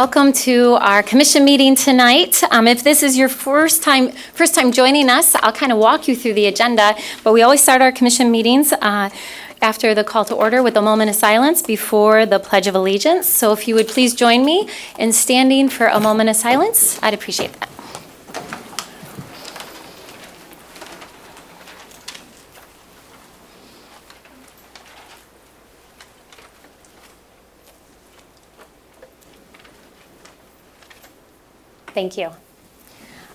Welcome to our commission meeting tonight. If this is your first time joining us, I'll kind of walk you through the agenda, but we always start our commission meetings after the call to order with a moment of silence before the Pledge of Allegiance. So if you would please join me in standing for a moment of silence, I'd appreciate that. Thank you.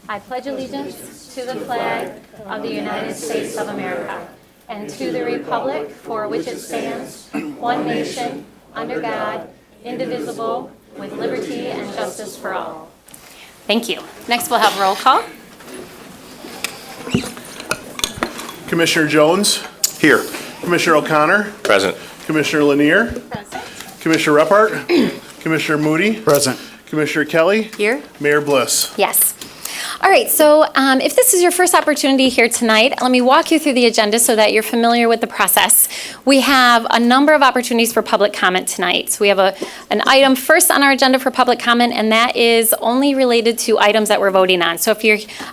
I pledge allegiance to the flag of the United States of America and to the republic for which it stands, one nation, under God, indivisible, with liberty and justice for all. Thank you. Next, we'll have roll call. Commissioner Jones? Here. Commissioner O'Connor? Present. Commissioner Lanier? Present. Commissioner Reppart? Commissioner Moody? Present. Commissioner Kelly? Here. Mayor Bliss? Yes. All right, so if this is your first opportunity here tonight, let me walk you through the agenda so that you're familiar with the process. We have a number of opportunities for public comment tonight. So we have an item first on our agenda for public comment, and that is only related to items that we're voting on. So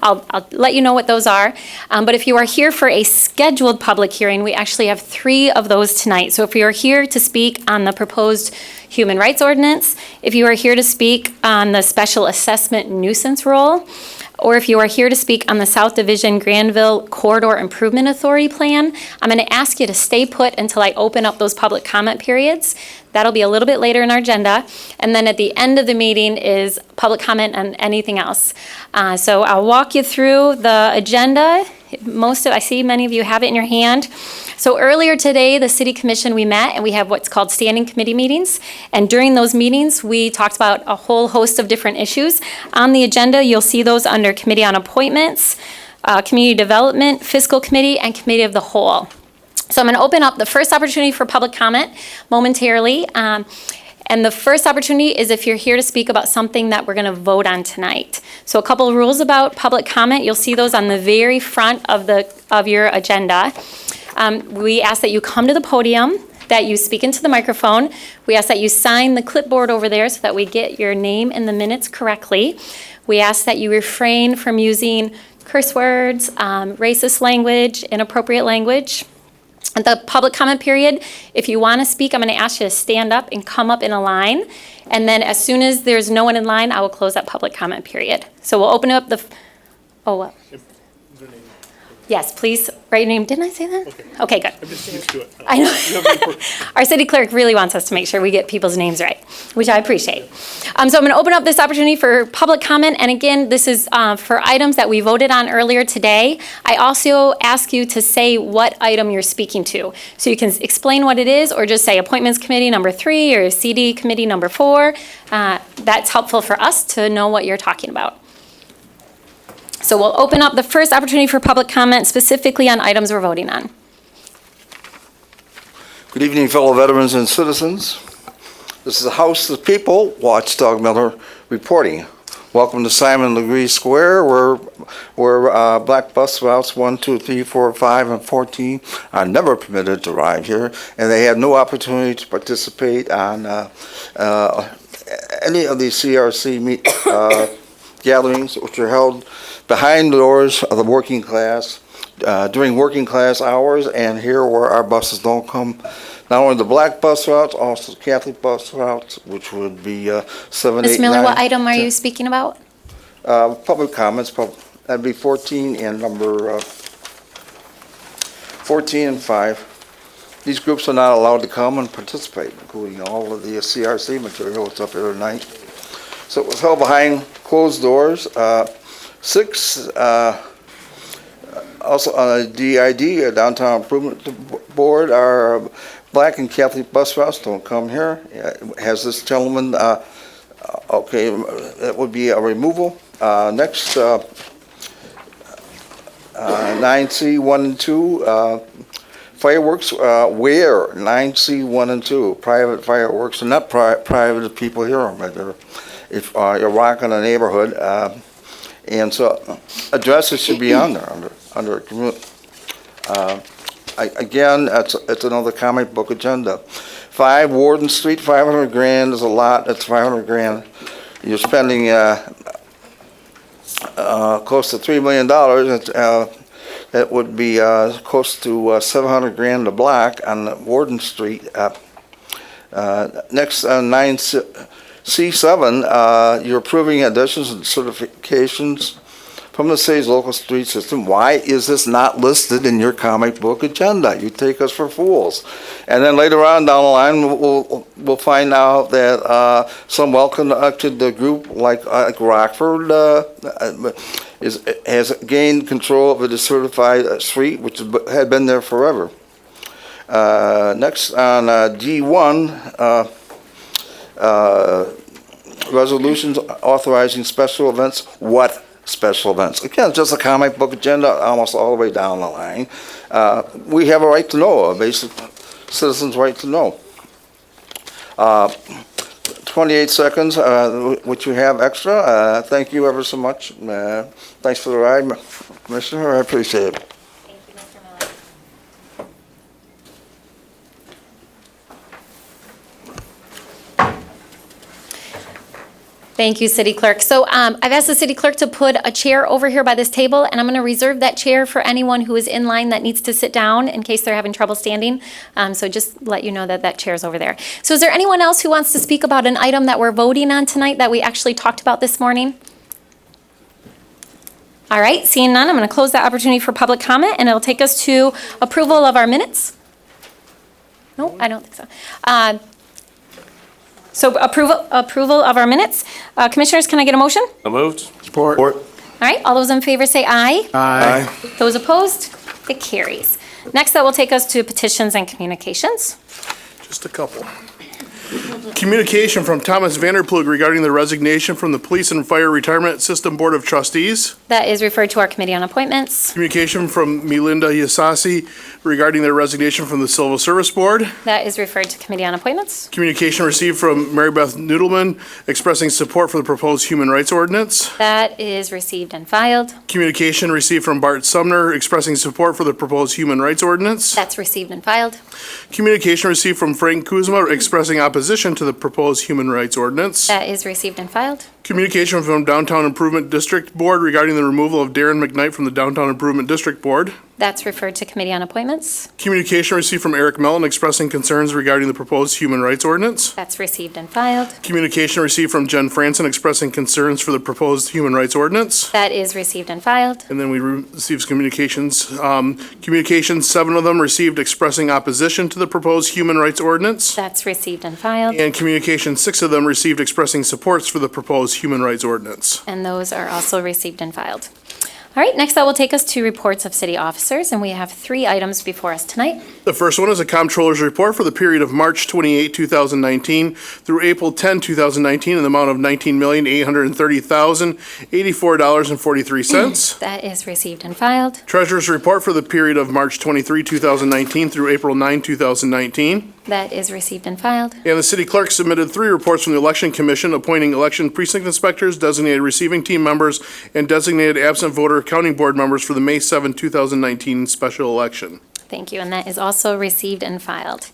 I'll let you know what those are. But if you are here for a scheduled public hearing, we actually have 3 of those tonight. So if you are here to speak on the proposed human rights ordinance, if you are here to speak on the special assessment nuisance rule, or if you are here to speak on the South Division Granville Corridor Improvement Authority Plan, I'm going to ask you to stay put until I open up those public comment periods. That'll be a little bit later in our agenda. And then at the end of the meeting is public comment on anything else. So I'll walk you through the agenda. I see many of you have it in your hand. So earlier today, the City Commission, we met and we have what's called standing committee meetings. And during those meetings, we talked about a whole host of different issues. On the agenda, you'll see those under Committee on Appointments, Community Development, Fiscal Committee, and Committee of the Whole. So I'm going to open up the first opportunity for public comment momentarily. And the first opportunity is if you're here to speak about something that we're going to vote on tonight. So a couple of rules about public comment. You'll see those on the very front of your agenda. We ask that you come to the podium, that you speak into the microphone. We ask that you sign the clipboard over there so that we get your name in the minutes correctly. We ask that you refrain from using curse words, racist language, inappropriate language. At the public comment period, if you want to speak, I'm going to ask you to stand up and come up in a line. And then as soon as there's no one in line, I will close that public comment period. So we'll open up what? Yes, please write your name. Didn't I say that? Okay, good. I'm just used to it. I know. Our city clerk really wants us to make sure we get people's names right, which I appreciate. So I'm going to open up this opportunity for public comment. And again, this is for items that we voted on earlier today. I also ask you to say what item you're speaking to. So you can explain what it is or just say Appointments Committee number 3 or CD Committee number 4. That's helpful for us to know what you're talking about. So we'll open up the first opportunity for public comment specifically on items we're voting on. Good evening, fellow veterans and citizens. This is the House of the People, Watchdog Miller reporting. Welcome to Simon Legree Square, where black bus routes 1, 2, 3, 4, 5, and 14 are never permitted to ride here, and they have no opportunity to participate on any of these CRC gatherings, which are held behind the doors of the working class during working class hours, and here where our buses don't come. Not only the black bus routes, also Catholic bus routes, which would be 7, 8, 9. Mr. Miller, what item are you speaking about? Public comments, that'd be 14 and number 14 and 5. These groups are not allowed to come and participate, including all of the CRC material that's up here tonight. So it was held behind closed doors. 6, also on a DID, Downtown Improvement Board, our black and Catholic bus routes don't come here. Has this gentleman, okay, that would be a removal. Next, 9C 1 and 2, fireworks, where 9C 1 and 2, private fireworks, are not private people hear them. If you're rocking a neighborhood, and so addresses should be on there under again, it's another comic book agenda. 5 Warden Street, $500,000 is a lot. That's $500,000 you're spending close to $3 million. It would be close to 700 grand a block on Warden Street. Next, 9C7, you're approving additions and certifications from the city's local street system. Why is this not listed in your comic book agenda? You take us for fools. And then later on down the line, we'll find out that some well-conducted group like Rockford has gained control of a certified street, which had been there forever. Next on D1, resolutions authorizing special events. What special events? Again, it's just a comic book agenda almost all the way down the line. We have a right to know, a basic citizen's right to know. 28 seconds, which you have extra. Thank you ever so much. Thanks for the ride, Commissioner. I appreciate it. Thank you, Mr. Miller. Thank you, City Clerk. So I've asked the City Clerk to put a chair over here by this table, and I'm going to reserve that chair for anyone who is in line that needs to sit down in case they're having trouble standing. So just let you know that that chair is over there. So is there anyone else who wants to speak about an item that we're voting on tonight that we actually talked about this morning? All right, seeing none, I'm going to close that opportunity for public comment, and it'll take us to approval of our minutes. No, I don't think so. So approval of our minutes. Commissioners, can I get a motion? So moved. Support. All right, all those in favor say aye. Aye. Those opposed? It carries. Next, that will take us to petitions and communications. Just a couple. Communication from Thomas Vanderplug regarding the resignation from the Police and Fire Retirement System Board of Trustees. That is referred to our Committee on Appointments. Communication from Melinda Yasasi regarding their resignation from the Civil Service Board. That is referred to Committee on Appointments. Communication received from Mary Beth Noodleman expressing support for the proposed human rights ordinance. That is received and filed. Communication received from Bart Sumner expressing support for the proposed human rights ordinance. That's received and filed. Communication received from Frank Kuzma expressing opposition to the proposed human rights ordinance. That is received and filed. Communication from Downtown Improvement District Board regarding the removal of Darren McKnight from the Downtown Improvement District Board. That's referred to Committee on Appointments. Communication received from Eric Mellon expressing concerns regarding the proposed human rights ordinance. That's received and filed. Communication received from Jen Franson expressing concerns for the proposed human rights ordinance. That is received and filed. And then we received communications. Communications, 7 of them received expressing opposition to the proposed human rights ordinance. That's received and filed. And communications, 6 of them received expressing supports for the proposed human rights ordinance. And those are also received and filed. All right, next that will take us to reports of city officers, and we have 3 items before us tonight. The first one is a comptroller's report for the period of March 28, 2019 through April 10, 2019 in the amount of $19,830,084.43. That is received and filed. Treasurer's report for the period of March 23, 2019 through April 9, 2019. That is received and filed. And the city clerk submitted 3 reports from the Election Commission appointing election precinct inspectors, designated receiving team members, and designated absent voter counting board members for the May 7, 2019 special election. Thank you, and that is also received and filed.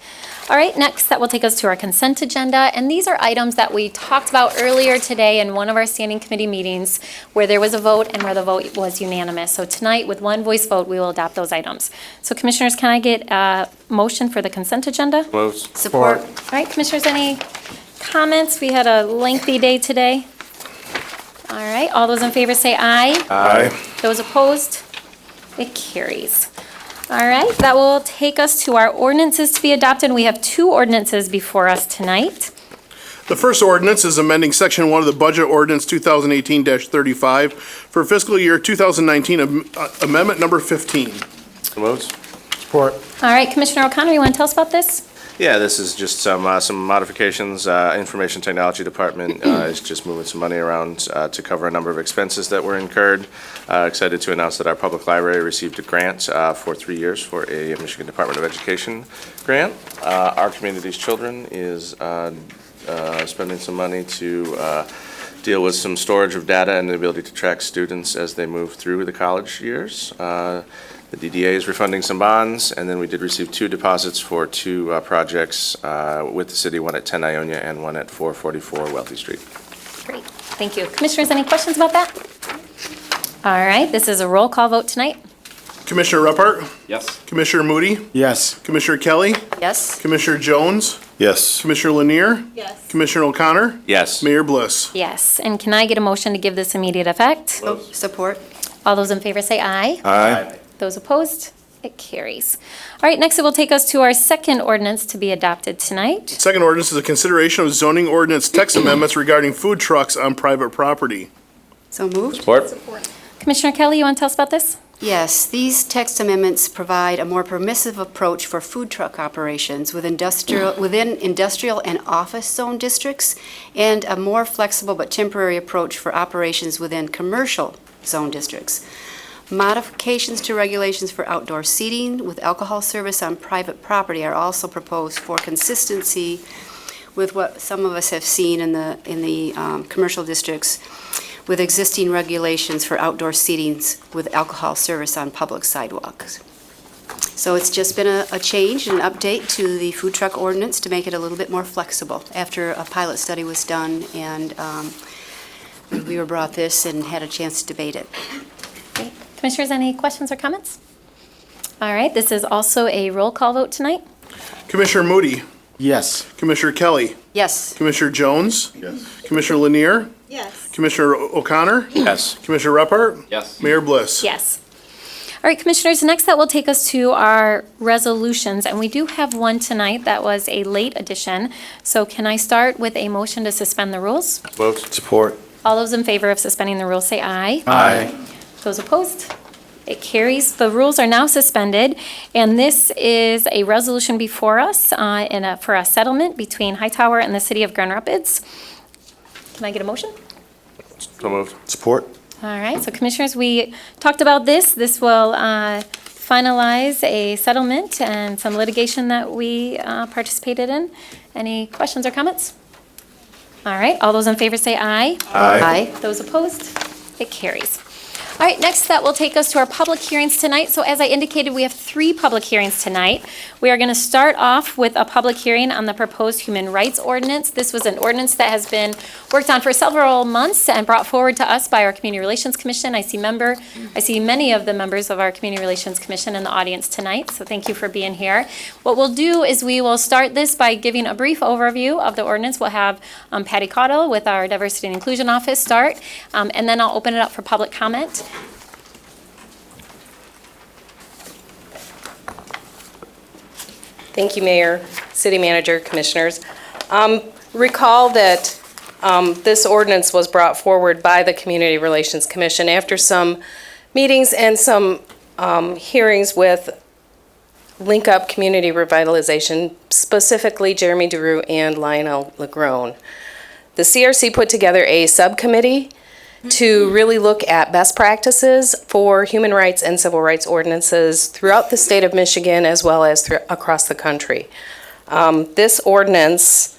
All right, next, that will take us to our consent agenda, and these are items that we talked about earlier today in one of our standing committee meetings where there was a vote and where the vote was unanimous. So tonight, with one voice vote, we will adopt those items. So Commissioners, can I get a motion for the consent agenda? Moved. Support. All right, Commissioners, any comments? We had a lengthy day today. All right, all those in favor say aye. Aye. Those opposed? It carries. All right, that will take us to our ordinances to be adopted. We have 2 ordinances before us tonight. The first ordinance is amending Section 1 of the Budget Ordinance 2018-35 for fiscal year 2019, Amendment Number 15. So moved. Support. All right, Commissioner O'Connor, you want to tell us about this? Yeah, this is just some modifications. Information Technology Department is just moving some money around to cover a number of expenses that were incurred. Excited to announce that our public library received a grant for 3 years for a Michigan Department of Education grant. Our community's children is spending some money to deal with some storage of data and the ability to track students as they move through the college years. The DDA is refunding some bonds, and then we did receive 2 deposits for 2 projects with the city, one at 10 Ionia and one at 444 Wealthy Street. Great. Thank you. Commissioners, any questions about that? All right, this is a roll call vote tonight. Commissioner Repart, Yes. Commissioner Moody, Yes. Commissioner Kelly, Yes. Commissioner Jones, Yes. Commissioner Lanier, Yes. Commissioner O'Connor, Yes. Mayor Bliss. Yes, and can I get a motion to give this immediate effect? Support. All those in favor say aye. Aye. Those opposed? It carries. All right, next it will take us to our second ordinance to be adopted tonight. Second ordinance is a consideration of zoning ordinance text amendments regarding food trucks on private property. So moved? Support? Commissioner Kelly, you want to tell us about this? Yes, these text amendments provide a more permissive approach for food truck operations within industrial and office zone districts, and a more flexible but temporary approach for operations within commercial zone districts. Modifications to regulations for outdoor seating with alcohol service on private property are also proposed for consistency with what some of us have seen in the commercial districts with existing regulations for outdoor seatings with alcohol service on public sidewalks. So it's just been a change and an update to the food truck ordinance to make it a little bit more flexible after a pilot study was done and we were brought this and had a chance to debate it. Great. Commissioners, any questions or comments? All right, this is also a roll call vote tonight. Commissioner Moody, Yes. Commissioner Kelly, Yes. Commissioner Jones, Yes. Commissioner Lanier, Yes. Commissioner O'Connor, Yes. Commissioner Repart, Yes. Mayor Bliss. Yes. All right, Commissioners, next that will take us to our resolutions, and we do have one tonight that was a late addition. So can I start with a motion to suspend the rules? Moved. Support? All those in favor of suspending the rules say aye. Aye. Those opposed? It carries. The rules are now suspended, and this is a resolution before us for a settlement between Hightower and the City of Grand Rapids. Can I get a motion? So moved. Support? All right, so Commissioners, we talked about this. This will finalize a settlement and some litigation that we participated in. Any questions or comments? All right, all those in favor say aye. Aye. Those opposed? It carries. All right, next that will take us to our public hearings tonight. So as I indicated, we have 3 public hearings tonight. We are going to start off with a public hearing on the proposed human rights ordinance. This was an ordinance that has been worked on for several months and brought forward to us by our Community Relations Commission. I see many of the members of our Community Relations Commission in the audience tonight, so thank you for being here. What we'll do is we will start this by giving a brief overview of the ordinance. We'll have Patty Caudill with our Diversity and Inclusion Office start, and then I'll open it up for public comment. Thank you, Mayor, City Manager, Commissioners. Recall that this ordinance was brought forward by the Community Relations Commission after some meetings and some hearings with Link Up Community Revitalization, specifically Jeremy DeRue and Lionel Legrone. The CRC put together a subcommittee to really look at best practices for human rights and civil rights ordinances throughout the state of Michigan as well as across the country. This ordinance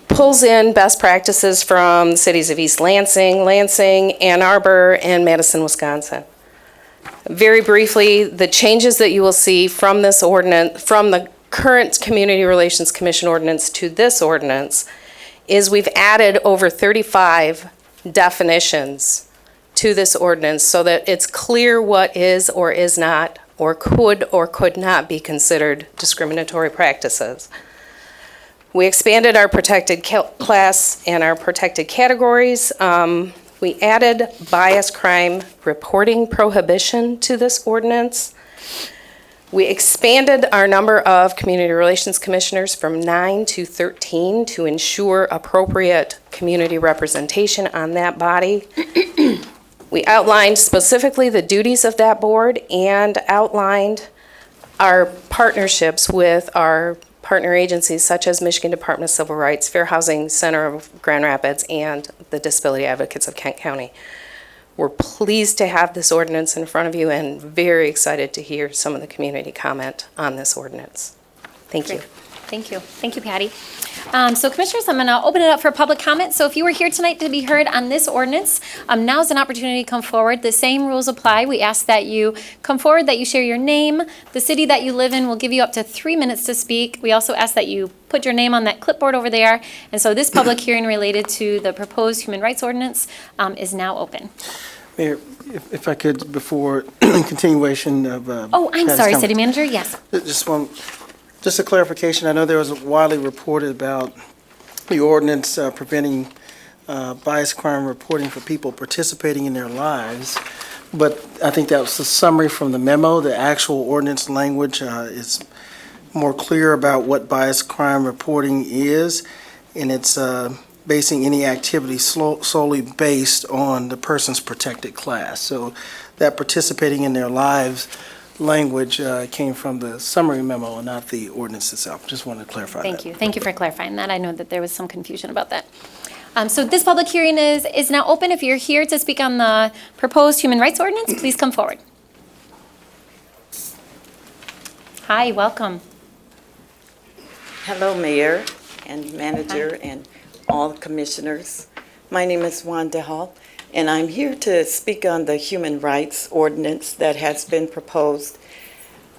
pulls in best practices from the cities of East Lansing, Ann Arbor, and Madison, Wisconsin. Very briefly, the changes that you will see from this ordinance, from the current Community Relations Commission ordinance to this ordinance, is we've added over 35 definitions to this ordinance so that it's clear what is or is not or could not be considered discriminatory practices. We expanded our protected class and our protected categories. We added bias crime reporting prohibition to this ordinance. We expanded our number of community relations commissioners from 9 to 13 to ensure appropriate community representation on that body. We outlined specifically the duties of that board and outlined our partnerships with our partner agencies such as Michigan Department of Civil Rights, Fair Housing Center of Grand Rapids, and the Disability Advocates of Kent County. We're pleased to have this ordinance in front of you and very excited to hear some of the community comment on this ordinance. Thank you. Thank you. Thank you, Patty. So Commissioners, I'm going to open it up for public comment. So if you were here tonight to be heard on this ordinance, now's an opportunity to come forward. The same rules apply. We ask that you come forward, that you share your name, the city that you live in. We'll give you up to 3 minutes to speak. We also ask that you put your name on that clipboard over there. And so this public hearing related to the proposed human rights ordinance is now open. Mayor, if I could, before continuation of. Oh, I'm Patty's sorry, comment. City Manager. Yes. Just a clarification. I know there was widely reported about the ordinance preventing bias crime reporting for people participating in their lives, but I think that was the summary from the memo. The actual ordinance language is more clear about what bias crime reporting is, and it's basing any activity solely based on the person's protected class. So that participating in their lives language came from the summary memo and not the ordinance itself. Just wanted to clarify that. Thank you. Thank you for clarifying that. I know that there was some confusion about that. So this public hearing is now open. If you're here to speak on the proposed human rights ordinance, please come forward. Hi, welcome. Hello, Mayor and Manager and all the commissioners. My name is Wanda Hall, and I'm here to speak on the human rights ordinance that has been proposed.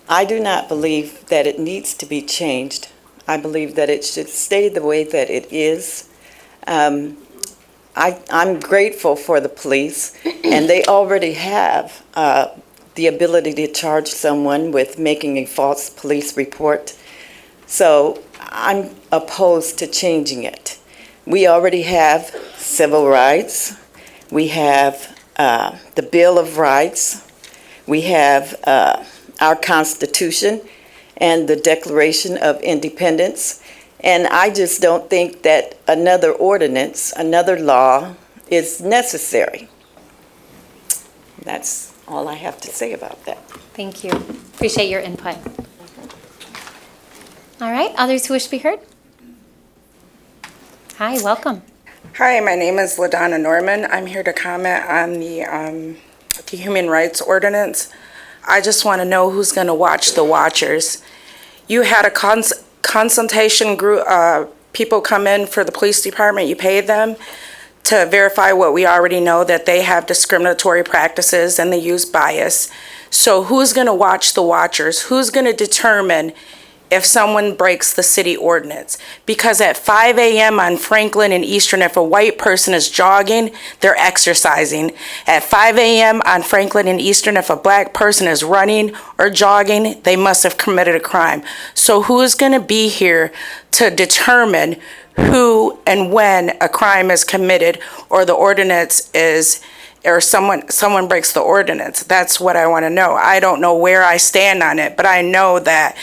I do not believe that it needs to be changed. I believe that it should stay the way that it is. I'm grateful for the police, and they already have the ability to charge someone with making a false police report. So I'm opposed to changing it. We already have civil rights. We have the Bill of Rights. We have our Constitution and the Declaration of Independence. And I just don't think that another ordinance, another law is necessary. That's all I have to say about that. Thank you. Appreciate your input. All right, others who wish to be heard? Hi, welcome. Hi, my name is LaDonna Norman. I'm here to comment on the human rights ordinance. I just want to know who's going to watch the watchers. You had a consultation group, people come in for the police department, you pay them to verify what we already know, that they have discriminatory practices and they use bias. So who's going to watch the watchers? Who's going to determine if someone breaks the city ordinance? Because at 5 a.m. on Franklin and Eastern, if a white person is jogging, they're exercising. At 5 a.m. on Franklin and Eastern, if a black person is running or jogging, they must have committed a crime. So who is going to be here to determine who and when a crime is committed or the ordinance is, or someone breaks the ordinance? That's what I want to know. I don't know where I stand on it, but I know that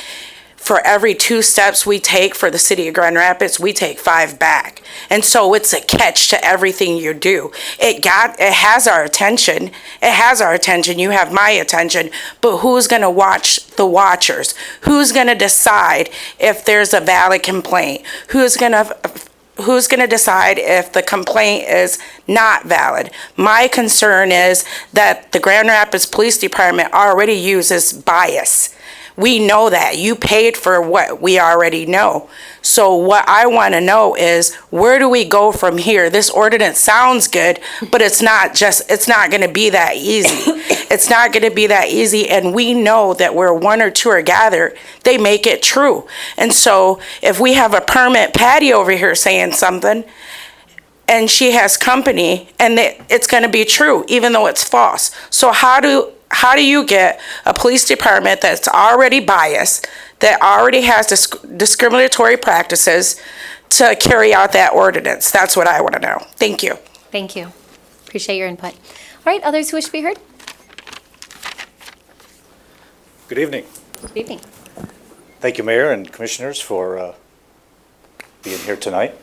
for every 2 steps we take for the city of Grand Rapids, we take 5 back. And so it's a catch to everything you do. It has our attention. It has our attention. You have my attention. But who's going to watch the watchers? Who's going to decide if there's a valid complaint? Who's going to decide if the complaint is not valid? My concern is that the Grand Rapids Police Department already uses bias. We know that. You paid for what we already know. So what I want to know is, where do we go from here? This ordinance sounds good, but it's not going to be that easy. It's not going to be that easy, and we know that where 1 or 2 are gathered, they make it true. And so if we have a permit Patty over here saying something, and she has company, and it's going to be true, even though it's false. So how do you get a police department that's already biased, that already has discriminatory practices, to carry out that ordinance? That's what I want to know. Thank you. Thank you. Appreciate your input. All right, others who wish to be heard? Good evening. Good evening. Thank you, Mayor and Commissioners, for being here tonight.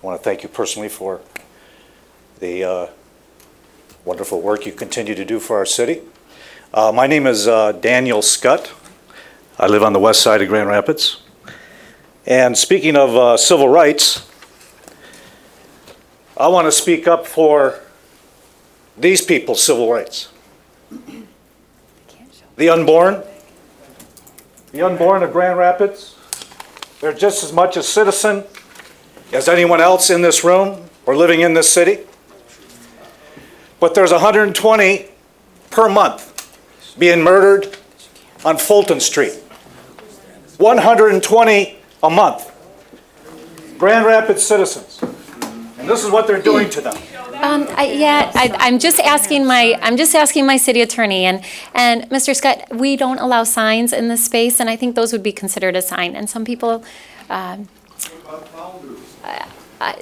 I want to thank you personally for the wonderful work you continue to do for our city. My name is Daniel Scott. I live on the west side of Grand Rapids. And speaking of civil rights, I want to speak up for these people's civil rights. The unborn of Grand Rapids, They're just as much a citizen as anyone else in this room or living in this city. But there's 120 per month being murdered on Fulton Street. 120 a month. Grand Rapids citizens. And this is what they're doing to them. I'm just asking my city attorney, and Mr. Scott, we don't allow signs in this space, and I think those would be considered a sign, and some people,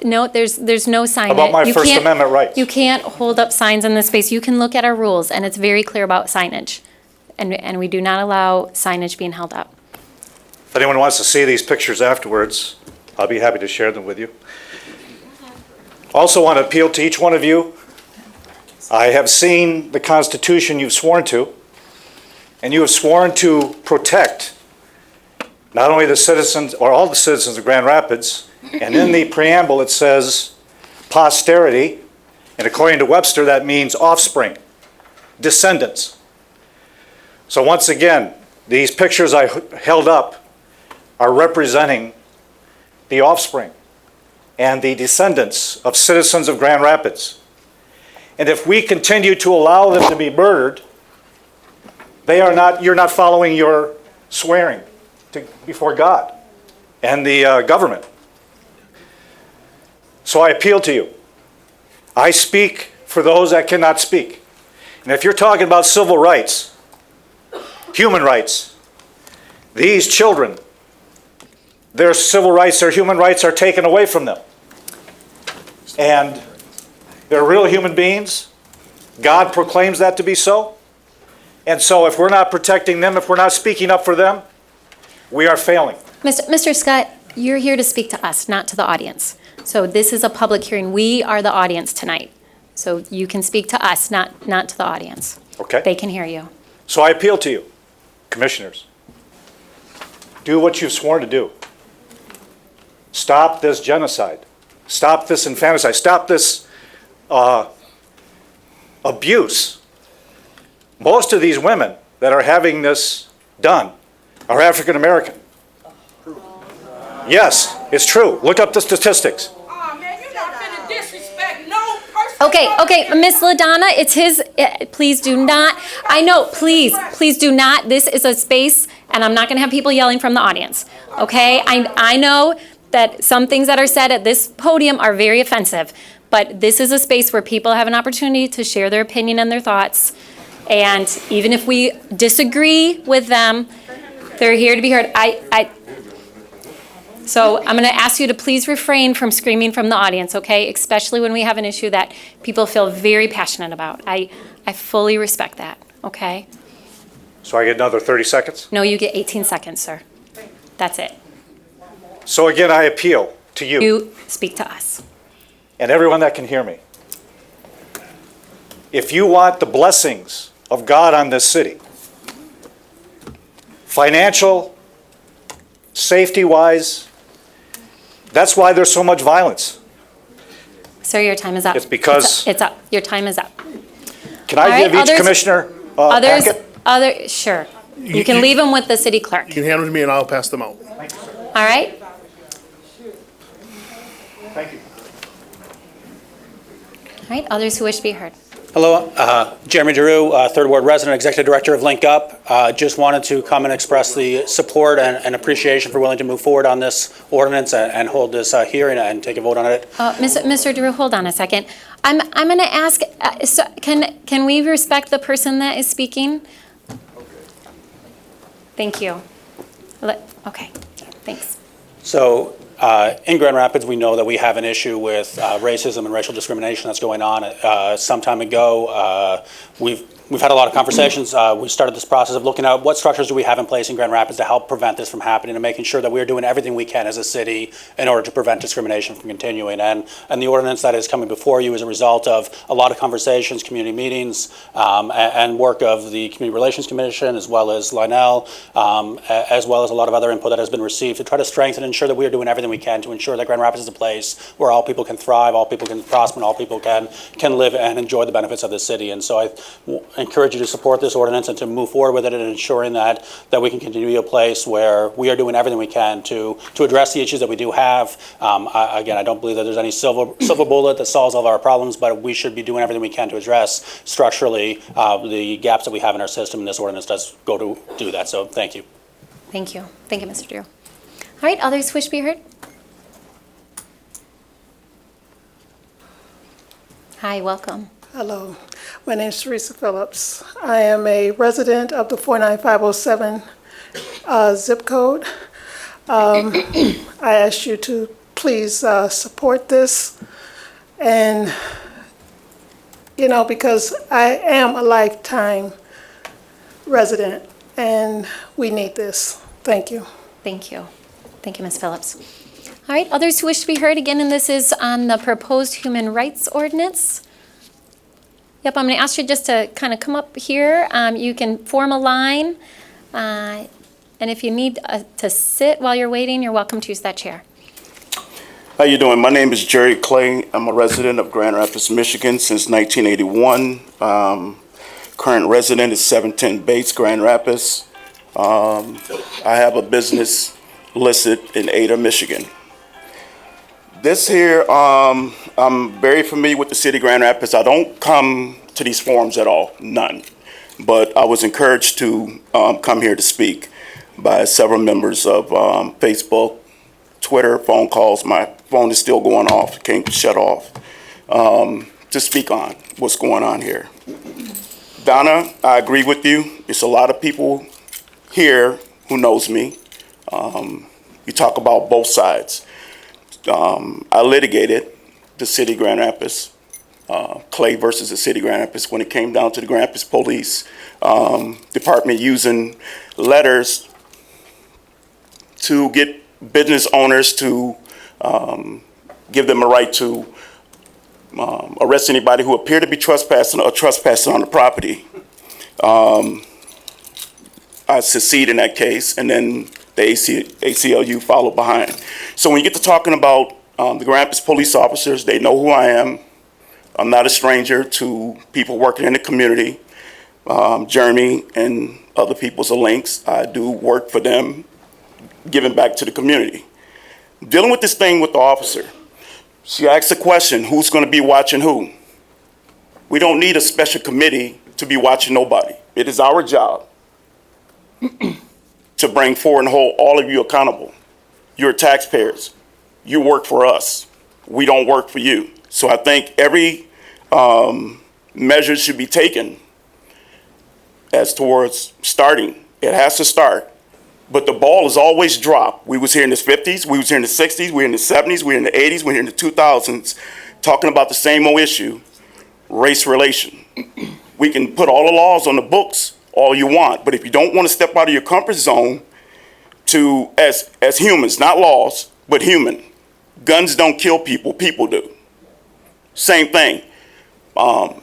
no, there's no sign. About my You First can't- Amendment rights. You can't hold up signs in this space. You can look at our rules, and it's very clear about signage, and we do not allow signage being held up. If anyone wants to see these pictures afterwards, I'll be happy to share them with you. Also want to appeal to each one of you. I have seen the Constitution you've sworn to, and you have sworn to protect not only the citizens, or all the citizens of Grand Rapids, and in the preamble it says posterity, and according to Webster that means offspring, descendants. So once again, these pictures I held up are representing the offspring and the descendants of citizens of Grand Rapids. And if we continue to allow them to be murdered, you're not following your swearing before God and the government. So I appeal to you. I speak for those that cannot speak. And if you're talking about civil rights, human rights, these children, their civil rights, their human rights are taken away from them. And they're real human beings. God proclaims that to be so. And so if we're not protecting them, if we're not speaking up for them, we are failing. Mr. Scott, you're here to speak to us, not to the audience. So this is a public hearing. We are the audience tonight. So you can speak to us, not to the audience. Okay? They can hear you. So I appeal to you, commissioners. Do what you've sworn to do. Stop this genocide. Stop this infanticide. Stop this abuse. Most of these women that are having this done are African American. Yes, it's true. Look up the statistics. Oh, man, you're not finna disrespect no person. Okay, Miss LaDonna, it's his, please do not, I know, please do not, this is a space, and I'm not gonna have people yelling from the audience, okay? I know that some things that are said at this podium are very offensive, but this is a space where people have an opportunity to share their opinion and their thoughts, and even if we disagree with them, they're here to be heard. So I'm going to ask you to please refrain from screaming from the audience, okay? Especially when we have an issue that people feel very passionate about. I fully respect that, okay? So I get another 30 seconds? No, you get 18 seconds, sir. That's it. So again, I appeal to you You speak to us. and everyone that can hear me. If you want the blessings of God on this city, financial, safety-wise, that's why there's so much violence. Sir, your time is up. It's because- It's up. Your time is up. Can All I right, give each others- commissioner a packet? Sure. You can leave them with the city clerk. You can hand them to me and I'll pass them out. All right? Thank you. All right, others who wish to be heard. Hello, Jeremy Giroux, Third Ward resident, Executive Director of Link Up. Just wanted to come and express the support and appreciation for willing to move forward on this ordinance and hold this hearing and take a vote on it. Mr. Drew, hold on a second. I'm going to ask, so can we respect the person that is speaking? Thank you. Okay, thanks. So in Grand Rapids, we know that we have an issue with racism and racial discrimination that's going on. Some time ago, we've had a lot of conversations. We started this process of looking at what structures do we have in place in Grand Rapids to help prevent this from happening and making sure that we are doing everything we can as a city in order to prevent discrimination from continuing. And the ordinance that is coming before you is a result of a lot of conversations, community meetings, and work of the Community Relations Commission, as well as Lionel, as well as a lot of other input that has been received to try to strengthen and ensure that we are doing everything everything we can to ensure that Grand Rapids is a place where all people can thrive, all people can prosper, and all people can live and enjoy the benefits of the city. And so I encourage you to support this ordinance and to move forward with it and ensuring that we can continue to be a place where we are doing everything we can to address the issues that we do have. Again, I don't believe that there's any silver bullet that solves all of our problems, but we should be doing everything we can to address structurally the gaps that we have in our system, and this ordinance does go to do that. So thank you. Thank you. Thank you, Mr. Drew. All right, others who wish to be heard? Hi, welcome. Hello, my name is Teresa Phillips. I am a resident of the 49507 zip code. I ask you to please support this, and because I am a lifetime resident and we need this. Thank you. Thank you. Thank you, Ms. Phillips. All right, others who wish to be heard again, and this is on the proposed human rights ordinance. Yep, I'm going to ask you just to kind of come up here. You can form a line, and if you need to sit while you're waiting, you're welcome to use that chair. How you doing? My name is Jerry Clay. I'm a resident of Grand Rapids, Michigan since 1981. Current resident is 710 Bates, Grand Rapids. I have a business listed in Ada, Michigan. This here, I'm very familiar with the city of Grand Rapids. I don't come to these forums at all, none. But I was encouraged to come here to speak by several members of Facebook, Twitter, phone calls. My phone is still going off, can't shut off, to speak on what's going on here. Donna, I agree with you. It's a lot of people here who knows me. You talk about both sides. I litigated the city of Grand Rapids, Clay versus the city of Grand Rapids, when it came down to the Grand Rapids Police Department using letters to get business owners to give them a right to arrest anybody who appeared to be trespassing or trespassing on the property. I succeed in that case, and then the ACLU followed behind. So when you get to talking about the Grand Rapids police officers, they know who I am. I'm not a stranger to people working in the community. Jeremy and other people's links. I do work for them, giving back to the community. Dealing with this thing with the officer. She asked a question, who's going to be watching who? We don't need a special committee to be watching nobody. It is our job to bring forward and hold all of you accountable. You're taxpayers. You work for us. We don't work for you. So I think every measure should be taken as towards starting. It has to start. But the ball is always dropped. We was here in the 50s, we was here in the 60s, we were in the 70s, we were in the 80s, we were in the 2000s, talking about the same old issue, race relation. We can put all the laws on the books all you want, but if you don't want to step out of your comfort zone to, as humans, not laws, but human, guns don't kill people, people do. Same thing.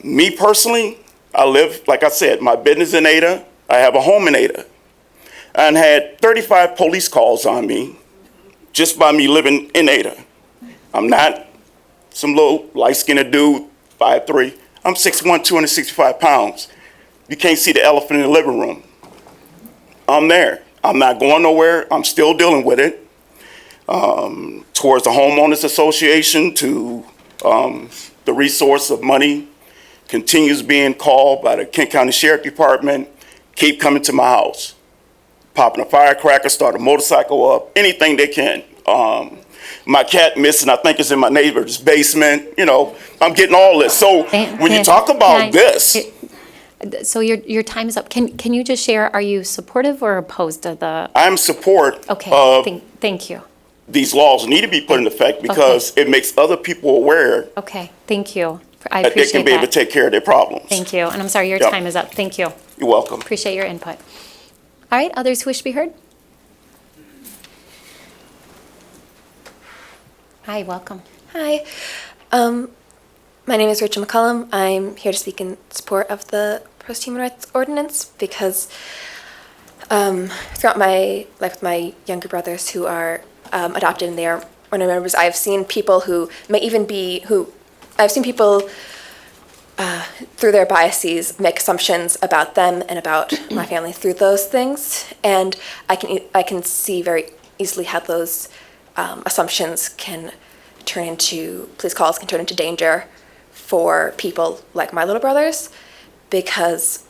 Me personally, I live, like I said, my business in Ada, I have a home in Ada. And had 35 police calls on me just by me living in Ada. I'm not some little light-skinned dude, 5'3". I'm 6'1", 265 pounds. You can't see the elephant in the living room. I'm there. I'm not going nowhere. I'm still dealing with it. Towards the homeowners association, to the resource of money continues being called by the Kent County Sheriff Department, keep coming to my house. Popping a firecracker, start a motorcycle up, anything they can. My cat missing, I think it's in my neighbor's basement. You know, I'm getting all this. So when you talk about this. So your time is up. Can you just share, are you supportive or opposed to the? I'm support Okay, of thank you. These laws need to be put in effect because it makes other people aware. Okay, thank you. I That they appreciate can be able to that. take care of their problems. Thank you, and I'm sorry, your Yep. time is up. Thank you. You're welcome. Appreciate your input. All right, others who wish to be heard? Hi, welcome. Hi. My name is Rachel McCollum. I'm here to speak in support of the Proposed Human Rights Ordinance because throughout my life with my younger brothers who are adopted and they are ordinary members, I've seen people who may even be, I've seen people through their biases make assumptions about them and about my family through those things. And I can see very easily how those assumptions can turn into, police calls can turn into danger for people like my little brothers, because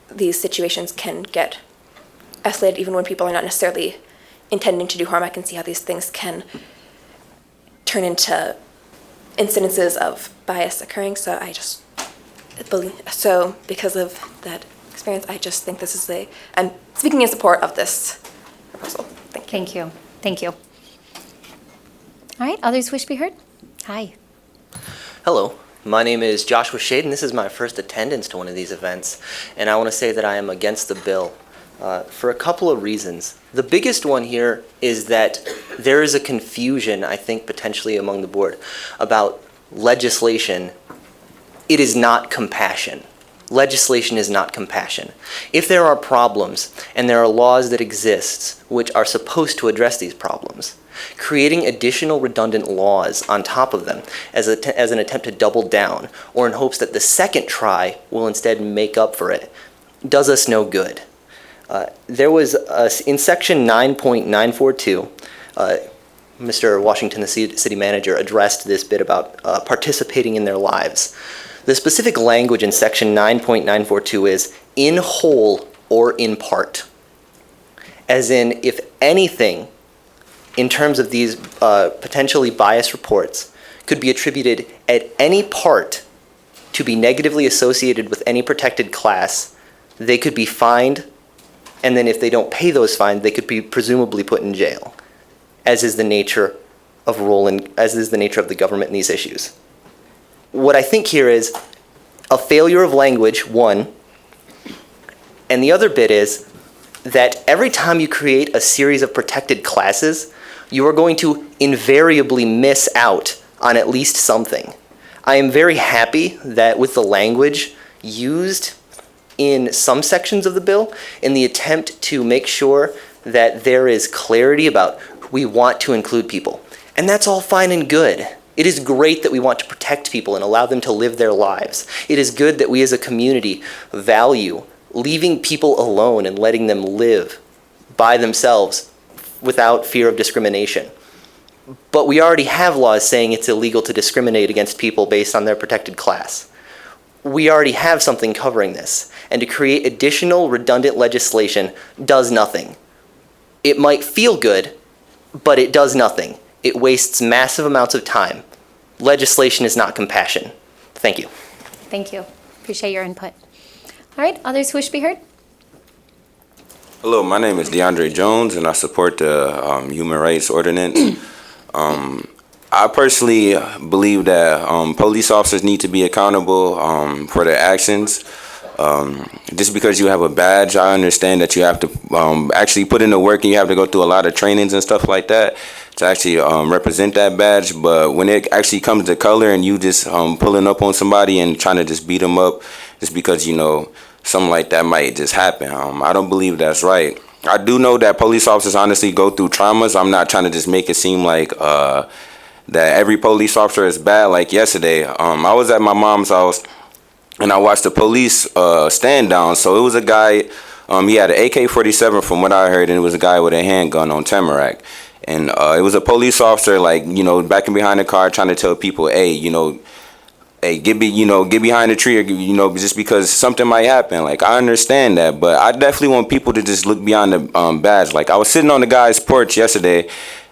these situations can get escalated even when people are not necessarily intending to do harm. I can see how these things can turn into incidences of bias occurring. So I just believe, so because of that experience, I just think this is I'm speaking in support of this proposal. Thank you. Thank you. All right, others wish to be heard? Hi. Hello, my name is Joshua Shade, and this is my first attendance to one of these events. And I want to say that I am against the bill for a couple of reasons. The biggest one here is that there is a confusion, I think, potentially among the board about legislation. It is not compassion. Legislation is not compassion. If there are problems and there are laws that exist which are supposed to address these problems, creating additional redundant laws on top of them as an attempt to double down, or in hopes that the second try will instead make up for it, does us no good. There was, in section 9.942, Mr. Washington, the city manager, addressed this bit about participating in their lives. The specific language in section 9.942 is in whole or in part. As in, if anything, in terms of these potentially biased reports, could be attributed at any part to be negatively associated with any protected class, they could be fined, and then if they don't pay those fines, they could be presumably put in jail, as is the nature of the government in these issues. What I think here is a failure of language, one, and the other bit is that every time you create a series of protected classes, you are going to invariably miss out on at least something. I am very happy that with the language used in some sections of the bill, in the attempt to make sure that there is clarity about we want to include people. And that's all fine and good. It is great that we want to protect people and allow them to live their lives. It is good that we as a community value leaving people alone and letting them live by themselves without fear of discrimination. But we already have laws saying it's illegal to discriminate against people based on their protected class. We already have something covering this, and to create additional redundant legislation does nothing. It might feel good, but it does nothing. It wastes massive amounts of time. Legislation is not compassion. Thank you. Thank you. Appreciate your input. All right, others who wish to be heard? Hello, my name is DeAndre Jones, and I support the Human Rights Ordinance. I personally believe that police officers need to be accountable for their actions. Just because you have a badge, I understand that you have to actually put in the work, and you have to go through a lot of trainings and stuff like that to actually represent that badge. But when it actually comes to color and you just pulling up on somebody and trying to just beat them up just because, you know, something like that might just happen, I don't believe that's right. I do know that police officers honestly go through traumas. I'm not trying to just make it seem like that every police officer is bad. Like yesterday, I was at my mom's house and I watched the police stand down. So it was a guy, he had an AK-47 from what I heard, and it was a guy with a handgun on Tamarack. And it was a police officer, like, you know, backing behind the car trying to tell people, hey, you know, hey, get behind the tree, or, you know, just because something might happen. Like, I understand that, but I definitely want people to just look beyond the badge. Like, I was sitting on the guy's porch yesterday,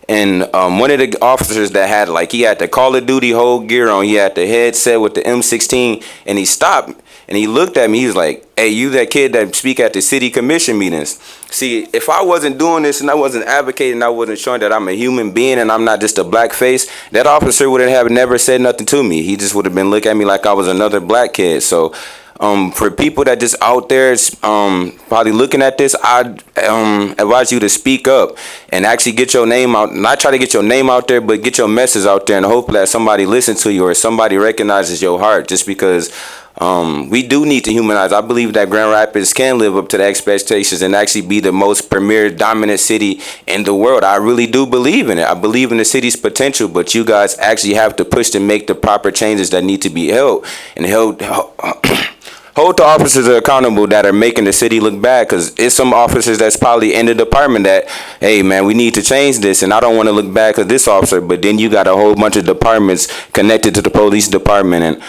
and one of the officers that had, like, he had the Call of Duty whole gear on, he had the headset with the M16, and he stopped, and he looked at me, he was like, hey, you that kid that speak at the city commission meetings. See, if I wasn't doing this and I wasn't advocating, I wasn't showing that I'm a human being and I'm not just a black face, that officer would have never said nothing to me. He just would have been looking at me like I was another black kid. So For people that just out there probably looking at this, I advise you to speak up and actually get your name out. Not try to get your name out there, but get your message out there and hope that somebody listens to you or somebody recognizes your heart. Just because we do need to humanize. I believe that Grand Rapids can live up to the expectations and actually be the most premier dominant city in the world. I really do believe in it. I believe in the city's potential, but you guys actually have to push to make the proper changes that need to be held and held hold the officers accountable that are making the city look bad, because it's some officers that's probably in the department that, hey man, we need to change this, and I don't want to look bad because this officer, but then you got a whole bunch of departments connected to the police department, and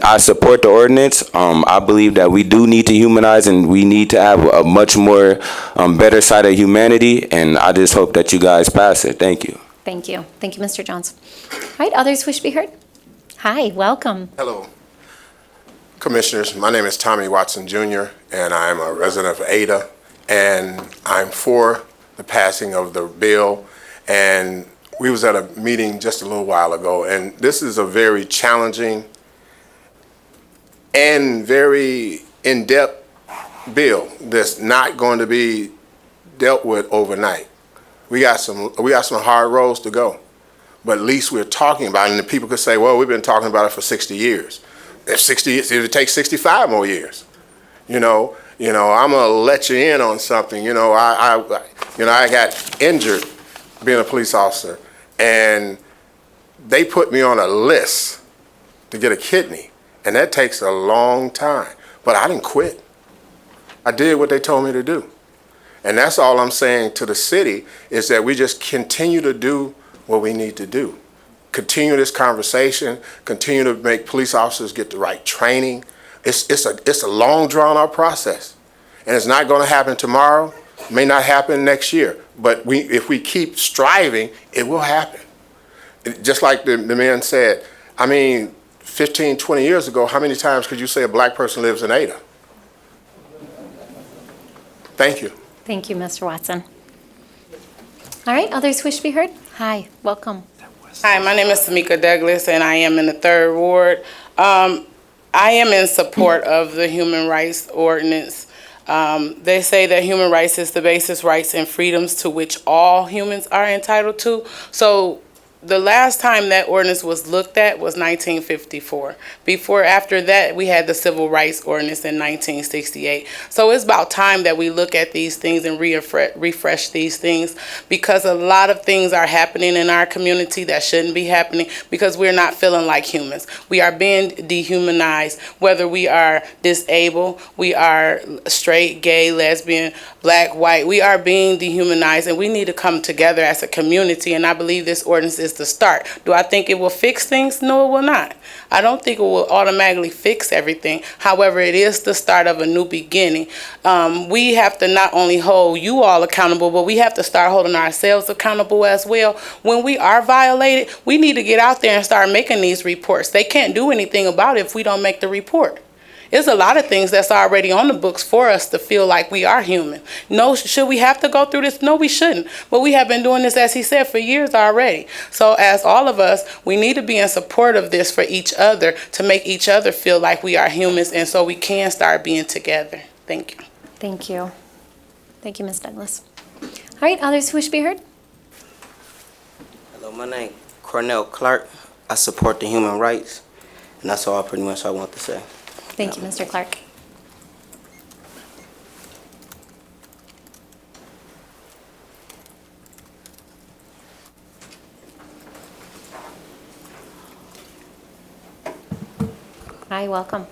I support the ordinance. I believe that we do need to humanize, and we need to have a much more better side of humanity, and I just hope that you guys pass it. Thank you. Thank you. Thank you, Mr. Jones. All right, others wish to be heard? Hi, welcome. Hello, Commissioners. My name is Tommy Watson Jr., and I'm a resident of Ada, and I'm for the passing of the bill. And we was at a meeting just a little while ago, and this is a very challenging and very in-depth bill that's not going to be dealt with overnight. We got some hard roads to go, but at least we're talking about it, and the people could say, well, we've been talking about it for 60 years. If it takes 65 more years, I'm gonna let you in on something. I got injured being a police officer, and they put me on a list to get a kidney, and that takes a long time. But I didn't quit. I did what they told me to do, and that's all I'm saying to the city is that we just continue to do what we need to do. Continue this conversation, continue to make police officers get the right training. It's a long drawn out process, and it's not going to happen tomorrow, may not happen next year, but if we keep striving, it will happen. Just like the man said, 15, 20 years ago, how many times could you say a black person lives in Ada? Thank you. Thank you, Mr. Watson. All right, others wish to be heard? Hi, welcome. Hi, my name is Tamika Douglas, and I am in the 3rd Ward. I am in support of the human rights ordinance. They say that human rights is the basic rights and freedoms to which all humans are entitled to. So the last time that ordinance was looked at was 1954. After that, we had the Civil Rights Ordinance in 1968. So it's about time that we look at these things and refresh these things, because a lot of things are happening in our community that shouldn't be happening because we're not feeling like humans. We are being dehumanized, whether we are disabled, we are straight, gay, lesbian, black, white. We are being dehumanized, and we need to come together as a community, and I believe this ordinance is the start. Do I think it will fix things? No, it will not. I don't think it will automatically fix everything. However, it is the start of a new beginning. We have to not only hold you all accountable, but we have to start holding ourselves accountable as well. When we are violated, we need to get out there and start making these reports. They can't do anything about it if we don't make the report. There's a lot of things that's already on the books for us to feel like we are human. No, should we have to go through this? No, we shouldn't. But we have been doing this, as he said, for years already. So as all of us, we need to be in support of this for each other to make each other feel like we are humans, and so we can start being together. Thank you. Thank you. Thank you, Ms. Douglas. All right, others who wish to be heard? Hello, my name is Cornell Clark. I support the human rights, and that's all pretty much I want to say. Thank you, Mr. Clark. Hi, welcome.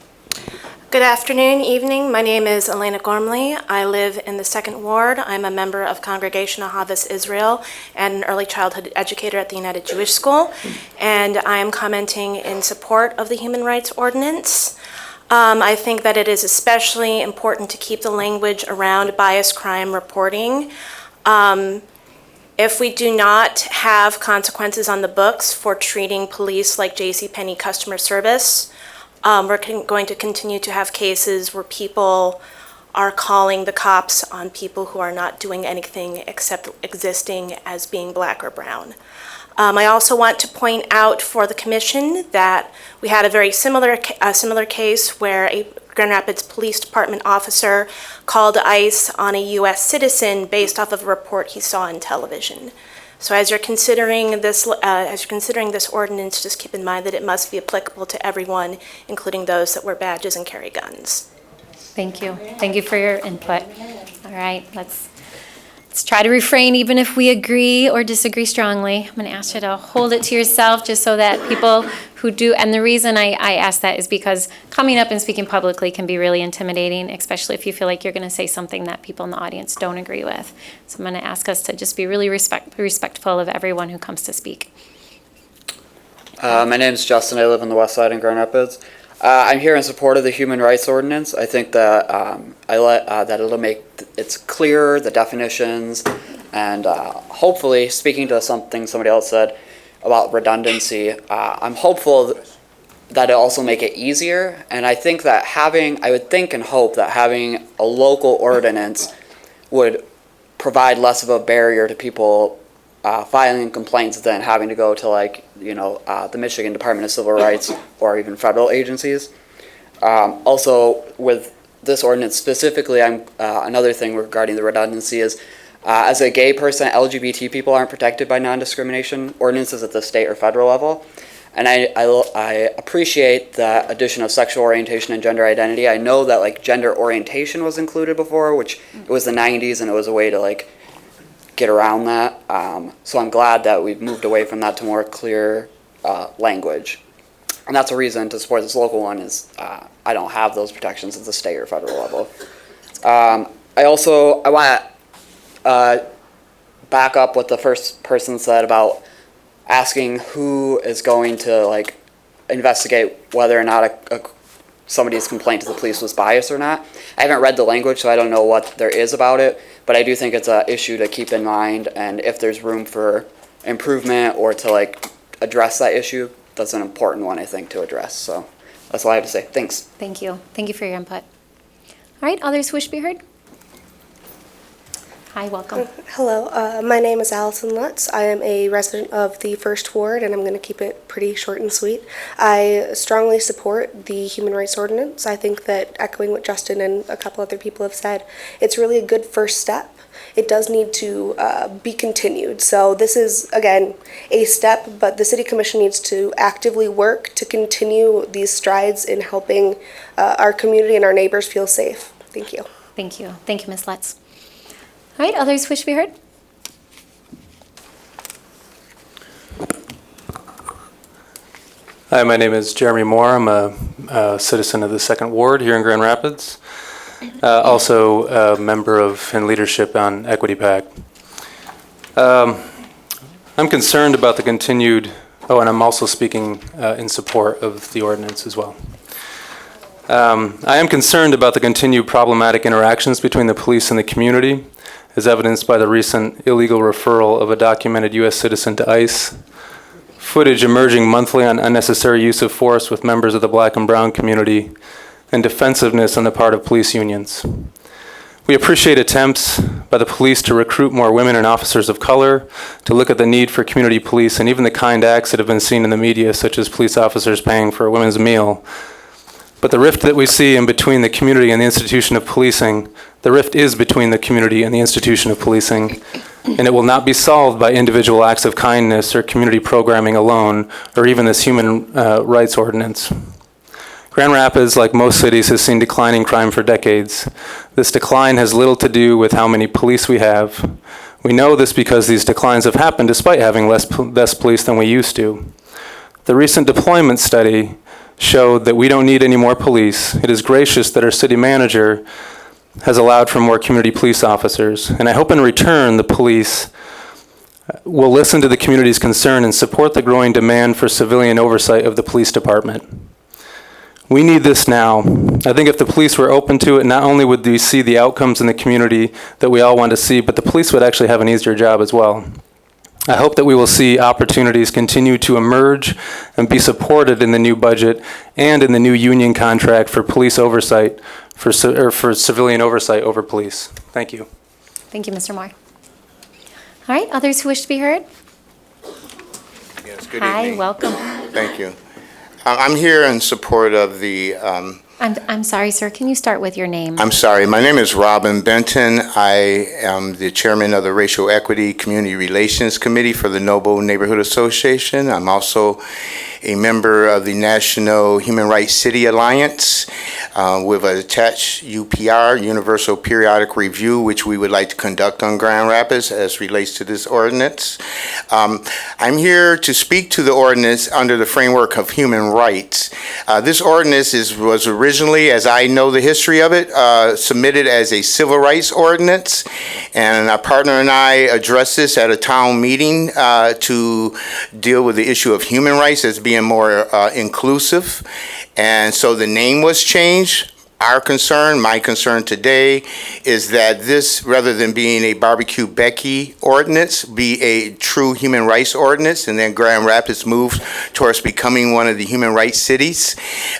Good afternoon, evening. My name is Elena Gormley. I live in the 2nd Ward. I'm a member of Congregation Ahavas Israel and an early childhood educator at the United Jewish School. And I am commenting in support of the Human Rights Ordinance. I think that it is especially important to keep the language around bias crime reporting. If we do not have consequences on the books for treating police like JCPenney customer service, we're going to continue to have cases where people are calling the cops on people who are not doing anything except existing as being black or brown. I also want to point out for the commission that we had a very similar case where a Grand Rapids Police Department officer called ICE on a U.S. citizen based off of a report he saw on television. So as you're considering this ordinance, just keep in mind that it must be applicable to everyone, including those that wear badges and carry guns. Thank you. Thank you for your input. All right, let's try to refrain even if we agree or disagree strongly. I'm going to ask you to hold it to yourself just so that people who do, and the reason I ask that is because coming up and speaking publicly can be really intimidating, especially if you feel like you're going to say something that people in the audience don't agree with. So I'm going to ask us to just be really respectful of everyone who comes to speak. My name is Justin. I live on the west side in Grand Rapids. I'm here in support of the Human Rights Ordinance. I think that that it'll make it's clearer, the definitions, and hopefully, speaking to something somebody else said about redundancy, I'm hopeful that it'll also make it easier. And I think that I would think and hope that having a local ordinance would provide less of a barrier to people filing complaints than having to go to the Michigan Department of Civil Rights or even federal agencies. Also, with this ordinance specifically, another thing regarding the redundancy is, as a gay person, LGBT people aren't protected by non-discrimination ordinances at the state or federal level. And I appreciate the addition of sexual orientation and gender identity. I know that gender orientation was included before, which it was the 90s, and it was a way to get around that. So I'm glad that we've moved away from that to more clear language. And that's a reason to support this local one is I don't have those protections at the state or federal level. I want to back up what the first person said about asking who is going to investigate whether or not somebody's complaint to the police was biased or not. I haven't read the language, so I don't know what there is about it, but I do think it's an issue to keep in mind, and if there's room for improvement or to address that issue, that's an important one, I think, to address. So that's all I have to say. Thanks. Thank you. Thank you for your input. All right, others who wish to be heard? Hi, welcome. Hello, my name is Allison Lutz. I am a resident of the First Ward, and I'm going to keep it pretty short and sweet. I strongly support the Human Rights Ordinance. I think that, echoing what Justin and a couple other people have said, it's really a good first step. It does need to be continued. So this is, again, a step, but the City Commission needs to actively work to continue these strides in helping our community and our neighbors feel safe. Thank you. Thank you. Thank you, Ms. Lutz. All right, others wish to be heard? Hi, my name is Jeremy Moore. I'm a citizen of the Second Ward here in Grand Rapids. Also a member of and leadership on Equity PAC. I'm concerned about the continued, and I'm also speaking in support of the ordinance as well. I am concerned about the continued problematic interactions between the police and the community, as evidenced by the recent illegal referral of a documented U.S. citizen to ICE, footage emerging monthly on unnecessary use of force with members of the Black and Brown community, and defensiveness on the part of police unions. We appreciate attempts by the police to recruit more women and officers of color, to look at the need for community police, and even the kind acts that have been seen in the media, such as police officers paying for a women's meal. But the rift that we see in between the community and the institution of policing, the rift is between the community and the institution of policing, and it will not be solved by individual acts of kindness or community programming alone, or even this human rights ordinance. Grand Rapids, like most cities, has seen declining crime for decades. This decline has little to do with how many police we have. We know this because these declines have happened despite having less police than we used to. The recent deployment study showed that we don't need any more police. It is gracious that our city manager has allowed for more community police officers, and I hope in return the police will listen to the community's concern and support the growing demand for civilian oversight of the police department. We need this now. I think if the police were open to it, not only would we see the outcomes in the community that we all want to see, but the police would actually have an easier job as well. I hope that we will see opportunities continue to emerge and be supported in the new budget and in the new union contract for police oversight, for civilian oversight over police. Thank you. Thank you, Mr. Moore. All right, others who wish to be heard? Yes, good Hi, evening. welcome. Thank you. I'm here in support of the I'm sorry, sir. Can you start with your name? I'm sorry, my name is Robin Benton. I am the chairman of the Racial Equity Community Relations Committee for the Noble Neighborhood Association. I'm also a member of the National Human Rights City Alliance with an attached UPR, Universal Periodic Review, which we would like to conduct on Grand Rapids as relates to this ordinance. I'm here to speak to the ordinance under the framework of human rights. This ordinance was originally, as I know the history of it, submitted as a civil rights ordinance, and our partner and I addressed this at a town meeting to deal with the issue of human rights as being more inclusive, and so the name was changed. Our concern, my concern today, is that this, rather than being a barbecue Becky ordinance, be a true human rights ordinance, and then Grand Rapids moves towards becoming one of the human rights cities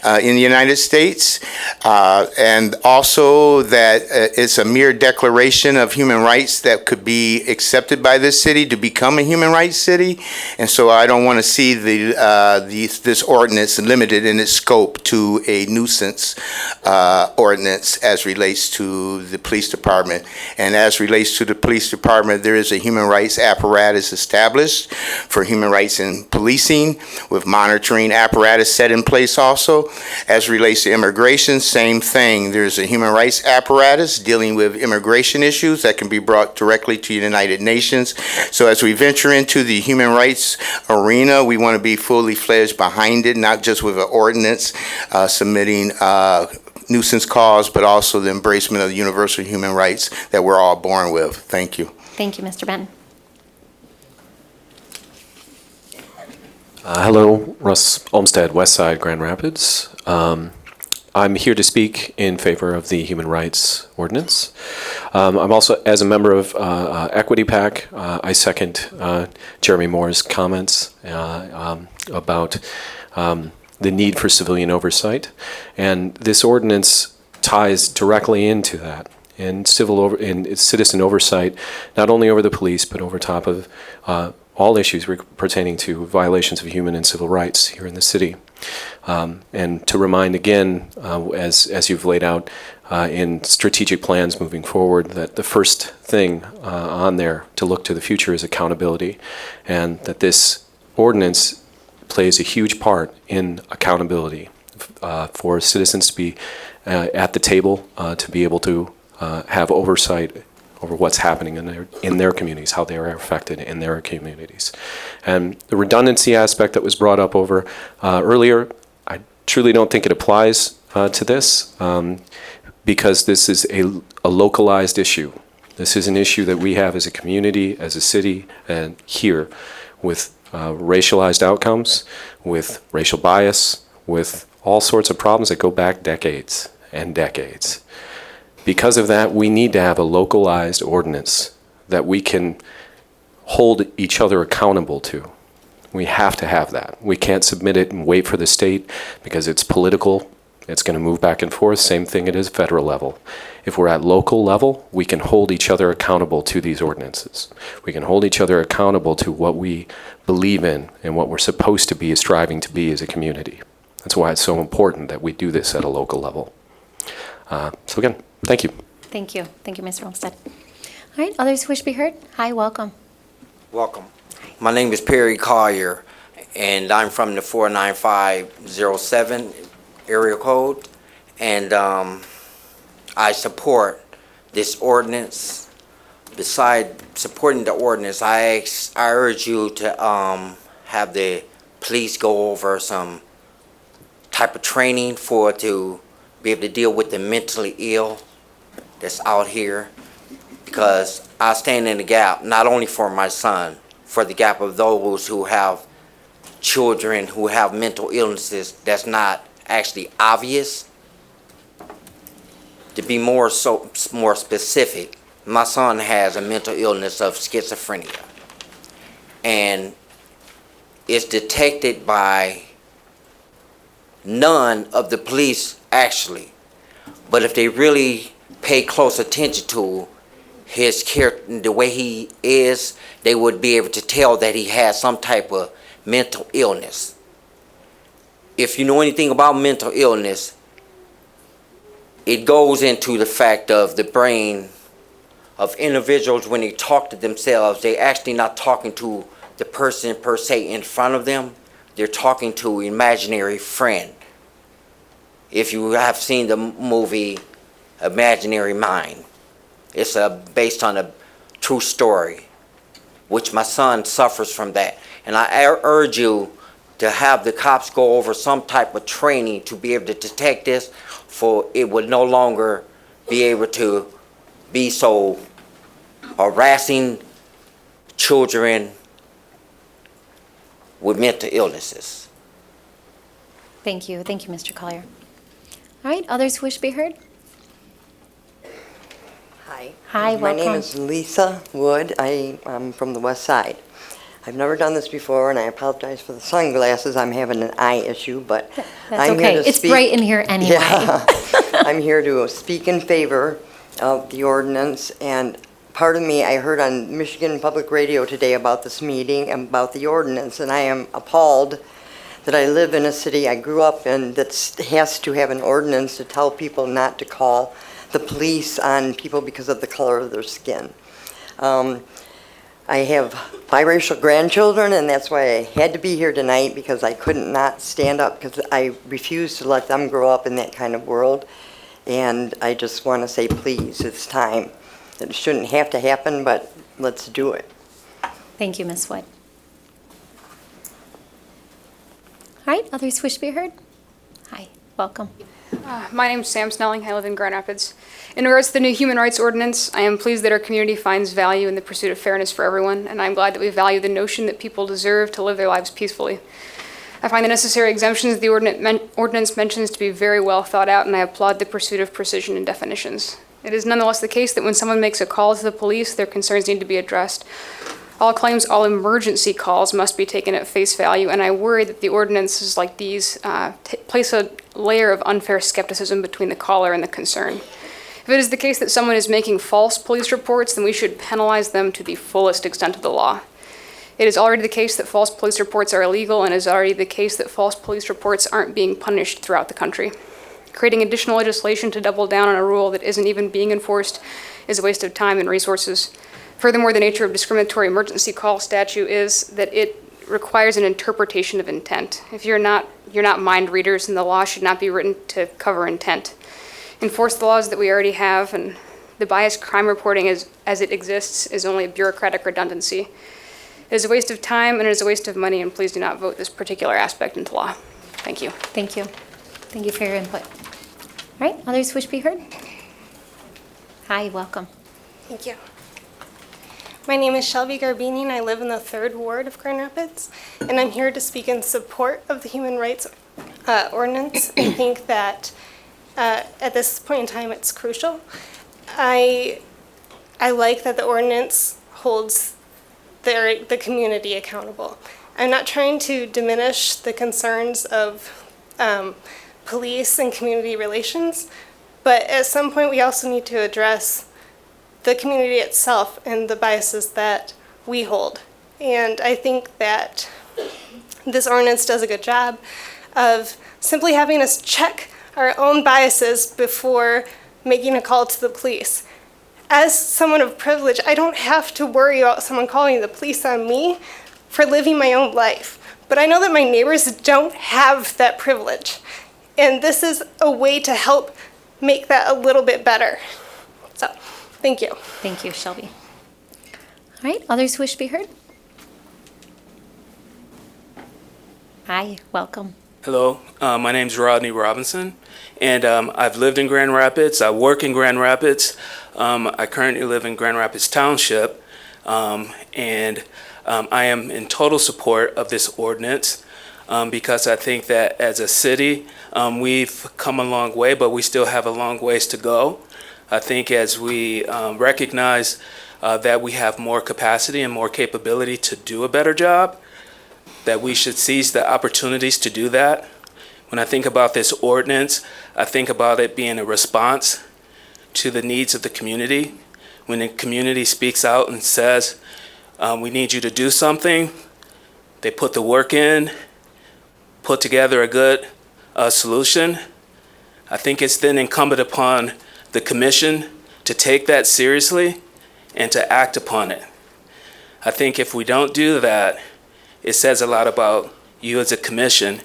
in the United States. And also that it's a mere declaration of human rights that could be accepted by this city to become a human rights city. And so I don't want to see this ordinance limited in its scope to a nuisance ordinance as relates to the police department. And as relates to the police department, there is a human rights apparatus established for human rights in policing, with monitoring apparatus set in place also. As relates to immigration, same thing. There's a human rights apparatus dealing with immigration issues that can be brought directly to the United Nations. So as we venture into the human rights arena, we want to be fully fledged behind it, not just with an ordinance submitting nuisance cause, but also the embracement of the universal human rights that we're all born with. Thank you. Thank you, Mr. Benton. Hello, Russ Olmsted, West Side, Grand Rapids. I'm here to speak in favor of the human rights ordinance. I'm also, as a member of Equity PAC, I second Jeremy Moore's comments about the need for civilian oversight, and this ordinance ties directly into that. And citizen oversight, not only over the police, but over top of all issues pertaining to violations of human and civil rights here in the city. And to remind again, as you've laid out in strategic plans moving forward, that the first thing on there to look to the future is accountability, and that this ordinance plays a huge part in accountability for citizens to be at the table, to be able to have oversight over what's happening in their communities, how they are affected in their communities. And the redundancy aspect that was brought up over earlier, I truly don't think it applies to this because this is a localized issue. This is an issue that we have as a community, as a city, and here with racialized outcomes, with racial bias, with all sorts of problems that go back decades and decades. Because of that, we need to have a localized ordinance that we can hold each other accountable to. We have to have that. We can't submit it and wait for the state because it's political. It's going to move back and forth. Same thing it is federal level. If we're at local level, we can hold each other accountable to these ordinances. We can hold each other accountable to what we believe in and what we're supposed to be, striving to be as a community. That's why it's so important that we do this at a local level. So again, thank you. Thank you. Thank you, Mr. Olmsted. All right, others who wish to be heard? Hi, welcome. Welcome. My name is Perry Collier, and I'm from the 49507 area code, and I support this ordinance. Besides supporting the ordinance, I urge you to have the police go over some type of training to be able to deal with the mentally ill that's out here, because I stand in the gap not only for my son, for the gap of those who have children who have mental illnesses that's not actually obvious. To be more specific, my son has a mental illness of schizophrenia, and it's detected by none of the police actually, but if they really pay close attention to his character, the way he is, they would be able to tell that he has some type of mental illness. If you know anything about mental illness, it goes into the fact of the brain of individuals when they talk to themselves. They actually not talking to the person per se in front of them. They're talking to an imaginary friend. If you have seen the movie Imaginary Mind, it's based on a true story, which my son suffers from that. And I urge you to have the cops go over some type of training to be able to detect this, for it would no longer be able to be so harassing children with mental illnesses. Thank you. Thank you, Mr. Collier. All right, others who wish to be heard? Hi. Hi, My name welcome. is Lisa Wood. I'm from the west side. I've never done this before, and I apologize for the sunglasses. I'm having an eye issue, but That's I'm okay. here to It's speak. bright in here anyway. Yeah. I'm here to speak in favor of the ordinance, and part of me, I heard on Michigan Public Radio today about this meeting and about the ordinance, and I am appalled that I live in a city I grew up in that has to have an ordinance to tell people not to call the police on people because of the color of their skin. I have biracial grandchildren, and that's why I had to be here tonight, because I couldn't not stand up, because I refuse to let them grow up in that kind of world. And I just want to say, please, it's time. It shouldn't have to happen, but let's do it. Thank you, Ms. Wood. All right, others who wish to be heard? Hi, welcome. My name is Sam Snelling. I live in Grand Rapids. In regards to the new human rights ordinance, I am pleased that our community finds value in the pursuit of fairness for everyone, and I'm glad that we value the notion that people deserve to live their lives peacefully. I find the necessary exemptions the ordinance mentions to be very well thought out, and I applaud the pursuit of precision and definitions. It is nonetheless the case that when someone makes a call to the police, their concerns need to be addressed. All claims, all emergency calls must be taken at face value, and I worry that the ordinances like these place a layer of unfair skepticism between the caller and the concern. If it is the case that someone is making false police reports, then we should penalize them to the fullest extent of the law. It is already the case that false police reports are illegal, and it is already the case that false police reports aren't being punished throughout the country. Creating additional legislation to double down on a rule that isn't even being enforced is a waste of time and resources. Furthermore, the nature of discriminatory emergency call statute is that it requires an interpretation of intent. If you're not mind readers, and the law should not be written to cover intent. Enforce the laws that we already have, and the biased crime reporting as it exists is only a bureaucratic redundancy. It is a waste of time and it is a waste of money, and please do not vote this particular aspect into law. Thank you. Thank you. Thank you for your input. All right, others who wish to be heard? Hi, welcome. Thank you. My name is Shelby Garbini, and I live in the 3rd Ward of Grand Rapids, and I'm here to speak in support of the human rights ordinance. I think that at this point in time, it's crucial. I like that the ordinance holds the community accountable. I'm not trying to diminish the concerns of police and community relations, but at some point we also need to address the community itself and the biases that we hold. And I think that this ordinance does a good job of simply having us check our own biases before making a call to the police. As someone of privilege, I don't have to worry about someone calling the police on me for living my own life. But I know that my neighbors don't have that privilege. And this is a way to help make that a little bit better. So, thank you. Thank you, Shelby. All right, others who wish to be heard? Hi, welcome. Hello, my name's Rodney Robinson, and I've lived in Grand Rapids. I work in Grand Rapids. I currently live in Grand Rapids Township, and I am in total support of this ordinance because I think that as a city, we've come a long way, but we still have a long ways to go. I think as we recognize that we have more capacity and more capability to do a better job, that we should seize the opportunities to do that. When I think about this ordinance, I think about it being a response to the needs of the community. When the community speaks out and says, we need you to do something, they put the work in, put together a good solution. I think it's then incumbent upon the commission to take that seriously and to act upon it. I think if we don't do that, it says a lot about you as a commission,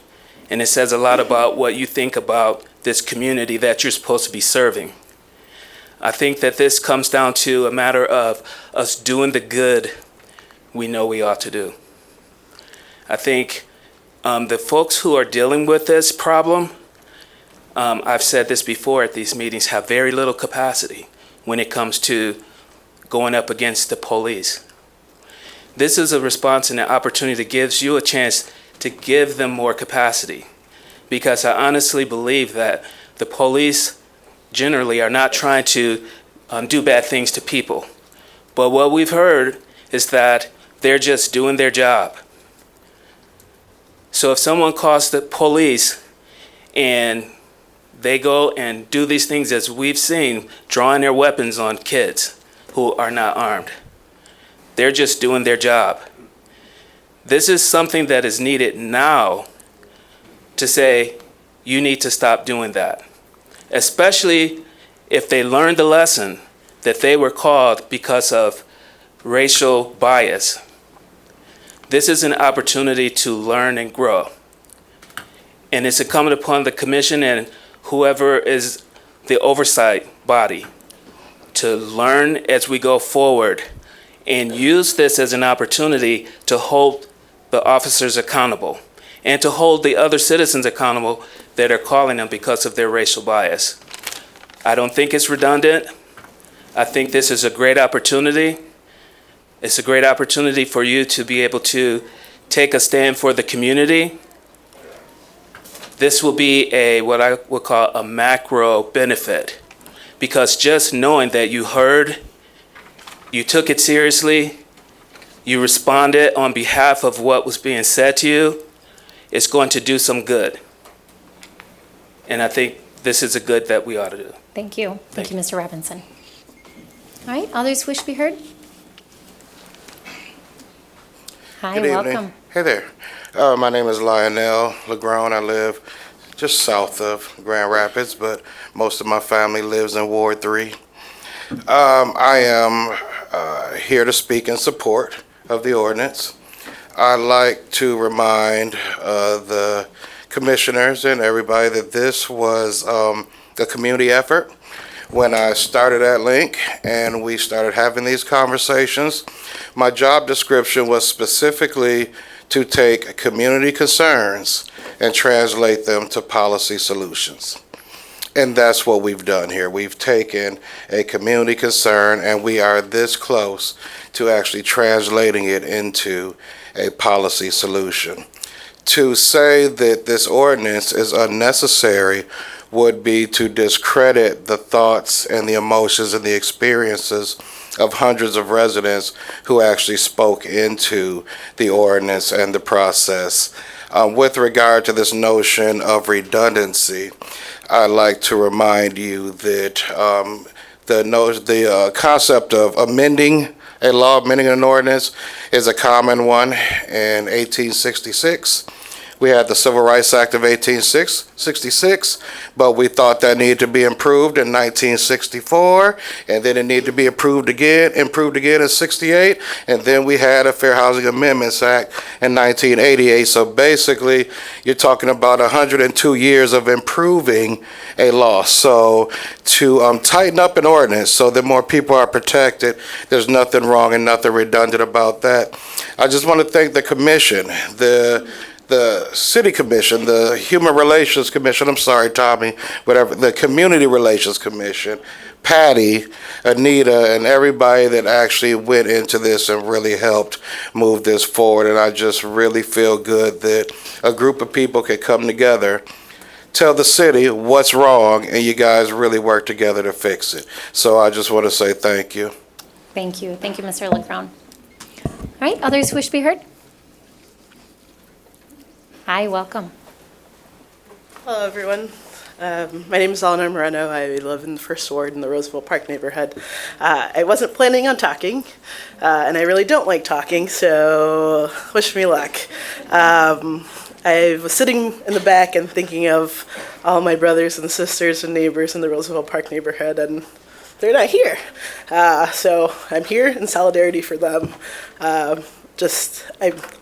and it says a lot about what you think about this community that you're supposed to be serving. I think that this comes down to a matter of us doing the good we know we ought to do. I think the folks who are dealing with this problem, I've said this before at these meetings, have very little capacity when it comes to going up against the police. This is a response and an opportunity that gives you a chance to give them more capacity, because I honestly believe that the police generally are not trying to do bad things to people. But what we've heard is that they're just doing their job. So if someone calls the police and they go and do these things, as we've seen, drawing their weapons on kids who are not armed, they're just doing their job. This is something that is needed now to say, you need to stop doing that. Especially if they learned the lesson that they were called because of racial bias. This is an opportunity to learn and grow. And it's incumbent upon the commission and whoever is the oversight body to learn as we go forward and use this as an opportunity to hold the officers accountable and to hold the other citizens accountable that are calling them because of their racial bias. I don't think it's redundant. I think this is a great opportunity. It's a great opportunity for you to be able to take a stand for the community. This will be what I would call a macro benefit, because just knowing that you heard, you took it seriously, you responded on behalf of what was being said to you, it's going to do some good. And I think this is a good that we ought to do. Thank you. Thank you, Mr. Robinson. All right, others wish to be heard? Hi, Good welcome. evening. Hey there. My name is Lionel LeGrone. I live just south of Grand Rapids, but most of my family lives in Ward 3. I am here to speak in support of the ordinance. I'd like to remind the commissioners and everybody that this was a community effort. When I started at Link and we started having these conversations, my job description was specifically to take community concerns and translate them to policy solutions. And that's what we've done here. We've taken a community concern and we are this close to actually translating it into a policy solution. To say that this ordinance is unnecessary would be to discredit the thoughts and the emotions and the experiences of hundreds of residents who actually spoke into the ordinance and the process. With regard to this notion of redundancy, I'd like to remind you that the concept of amending a law, amending an ordinance, is a common one in 1866. We had the Civil Rights Act of 1866, but we thought that needed to be improved in 1964, and then it needed to be improved again in 68, and then we had a Fair Housing Amendments Act in 1988. So basically, you're talking about 102 years of improving a law. So to tighten up an ordinance so that more people are protected, there's nothing wrong and nothing redundant about that. I just want to thank the commission, the city commission, the human relations commission, I'm sorry, Tommy, whatever, the community relations commission, Patty, Anita, and everybody that actually went into this and really helped move this forward. And I just really feel good that a group of people could come together, tell the city what's wrong, and you guys really work together to fix it. So I just want to say thank you. Thank you. Thank you, Mr. LeCrown. All right, others wish to be heard? Hi, welcome. Hello, everyone. My name is Eleanor Moreno. I live in the First Ward in the Roosevelt Park neighborhood. I wasn't planning on talking, and I really don't like talking, so wish me luck. I was sitting in the back and thinking of all my brothers and sisters and neighbors in the Roosevelt Park neighborhood, and they're not here. So I'm here in solidarity for them. I'm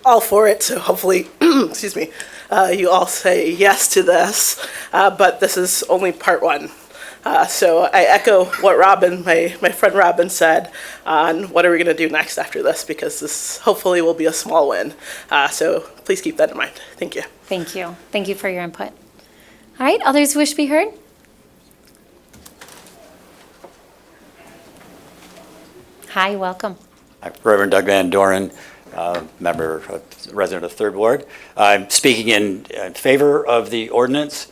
all for it, so hopefully, excuse me, you all say yes to this, but this is only part one. So I echo what Robin, my friend Robin said on what are we going to do next after this, because this hopefully will be a small win. So please keep that in mind. Thank you. Thank you. Thank you for your input. All right, others who wish to be heard? Hi, welcome. I'm Reverend Doug Van Doren, resident of Third Ward. I'm speaking in favor of the ordinance.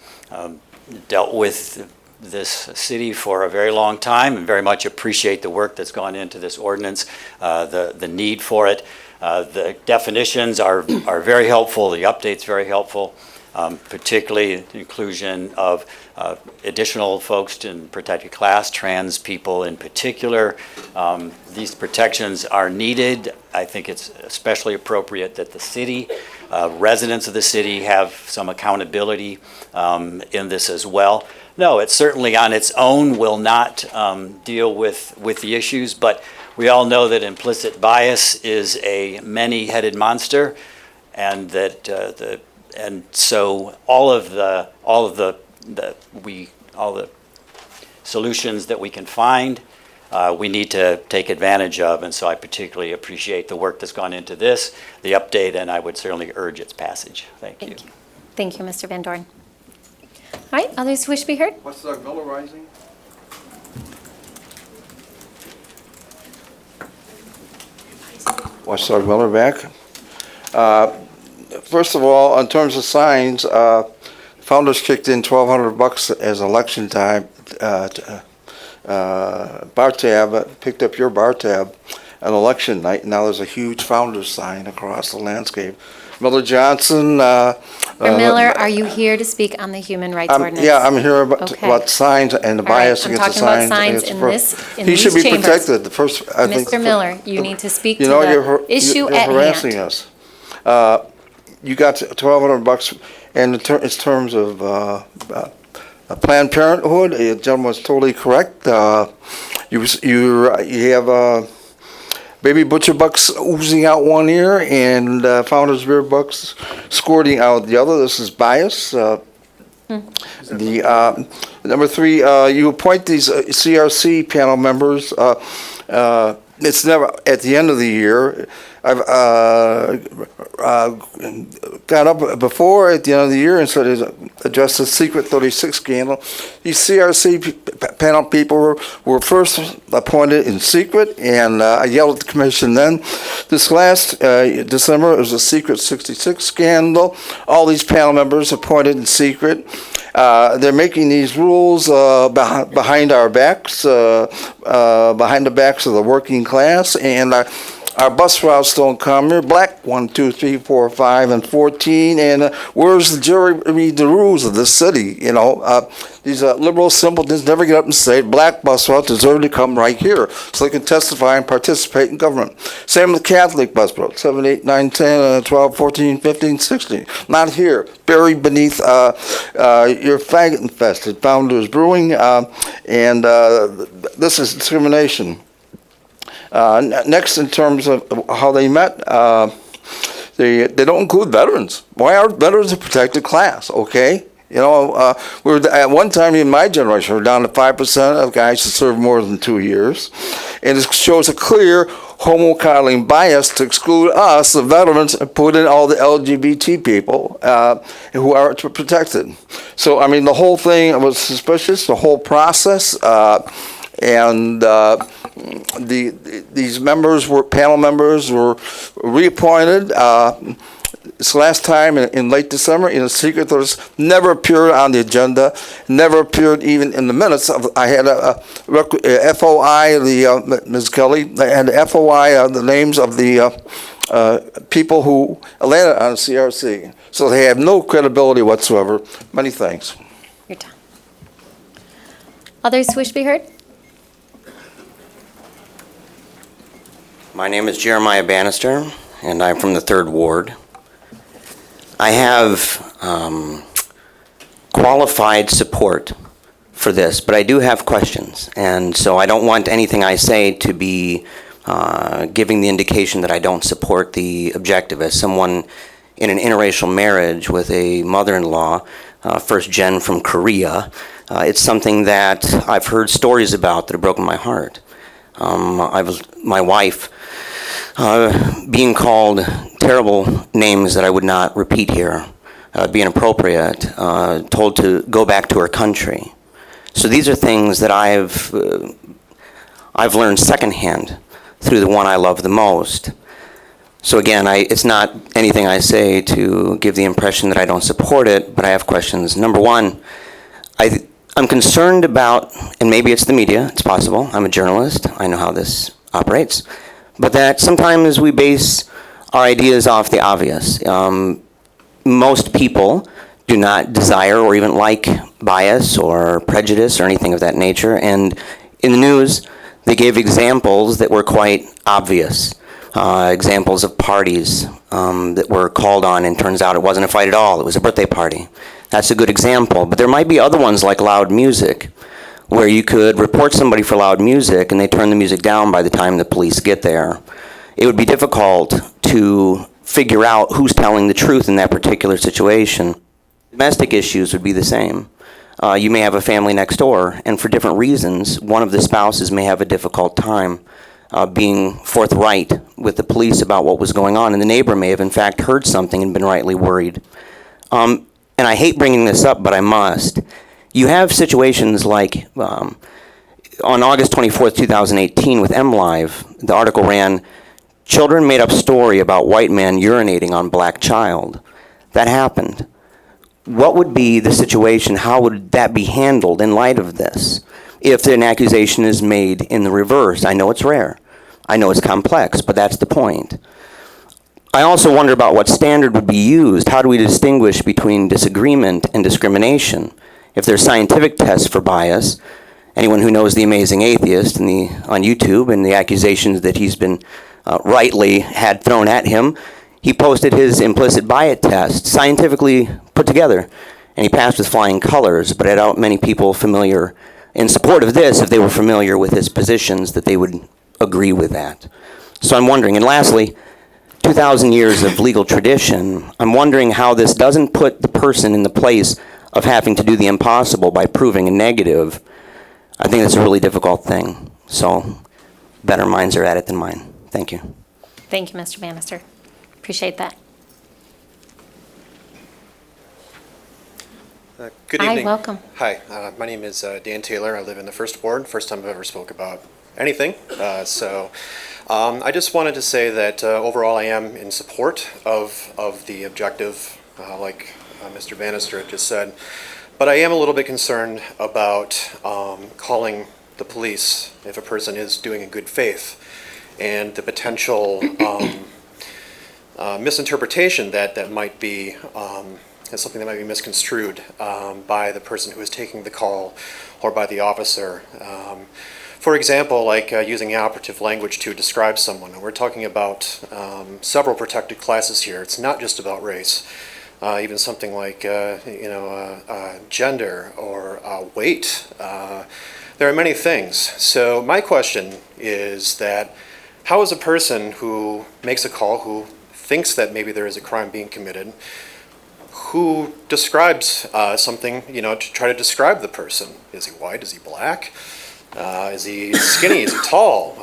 Dealt with this city for a very long time and very much appreciate the work that's gone into this ordinance, the need for it. The definitions are very helpful, the update's very helpful, particularly the inclusion of additional folks in protected class, trans people in particular. These protections are needed. I think it's especially appropriate that the city, residents of the city have some accountability in this as well. No, it certainly on its own will not deal with the issues, but we all know that implicit bias is a many-headed monster, and that so all the solutions that we can find, we need to take advantage of, and so I particularly appreciate the work that's gone into this, the update, and I would certainly urge its passage. Thank you. Thank you, Mr. Van Doren. All right, others who wish to be heard? What's Doug Miller Rising? What's Doug Miller back? First of all, in terms of signs, founders kicked in $1,200 as election time. Bar tab, picked up your bar tab on election night. Now there's a huge founders sign across the landscape. Miller Johnson. Mr. Miller, are you here to speak on the human rights ordinance? Yeah, I'm here about signs and the bias against the signs. I'm talking about signs in He should be chambers. protected. Mr. Miller, you need to speak to the issue at hand. You're harassing us. You got $1,200, and in terms of Planned Parenthood, the gentleman was totally correct. You have baby butcher bucks oozing out one ear and founders beer bucks squirting out the other. This is bias. Number three, you appoint these CRC panel members. It's never at the end of the year. I've got up before at the end of the year and said address the secret 36 scandal. These CRC panel people were first appointed in secret, and I yelled at the commission then. This last December, it was a secret 66 scandal. All these panel members appointed in secret. They're making these rules behind our backs, behind the backs of the working class, and our bus routes don't come here. Black 1, 2, 3, 4, 5, and 14. And where's the jury read the rules of this city? You know, these liberal simpletons never get up and say black bus routes deserve to come right here, so they can testify and participate in government. Same with Catholic bus routes, 7, 8, 9, 10, 12, 14, 15, 16. Not here. Buried beneath your faggot-infested Founders Brewing, and this is discrimination. Next, in terms of how they met, they don't include veterans. Why aren't veterans a protected class? Okay, you know, we were at one time in my generation, we were down to 5% of guys who served more than 2 years, and it shows a clear homo-coddling bias to exclude us, the veterans, and put in all the LGBT people who are protected. So, I mean, the whole thing was suspicious, the whole process, and these members panel members were reappointed. This last time in late December in a secret that was never appeared on the agenda, never appeared even in the minutes. I had a FOI, Ms. Kelly, I had a FOI the names of the people who landed on the CRC. So they have no credibility whatsoever. Many thanks. Your time. Others wish to be heard? My name is Jeremiah Bannister, and I'm from the Third Ward. I have qualified support for this, but I do have questions. And so I don't want anything I say to be giving the indication that I don't support the objective. As someone in an interracial marriage with a mother-in-law, first gen from Korea, it's something that I've heard stories about that have broken my heart. My wife being called terrible names that I would not repeat here, be inappropriate, told to go back to her country. So these are things that I've learned secondhand through the one I love the most. So again, it's not anything I say to give the impression that I don't support it, but I have questions. Number one, I'm concerned about, and maybe it's the media, it's possible, I'm a journalist, I know how this operates, but that sometimes we base our ideas off the obvious. Most people do not desire or even like bias or prejudice or anything of that nature, and in the news, they gave examples that were quite obvious. Examples of parties that were called on, and turns out it wasn't a fight at all, it was a birthday party. That's a good example, but there might be other ones like loud music, where you could report somebody for loud music and they turn the music down by the time the police get there. It would be difficult to figure out who's telling the truth in that particular situation. Domestic issues would be the same. You may have a family next door, and for different reasons, one of the spouses may have a difficult time being forthright with the police about what was going on, and the neighbor may have in fact heard something and been rightly worried. And I hate bringing this up, but I must. You have situations like on August 24th, 2018 with MLive, the article ran, "Children made up story about white man urinating on black child." That happened. What would be the situation? How would that be handled in light of this? If an accusation is made in the reverse, I know it's rare. I know it's complex, but that's the point. I also wonder about what standard would be used. How do we distinguish between disagreement and discrimination? If there's scientific tests for bias, anyone who knows The Amazing Atheist on YouTube and the accusations that he's been rightly had thrown at him, he posted his implicit bias test, scientifically put together, and he passed with flying colors, but I doubt many people familiar in support of this, if they were familiar with his positions, that they would agree with that. So I'm wondering, and lastly, 2,000 years of legal tradition, I'm wondering how this doesn't put the person in the place of having to do the impossible by proving a negative. I think that's a really difficult thing. So better minds are at it than mine. Thank you. Thank you, Mr. Bannister. Appreciate that. Good evening. Hi, welcome. Hi, my name is Dan Taylor. I live in the First Ward. First time I've ever spoke about anything. I just wanted to say that overall I am in support of the objective, like Mr. Bannister had just said. But I am a little bit concerned about calling the police if a person is doing in good faith, and the potential misinterpretation that might be something that might be misconstrued by the person who is taking the call or by the officer. For example, like using operative language to describe someone. And we're talking about several protected classes here. It's not just about race. Even something like gender or weight. There are many things. So my question is that how is a person who makes a call, who thinks that maybe there is a crime being committed, who describes something, to try to describe the person? Is he white? Is he black? Is he skinny? Is he tall?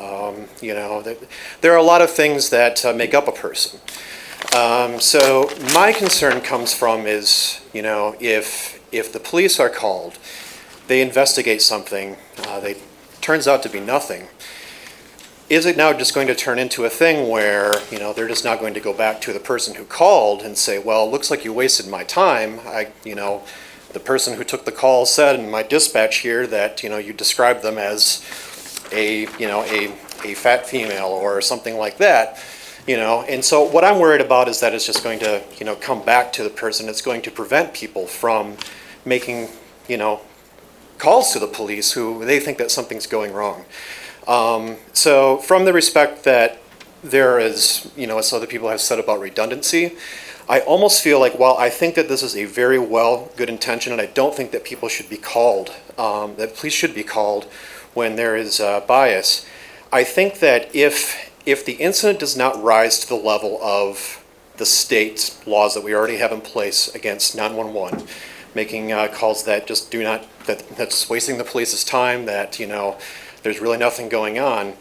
There are a lot of things that make up a person. So my concern comes from is, if the police are called, they investigate something, turns out to be nothing. Is it now just going to turn into a thing where, they're just not going to go back to the person who called and say, well, it looks like you wasted my time. The person who took the call said in my dispatch here that, you described them as a fat female or something like that. And so what I'm worried about is that it's just going to, come back to the person. It's going to prevent people from making, calls to the police who they think that something's going wrong. So from the respect that there is, as other people have said about redundancy, I almost feel like while I think that this is a very good intention, and I don't think that people should be called, that police should be called when there is bias, I think that if the incident does not rise to the level of the state laws that we already have in place against 911, making calls that just that's wasting the police's time, that, there's really nothing going on,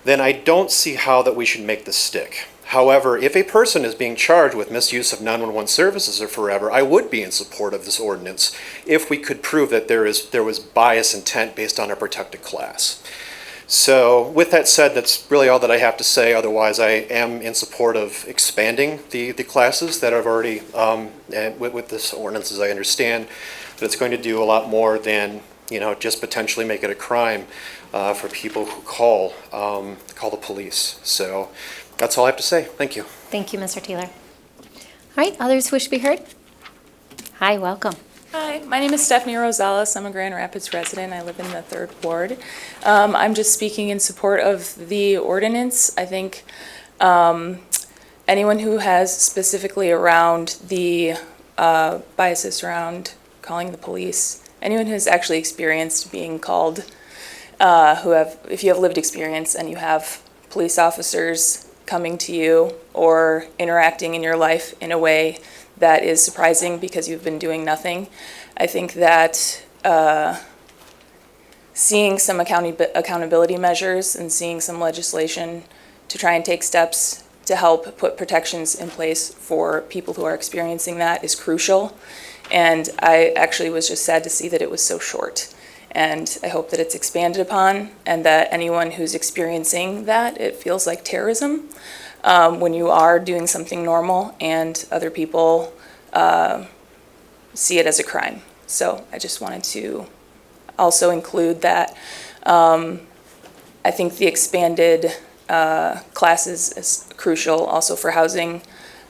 then I don't see how that we should make this stick. However, if a person is being charged with misuse of 911 services or forever, I would be in support of this ordinance if we could prove that there was bias intent based on a protected class. So with that said, that's really all that I have to say. Otherwise, I am in support of expanding the classes that I've already, with this ordinance, as I understand, that it's going to do a lot more than, just potentially make it a crime for people who call the police. So that's all I have to say. Thank you. Thank you, Mr. Taylor. All right, others who wish to be heard? Hi, welcome. Hi, my name is Stephanie Rosales. I'm a Grand Rapids resident. I live in the 3rd Ward. I'm just speaking in support of the ordinance. I think anyone who has specifically around the biases around calling the police, anyone who's actually experienced being called, if you have lived experience and you have police officers coming to you or interacting in your life in a way that is surprising because you've been doing nothing, I think that seeing some accountability measures and seeing some legislation to try and take steps to help put protections in place for people who are experiencing that is crucial. And I actually was just sad to see that it was so short. And I hope that it's expanded upon and that anyone who's experiencing that, it feels like terrorism when you are doing something normal and other people see it as a crime. So I just wanted to also include that. I think the expanded classes is crucial also for housing.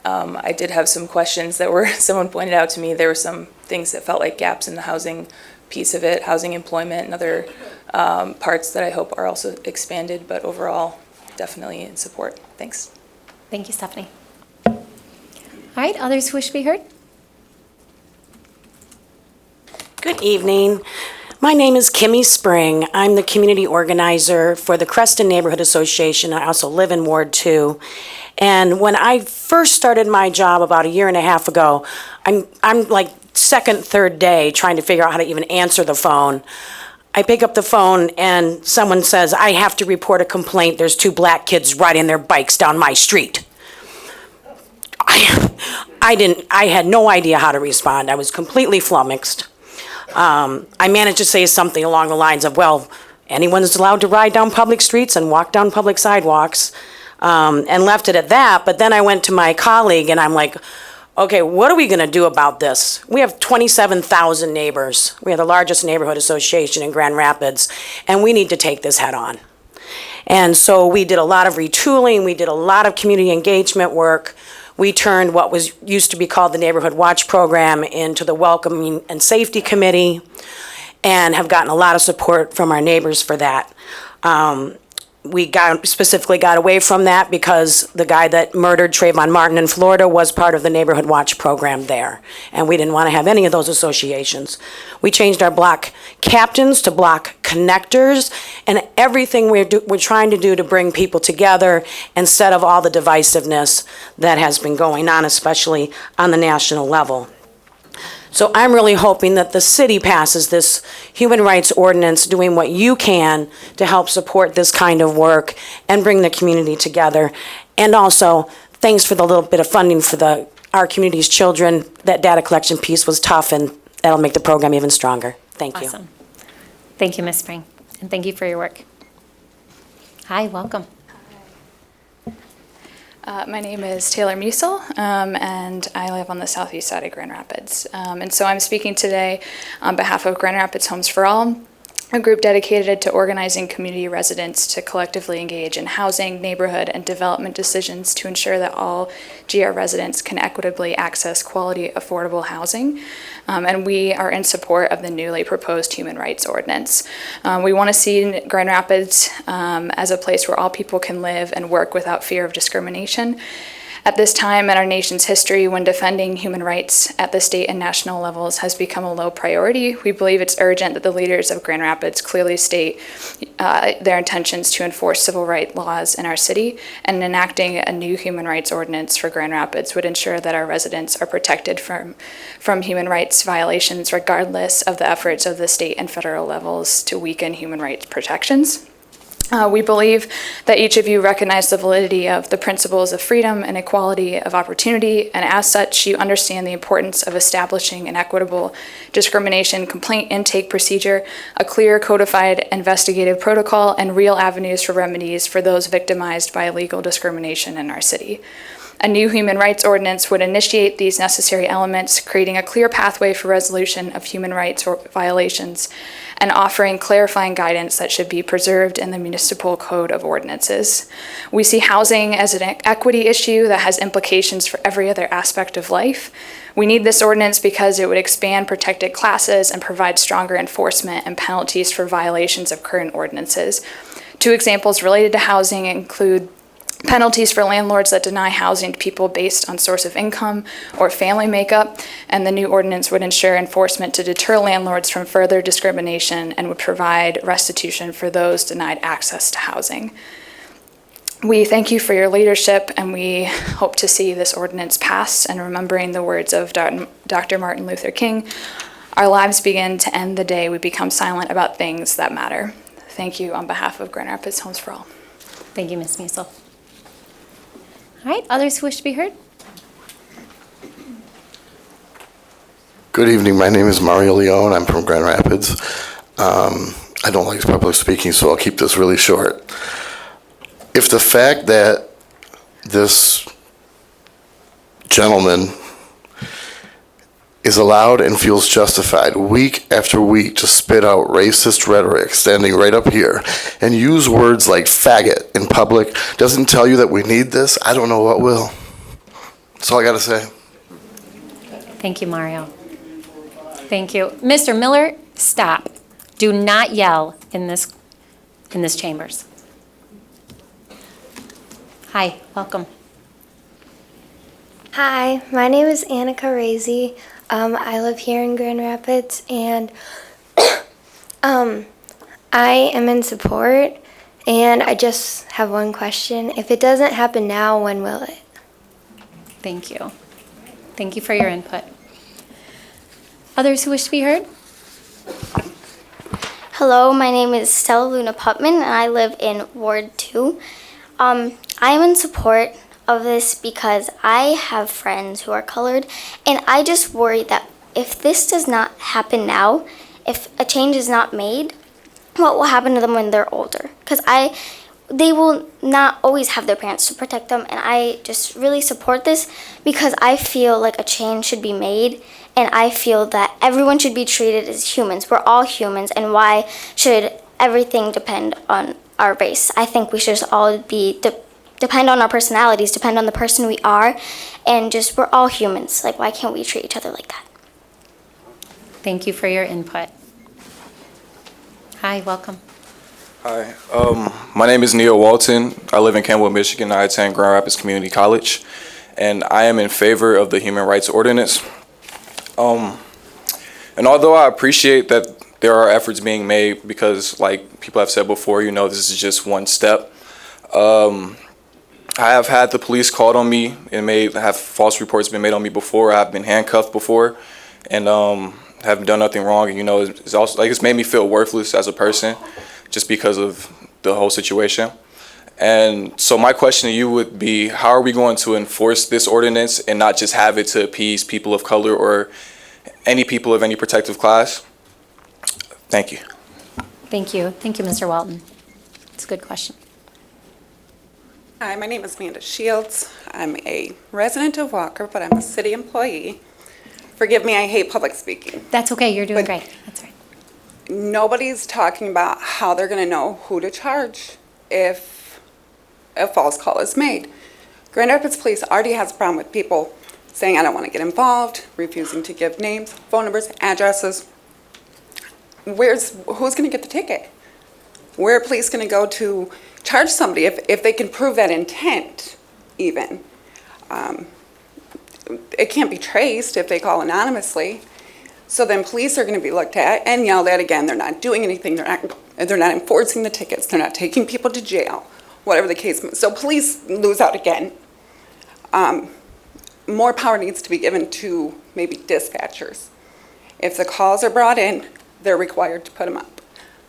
I did have some questions that someone pointed out to me. There were some things that felt like gaps in the housing piece of it, housing, employment, and other parts that I hope are also expanded, but overall, definitely in support. Thanks. Thank you, Stephanie. All right, others who wish to be heard? Good evening. My name is Kimmy Spring. I'm the community organizer for the Creston Neighborhood Association. I also live in Ward 2. And when I first started my job about 1.5 years ago, I'm like second, third day trying to figure out how to even answer the phone. I pick up the phone and someone says, I have to report a complaint. There's 2 black kids riding their bikes down my street. I had no idea how to respond. I was completely flummoxed. I managed to say something along the lines of, well, anyone's allowed to ride down public streets and walk down public sidewalks, and left it at that. But then I went to my colleague and I'm like, okay, what are we going to do about this? We have 27,000 neighbors. We are the largest neighborhood association in Grand Rapids, and we need to take this head on. And so we did a lot of retooling. We did a lot of community engagement work. We turned what used to be called the Neighborhood Watch Program into the Welcoming and Safety Committee, and have gotten a lot of support from our neighbors for that. We specifically got away from that because the guy that murdered Trayvon Martin in Florida was part of the Neighborhood Watch Program there, and we didn't want to have any of those associations. We changed our block captains to block connectors, and everything we're trying to do to bring people together instead of all the divisiveness that has been going on, especially on the national level. So I'm really hoping that the city passes this human rights ordinance, doing what you can to help support this kind of work and bring the community together. And also, thanks for the little bit of funding for our community's children. That data collection piece was tough, and that'll make the program even stronger. Thank you. Awesome. Thank you, Ms. Spring, and thank you for your work. Hi, welcome. My name is Taylor Musil, and I live on the southeast side of Grand Rapids. And so I'm speaking today on behalf of Grand Rapids Homes for All, a group dedicated to organizing community residents to collectively engage in housing, neighborhood, and development decisions to ensure that all GR residents can equitably access quality, affordable housing. And we are in support of the newly proposed human rights ordinance. We want to see Grand Rapids as a place where all people can live and work without fear of discrimination. At this time in our nation's history, when defending human rights at the state and national levels has become a low priority, we believe it's urgent that the leaders of Grand Rapids clearly state their intentions to enforce civil rights laws in our city, and enacting a new human rights ordinance for Grand Rapids would ensure that our residents are protected from human rights violations regardless of the efforts of the state and federal levels to weaken human rights protections. We believe that each of you recognize the validity of the principles of freedom and equality of opportunity, and as such, you understand the importance of establishing an equitable discrimination complaint intake procedure, a clear codified investigative protocol, and real avenues for remedies for those victimized by illegal discrimination in our city. A new human rights ordinance would initiate these necessary elements, creating a clear pathway for resolution of human rights violations and offering clarifying guidance that should be preserved in the municipal code of ordinances. We see housing as an equity issue that has implications for every other aspect of life. We need this ordinance because it would expand protected classes and provide stronger enforcement and penalties for violations of current ordinances. Two examples related to housing include penalties for landlords that deny housing to people based on source of income or family makeup, and the new ordinance would ensure enforcement to deter landlords from further discrimination and would provide restitution for those denied access to housing. We thank you for your leadership, and we hope to see this ordinance pass. And remembering the words of Dr. Martin Luther King, our lives begin to end the day we become silent about things that matter. Thank you on behalf of Grand Rapids Homes for All. Thank you, Ms. Musil. All right, others who wish to be heard? Good evening. My name is Mario Leone. I'm from Grand Rapids. I don't like public speaking, so I'll keep this really short. If the fact that this gentleman is allowed and feels justified week after week to spit out racist rhetoric standing right up here and use words like faggot in public doesn't tell you that we need this, I don't know what will. That's all I got to say. Thank you, Mario. Thank you. Mr. Miller, stop. Do not yell in this chambers. Hi, welcome. Hi, my name is Annika Razy. I live here in Grand Rapids, and I am in support, and I just have one question. If it doesn't happen now, when will it? Thank you. Thank you for your input. Others who wish to be heard? Hello, my name is Stella Luna Putman, and I live in Ward 2. I am in support of this because I have friends who are colored, and I just worry that if this does not happen now, if a change is not made, what will happen to them when they're older? Because they will not always have their parents to protect them, and I just really support this because I feel like a change should be made, and I feel that everyone should be treated as humans. We're all humans, and why should everything depend on our race? I think we should just all depend on our personalities, depend on the person we are, and just we're all humans. Like, why can't we treat each other like that? Thank you for your input. Hi, welcome. Hi, my name is Neil Walton. I live in Campbell, Michigan. I attend Grand Rapids Community College, and I am in favor of the Human Rights Ordinance. And although I appreciate that there are efforts being made, because like people have said before, this is just one step. I have had the police called on me and have false reports been made on me before. I've been handcuffed before, and haven't done nothing wrong. And it's also like it's made me feel worthless as a person, just because of the whole situation. And so my question to you would be, how are we going to enforce this ordinance and not just have it to appease people of color or any people of any protective class? Thank you. Thank you. Thank you, Mr. Walton. It's a good question. Hi, my name is Amanda Shields. I'm a resident of Walker, but I'm a city employee. Forgive me, I hate public speaking. That's okay. You're doing great. That's right. Nobody's talking about how they're going to know who to charge if a false call is made. Grand Rapids Police already has a problem with people saying, I don't want to get involved, refusing to give names, phone numbers, addresses. Who's going to get the ticket? Where are police going to go to charge somebody if they can prove that intent even? it can't be traced if they call anonymously. So then police are going to be looked at and yelled at again. They're not doing anything. They're not enforcing the tickets. They're not taking people to jail, whatever the case may be. So police lose out again. More power needs to be given to maybe dispatchers. If the calls are brought in, they're required to put them up.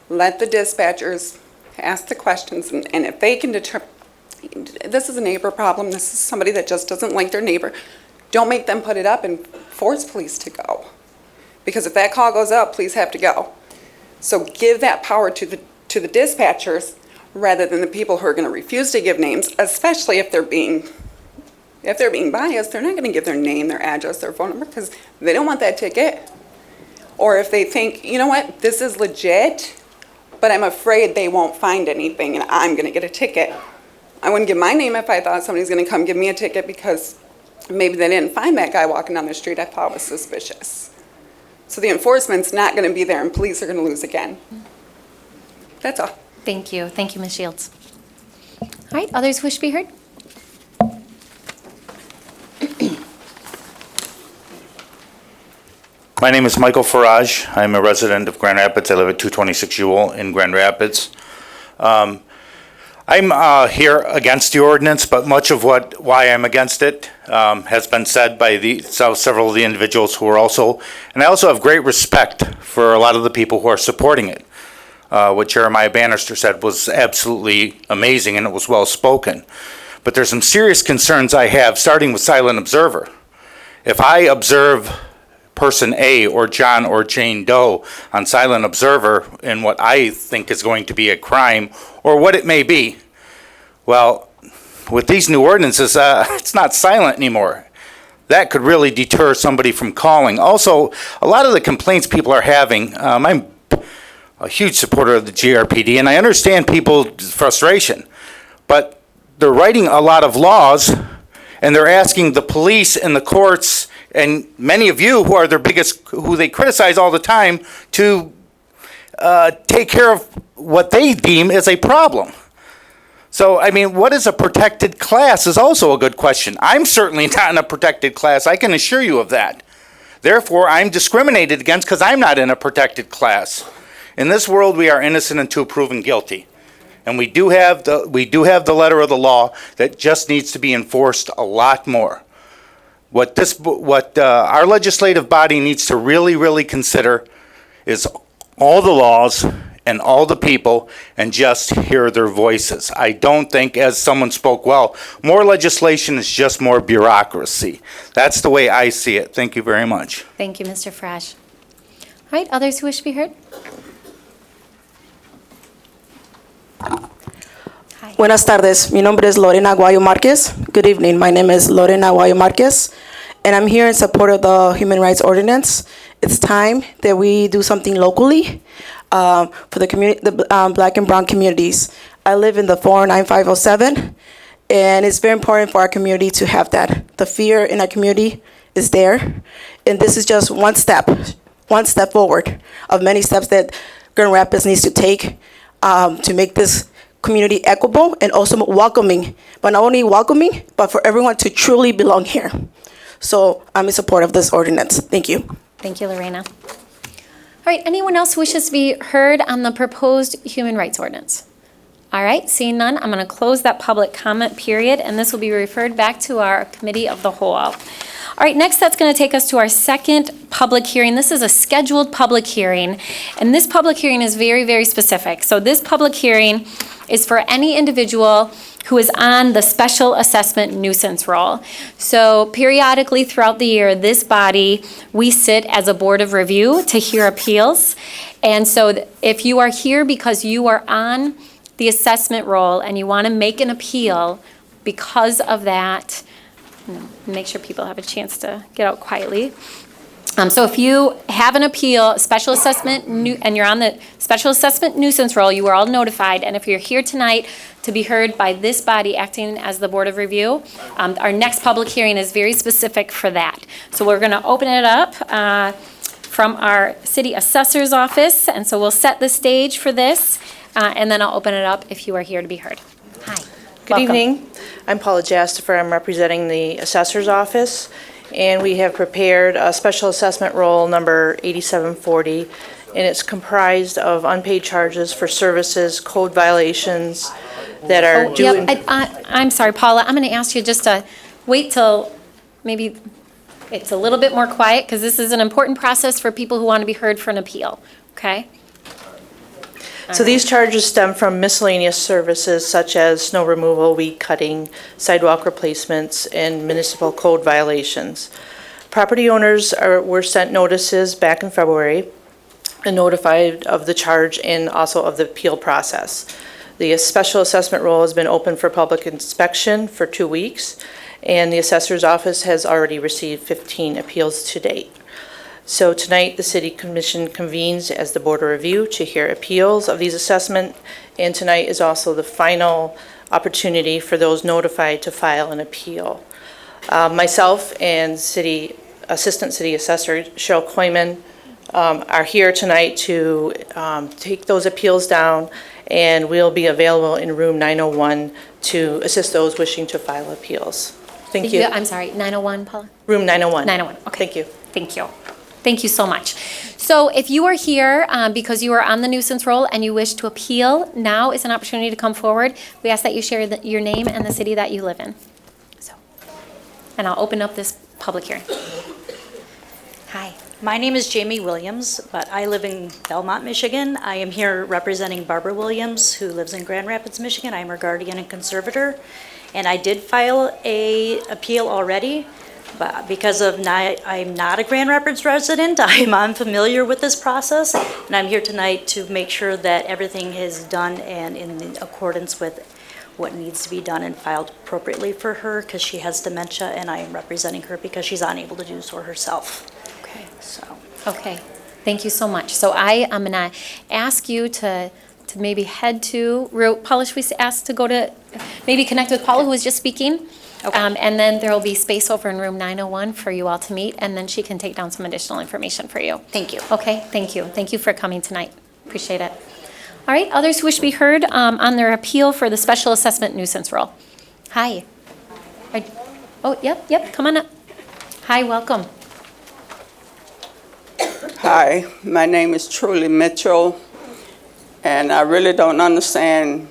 Let the dispatchers ask the questions, and if they can determine, this is a neighbor problem, this is somebody that just doesn't like their neighbor, don't make them put it up and force police to go. Because if that call goes up, police have to go. So give that power to the dispatchers rather than the people who are going to refuse to give names, especially if they're being biased. They're not going to give their name, their address, their phone number because they don't want that ticket. Or if they think, you know what, this is legit, but I'm afraid they won't find anything and I'm going to get a ticket. I wouldn't give my name if I thought somebody's going to come give me a ticket because maybe they didn't find that guy walking down the street I thought was suspicious. So the enforcement's not going to be there and police are going to lose again. That's all. Thank you. Thank you, Ms. Shields. All right, others wish to be heard? My name is Michael Farage. I'm a resident of Grand Rapids. I live at 226 Ewell in Grand Rapids. I'm here against the ordinance, but much of why I'm against it has been said by several of the individuals who are also, and I also have great respect for a lot of the people who are supporting it. What Jeremiah Bannister said was absolutely amazing and it was well spoken. But there's some serious concerns I have, starting with Silent Observer. If I observe person A or John or Jane Doe on Silent Observer in what I think is going to be a crime or what it may be, well, with these new ordinances, it's not silent anymore. That could really deter somebody from calling. Also, a lot of the complaints people are having, I'm a huge supporter of the GRPD, and I understand people's frustration, but they're writing a lot of laws, and they're asking the police and the courts and many of you who are their biggest, who they criticize all the time, to take care of what they deem as a problem. So, I mean, what is a protected class is also a good question. I'm certainly not in a protected class. I can assure you of that. Therefore, I'm discriminated against because I'm not in a protected class. In this world, we are innocent until proven guilty. And we do have the letter of the law that just needs to be enforced a lot more. What our legislative body needs to really, really consider is all the laws and all the people and just hear their voices. I don't think, as someone spoke well, more legislation is just more bureaucracy. That's the way I see it. Thank you very much. Thank you, Mr. Frash. All right, others who wish to be heard? Buenas tardes. Mi nombre es Lorena Aguayo Marquez. Good evening. My name is Lorena Aguayo Marquez, and I'm here in support of the Human Rights Ordinance. It's time that we do something locally for the community, the Black and Brown communities. I live in the 49507, and it's very important for our community to have that. The fear in our community is there, and this is just one step forward of many steps that Grand Rapids needs to take to make this community equitable and also welcoming, but not only welcoming, but for everyone to truly belong here. So I'm in support of this ordinance. Thank you. Thank you, Lorena. All right, anyone else wishes to be heard on the proposed human rights ordinance? All right, seeing none, I'm going to close that public comment period, and this will be referred back to our committee of the whole. All right, next that's going to take us to our second public hearing. This is a scheduled public hearing, and this public hearing is very, very specific. So this public hearing is for any individual who is on the special assessment nuisance roll. So periodically throughout the year, this body, we sit as a board of review to hear appeals. And so if you are here because you are on the assessment roll and you want to make an appeal because of that, make sure people have a chance to get out quietly. So if you have an appeal, special assessment, and you're on the special assessment nuisance roll, you are all notified. And if you're here tonight to be heard by this body acting as the board of review, our next public hearing is very specific for that. So we're going to open it up from our city assessor's office. And so we'll set the stage for this, and then I'll open it up if you are here to be heard. Hi. Good Welcome. evening. I'm Paula Jastifer. I'm representing the Assessor's Office, and we have prepared a special assessment roll number 8740, and it's comprised of unpaid charges for services, code violations that are due. Yep, I'm sorry, Paula, I'm going to ask you just to wait till maybe it's a little bit more quiet, because this is an important process for people who want to be heard for an appeal, okay? So these charges stem from miscellaneous services such as snow removal, weed cutting, sidewalk replacements, and municipal code violations. Property owners were sent notices back in February and notified of the charge and also of the appeal process. The special assessment roll has been open for public inspection for 2 weeks, and the assessor's office has already received 15 appeals to date. So tonight, the City Commission convenes as the Board of Review to hear appeals of these assessments, and tonight is also the final opportunity for those notified to file an appeal. Myself and Assistant City Assessor Cheryl Koyman are here tonight to take those appeals down, and we'll be available in room 901 to assist those wishing to file appeals. Thank you. I'm sorry, 901, Paula? Room 901. 901, okay. Thank you. Thank you. Thank you so much. So if you are here because you are on the nuisance roll and you wish to appeal, now is an opportunity to come forward. We ask that you share your name and the city that you live in. And I'll open up this public hearing. Hi, my name is Jamie Williams, but I live in Belmont, Michigan. I am here representing Barbara Williams, who lives in Grand Rapids, Michigan. I'm her guardian and conservator, and I did file a appeal already, but because I'm not a Grand Rapids resident, I'm unfamiliar with this process, and I'm here tonight to make sure that everything is done and in accordance with what needs to be done and filed appropriately for her, because she has dementia, and I am representing her because she's unable to do so herself. Okay. Okay, thank you so much. So I'm going to ask you to maybe head to, Paula, should we ask to go to, maybe connect with Paula, who was just speaking? Okay. And then there will be space over in room 901 for you all to meet, and then she can take down some additional information for you. Thank you. Okay, thank you. Thank you for coming tonight. Appreciate it. All right, others who wish to be heard on their appeal for the special assessment nuisance roll. Hi. Oh, yep, come on up. Hi, welcome. Hi, my name is Truly Mitchell, and I really don't understand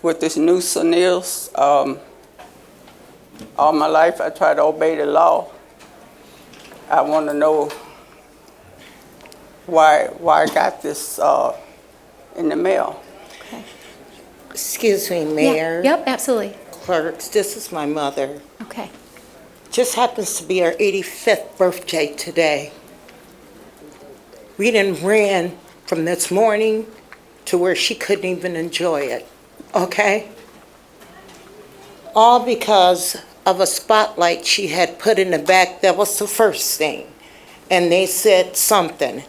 what this nuisance is. All my life I try to obey the law. I want to know why I got this in the mail. Okay. Excuse me, Mayor. Yep, absolutely. Clerks, this is my mother. Okay. Just happens to be her 85th birthday today. We done ran from this morning to where she couldn't even enjoy it, okay? All because of a spotlight she had put in the back. That was the first thing. And they said something.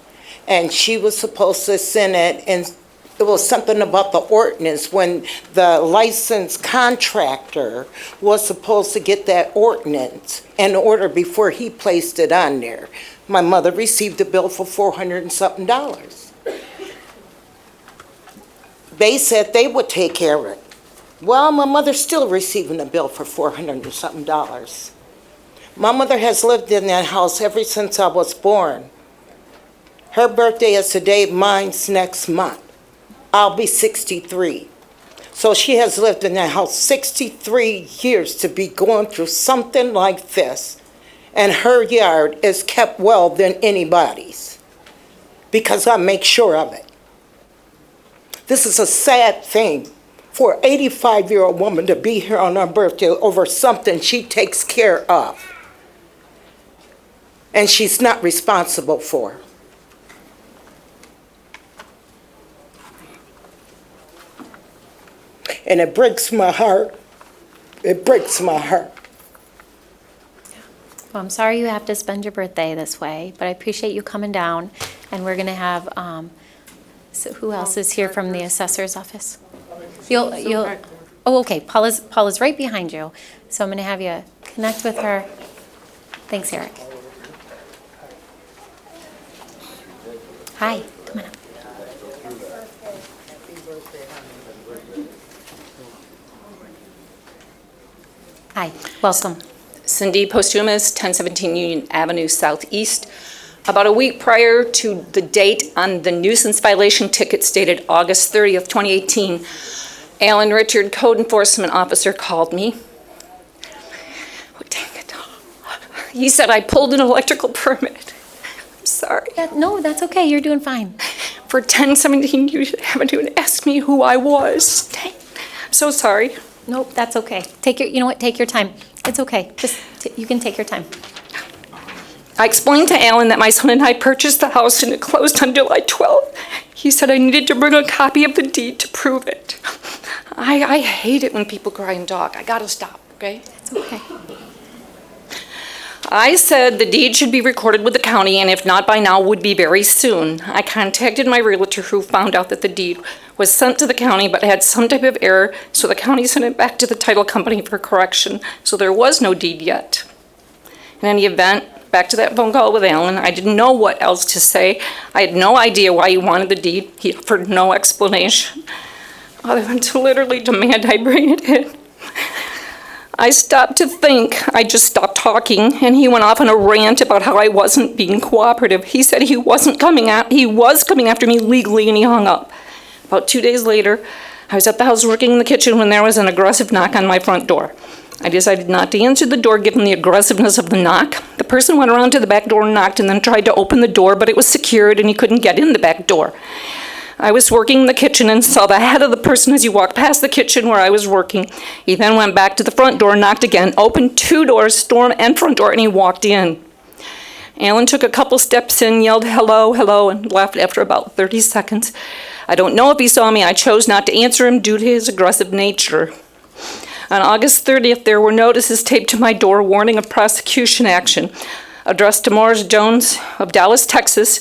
And she was supposed to send it, and it was something about the ordinance when the licensed contractor was supposed to get that ordinance in order before he placed it on there. My mother received a bill for $400 and something. They said they would take care of it. Well, my mother's still receiving a bill for $400 and something. My mother has lived in that house ever since I was born. Her birthday is today, mine's next month. I'll be 63. So she has lived in that house 63 years to be going through something like this. And her yard is kept well than anybody's, because I make sure of it. This is a sad thing for an 85-year-old woman to be here on her birthday over something she takes care of and she's not responsible for. And it breaks my heart. It breaks my heart. Well, I'm sorry you have to spend your birthday this way, but I appreciate you coming down. And we're going to have, so who else is here from the assessor's office? Oh, okay, Paula's right behind you. So I'm going to have you connect with her. Thanks, Eric. Hi, come on up. Hi, welcome. Cindy Posthumus, 1017 Union Avenue Southeast. About a week prior to the date on the nuisance violation ticket stated August 30th, 2018, Alan Richard, code enforcement officer, called me. Oh, dang it. He said I pulled an electrical permit. I'm sorry. No, that's okay. You're doing fine. For 1017 Union Avenue and asked me who I was. Dang. I'm so sorry. Nope, that's okay. You know what? Take your time. It's okay. You can take your time. I explained to Alan that my son and I purchased the house and it closed on July 12th. He said I needed to bring a copy of the deed to prove it. I hate it when people cry and talk. I gotta stop, okay? It's okay. I said the deed should be recorded with the county, and if not by now, would be very soon. I contacted my realtor, who found out that the deed was sent to the county but had some type of error, so the county sent it back to the title company for correction, so there was no deed yet. In any event, back to that phone call with Alan, I didn't know what else to say. I had no idea why he wanted the deed. He offered no explanation, other than to literally demand I bring it in. I stopped to think. I just stopped talking, and he went off on a rant about how I wasn't being cooperative. He said he was coming after me legally, and he hung up. About 2 days later, I was at the house working in the kitchen when there was an aggressive knock on my front door. I decided not to answer the door given the aggressiveness of the knock. The person went around to the back door and knocked and then tried to open the door, but it was secured and he couldn't get in the back door. I was working in the kitchen and saw the head of the person as he walked past the kitchen where I was working. He then went back to the front door, knocked again, opened 2 doors, storm and front door, and he walked in. Alan took a couple steps in, yelled hello, hello, and left after about 30 seconds. I don't know if he saw me. I chose not to answer him due to his aggressive nature. On August 30th, there were notices taped to my door warning of prosecution action, addressed to Morris Jones of Dallas, Texas.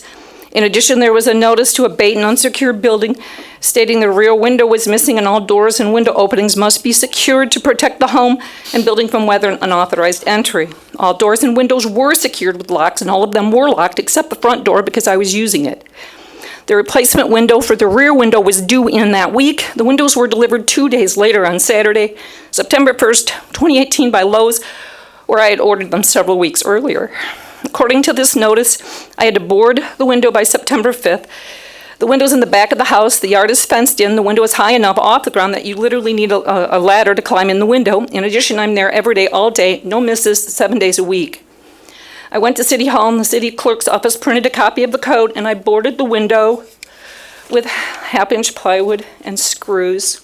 In addition, there was a notice to abate an unsecured building stating the rear window was missing and all doors and window openings must be secured to protect the home and building from weather and unauthorized entry. All doors and windows were secured with locks, and all of them were locked except the front door because I was using it. The replacement window for the rear window was due in that week. The windows were delivered 2 days later on Saturday, September 1st, 2018 by Lowe's, where I had ordered them several weeks earlier. According to this notice, I had to board the window by September 5th. The window's in the back of the house. The yard is fenced in. The window is high enough off the ground that you literally need a ladder to climb in the window. In addition, I'm there every day, all day, no misses, 7 days a week. I went to City Hall and the city clerk's office printed a copy of the code, and I boarded the window with half-inch plywood and screws.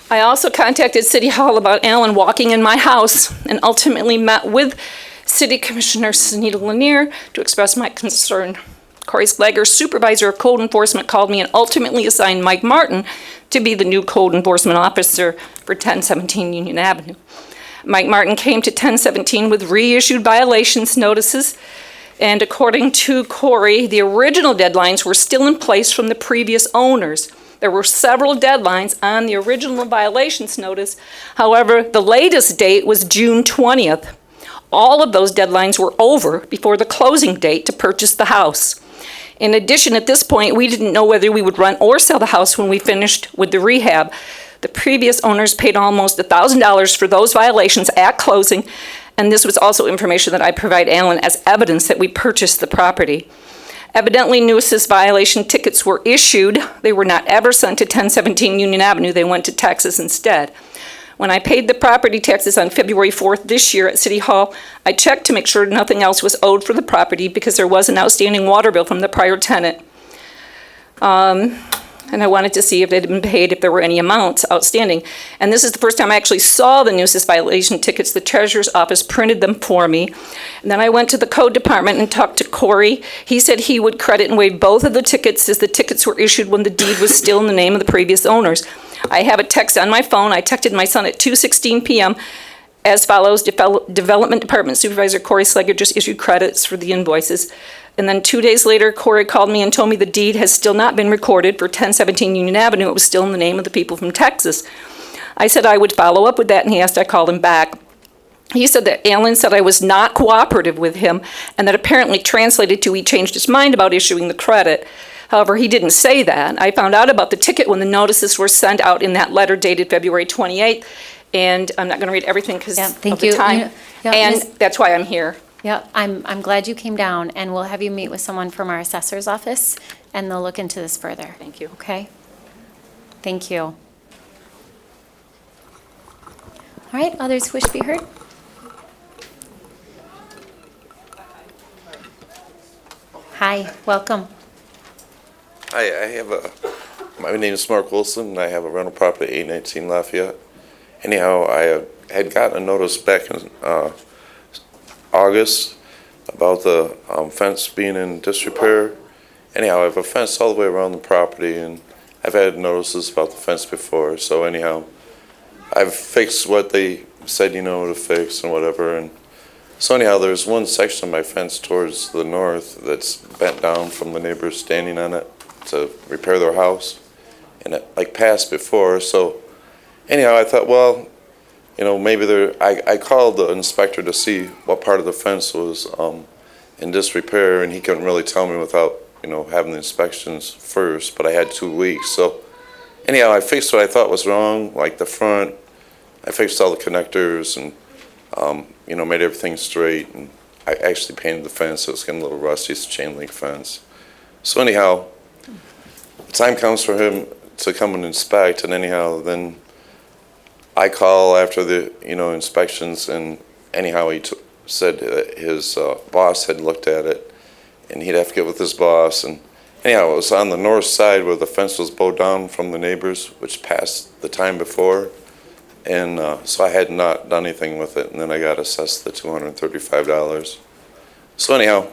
I also contacted City Hall about Alan walking in my house and ultimately met with City Commissioner Sunita Lanier to express my concern. Corey Slager, supervisor of code enforcement, called me and ultimately assigned Mike Martin to be the new code enforcement officer for 1017 Union Avenue. Mike Martin came to 1017 with reissued violations notices, and according to Corey, the original deadlines were still in place from the previous owners. There were several deadlines on the original violations notice. However, the latest date was June 20th. All of those deadlines were over before the closing date to purchase the house. In addition, at this point, we didn't know whether we would rent or sell the house when we finished with the rehab. The previous owners paid almost $1,000 for those violations at closing, and this was also information that I provide Alan as evidence that we purchased the property. Evidently, nuisance violation tickets were issued. They were not ever sent to 1017 Union Avenue. They went to Texas instead. When I paid the property taxes on February 4th this year at City Hall, I checked to make sure nothing else was owed for the property because there was an outstanding water bill from the prior tenant. And I wanted to see if it had been paid, if there were any amounts outstanding. And this is the first time I actually saw the nuisance violation tickets. The treasurer's office printed them for me. And then I went to the code department and talked to Corey. He said he would credit and waive both of the tickets as the tickets were issued when the deed was still in the name of the previous owners. I have a text on my phone. I texted my son at 2:16 p.m. as follows: Development Department Supervisor Corey Slager just issued credits for the invoices. And then 2 days later, Corey called me and told me the deed has still not been recorded for 1017 Union Avenue. It was still in the name of the people from Texas. I said I would follow up with that, and he asked I call him back. He said that Alan said I was not cooperative with him, and that apparently translated to he changed his mind about issuing the credit. However, he didn't say that. I found out about the ticket when the notices were sent out in that letter dated February 28th, and I'm not going to read everything because Yeah, of thank the you. time. Yeah, And Miss- that's why I'm here. Yeah, I'm glad you came down, and we'll have you meet with someone from our assessor's office, and they'll look into this further. Thank you. Okay? Thank you. All right, others who wish to be heard? Hi, welcome. Hi, my name is Mark Wilson, and I have a rental property at 819 Lafayette. Anyhow, I had gotten a notice back in August about the fence being in disrepair. Anyhow, I have a fence all the way around the property, and I've had notices about the fence before. So anyhow, I've fixed what they said, to fix and whatever. And so anyhow, there's one section of my fence towards the north that's bent down from the neighbors standing on it to repair their house, and it passed before. So anyhow, I thought, well, maybe I called the inspector to see what part of the fence was in disrepair, and he couldn't really tell me without having the inspections first. But I had 2 weeks, so anyhow, I fixed what I thought was wrong, like the front. I fixed all the connectors and made everything straight, and I actually painted the fence, so it's getting a little rusty. It's a chain link fence. So anyhow, the time comes for him to come and inspect, and anyhow, then I call after the inspections, and anyhow, he said that his boss had looked at it, and he'd have to get with his boss. And anyhow, it was on the north side where the fence was bowed down from the neighbors, which passed the time before. And so I had not done anything with it, and then I got assessed the $235. So anyhow,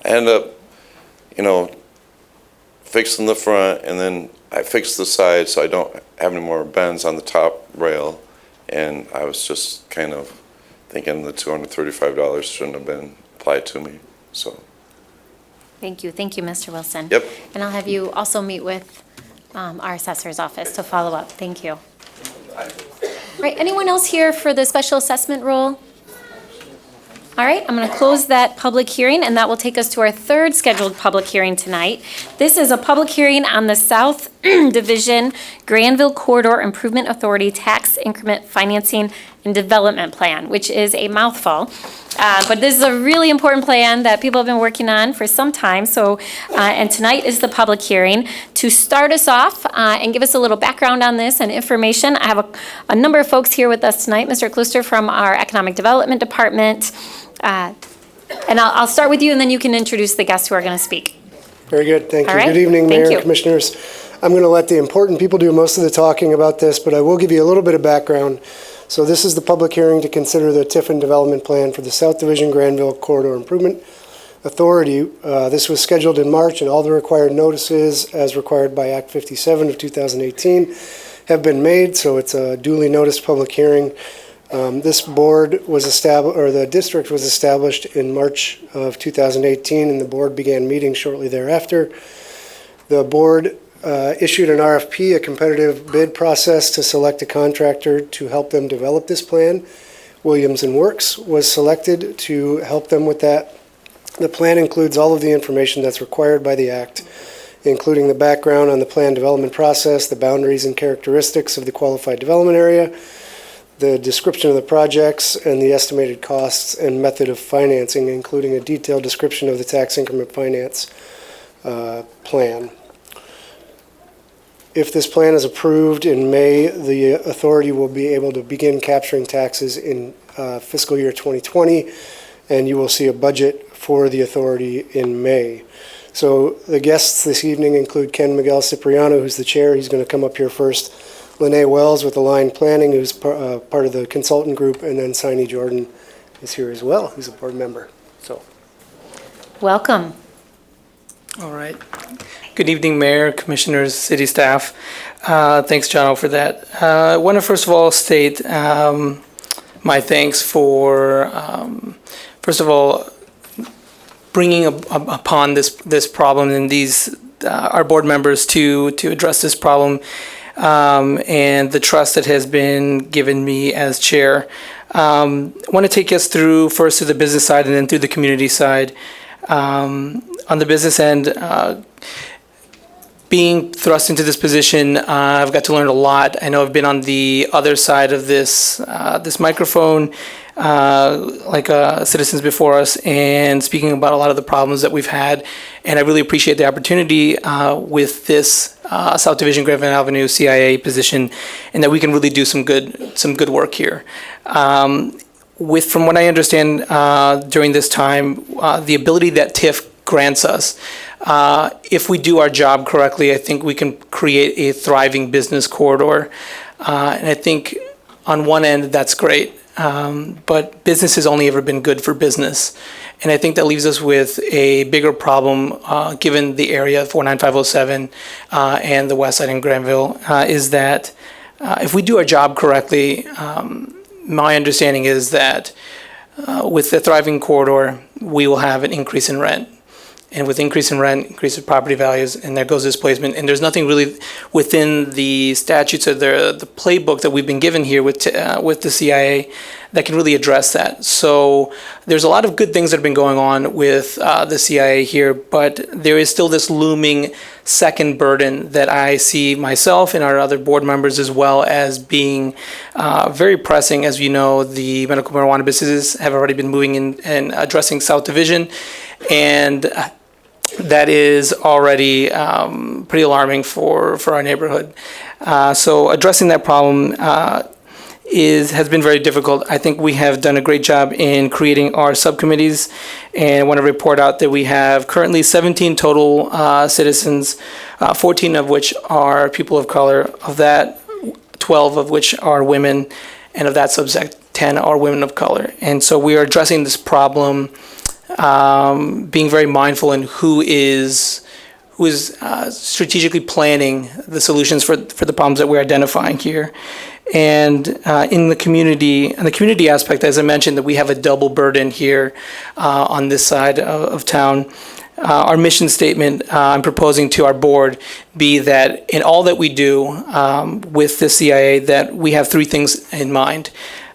I ended up, fixing the front, and then I fixed the side so I don't have any more bends on the top rail. And I was just kind of thinking the $235 shouldn't have been applied to me. So. Thank you, Mr. Wilson. Yep. And I'll have you also meet with our assessor's office to follow up. Thank you. Right, anyone else here for the special assessment role? All right, I'm going to close that public hearing, and that will take us to our third scheduled public hearing tonight. This is a public hearing on the South Division Granville Corridor Improvement Authority Tax Increment Financing and Development Plan, which is a mouthful. But this is a really important plan that people have been working on for some time. So, and tonight is the public hearing. To start us off and give us a little background on this and information, I have a number of folks here with us tonight. Mr. Kluster from our Economic Development Department. And I'll start with you, and then you can introduce the guests who are going to speak. Very good. Thank you. All right. Good evening, Thank Mayor you. and Commissioners. I'm going to let the important people do most of the talking about this, but I will give you a little bit of background. So this is the public hearing to consider the Tiffin Development Plan for the South Division Granville Corridor Improvement Authority. This was scheduled in March, and all the required notices, as required by Act 57 of 2018, have been made. So it's a duly noticed public hearing. This board was established, or the district was established in March of 2018, and the board began meeting shortly thereafter. The board issued an RFP, a competitive bid process, to select a contractor to help them develop this plan. Williams & Works was selected to help them with that. The plan includes all of the information that's required by the Act, including the background on the plan development process, the boundaries and characteristics of the qualified development area, the description of the projects, and the estimated costs and method of financing, including a detailed description of the tax increment finance plan. If this plan is approved in May, the authority will be able to begin capturing taxes in fiscal year 2020, and you will see a budget for the authority in May. So the guests this evening include Ken Miguel Cipriano, who's the chair. He's going to come up here first. Lene Wells with Align Planning, who's part of the consultant group, and then Sini Jordan is here as well, who's a board member. So, welcome. All right. Good evening, Mayor, Commissioners, City staff. Thanks, John, for that. I want to first of all state my thanks for, first of all, bringing upon this problem and these our board members to address this problem. And the trust that has been given me as chair. I want to take us through first to the business side and then through the community side. On the business end, being thrust into this position, I've got to learn a lot. I know I've been on the other side of this microphone, like citizens before us, and speaking about a lot of the problems that we've had. And I really appreciate the opportunity with this South Division Granville Avenue CIA position, and that we can really do some good work here. From what I understand during this time, the ability that TIF grants us, if we do our job correctly, I think we can create a thriving business corridor. And I think on one end, that's great. But business has only ever been good for business. And I think that leaves us with a bigger problem, given the area 49507 and the west side in Granville, is that if we do our job correctly, my understanding is that with the thriving corridor, we will have an increase in rent. And with increase in rent, increase in property values, and there goes displacement. And there's nothing really within the statutes or the playbook that we've been given here with the CIA that can really address that. So there's a lot of good things that have been going on with the CIA here, but there is still this looming second burden that I see myself and our other board members as well as being very pressing. As you know, the medical marijuana businesses have already been moving in and addressing South Division, and that is already pretty alarming for our neighborhood. So addressing that problem has been very difficult. I think we have done a great job in creating our subcommittees, and I want to report out that we have currently 17 total citizens, 14 of which are people of color. Of that, 12 of which are women, and of that subset, 10 are women of color. And so we are addressing this problem, being very mindful in who is strategically planning the solutions for the problems that we're identifying here. And in the community aspect, as I mentioned, that we have a double burden here on this side of town. Our mission statement I'm proposing to our board be that in all that we do with the CIA, that we have three things in mind.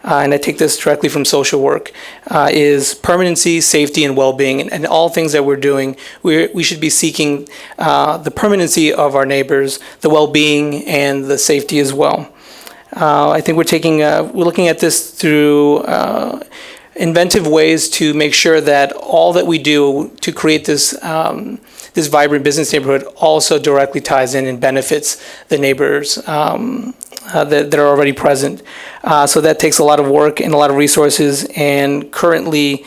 And I take this directly from social work, is permanency, safety, and well-being. And all things that we're doing, we should be seeking the permanency of our neighbors, the well-being, and the safety as well. I think we're looking at this through inventive ways to make sure that all that we do to create this this vibrant business neighborhood also directly ties in and benefits the neighbors that are already present. So that takes a lot of work and a lot of resources, and currently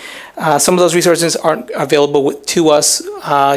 some of those resources aren't available to us,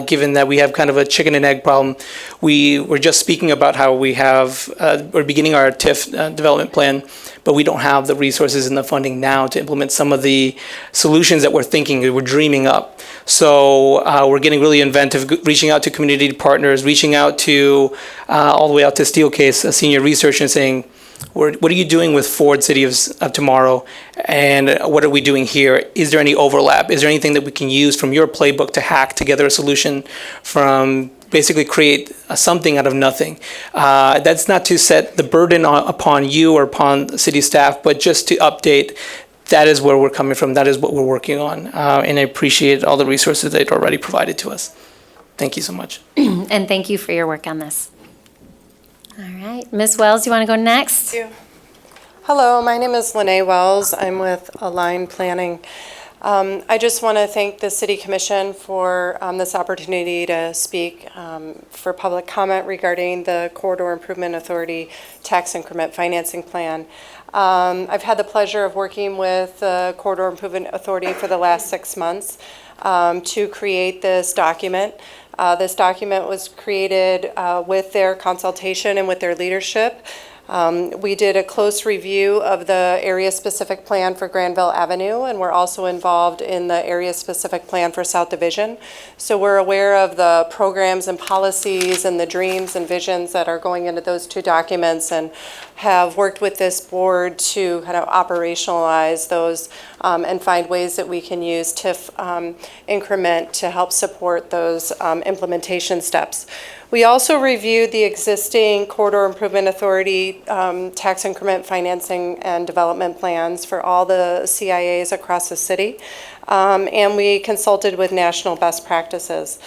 given that we have kind of a chicken and egg problem. We were just speaking about how we're beginning our TIF development plan, but we don't have the resources and the funding now to implement some of the solutions that we're thinking, that we're dreaming up. So we're getting really inventive, reaching out to community partners, reaching out to all the way out to Steelcase, a senior researcher, and saying, what are you doing with Ford City of Tomorrow, and what are we doing here? Is there any overlap? Is there anything that we can use from your playbook to hack together a solution from basically create something out of nothing? That's not to set the burden upon you or upon the city staff, but just to update. That is where we're coming from. That is what we're working on. And I appreciate all the resources they've already provided to us. Thank you so much. And thank you for your work on this. All right, Ms. Wells, you want to go next? Thank you. Hello, my name is Lene Wells. I'm with Align Planning. I just want to thank the City Commission for this opportunity to speak for public comment regarding the Corridor Improvement Authority Tax Increment Financing Plan. I've had the pleasure of working with the Corridor Improvement Authority for the last 6 months to create this document. This document was created with their consultation and with their leadership. We did a close review of the area-specific plan for Granville Avenue, and we're also involved in the area-specific plan for South Division. So we're aware of the programs and policies and the dreams and visions that are going into those two documents, and have worked with this board to kind of operationalize those and find ways that we can use TIF increment to help support those implementation steps. We also reviewed the existing Corridor Improvement Authority tax increment financing and development plans for all the CIAs across the city, and we consulted with national best practices.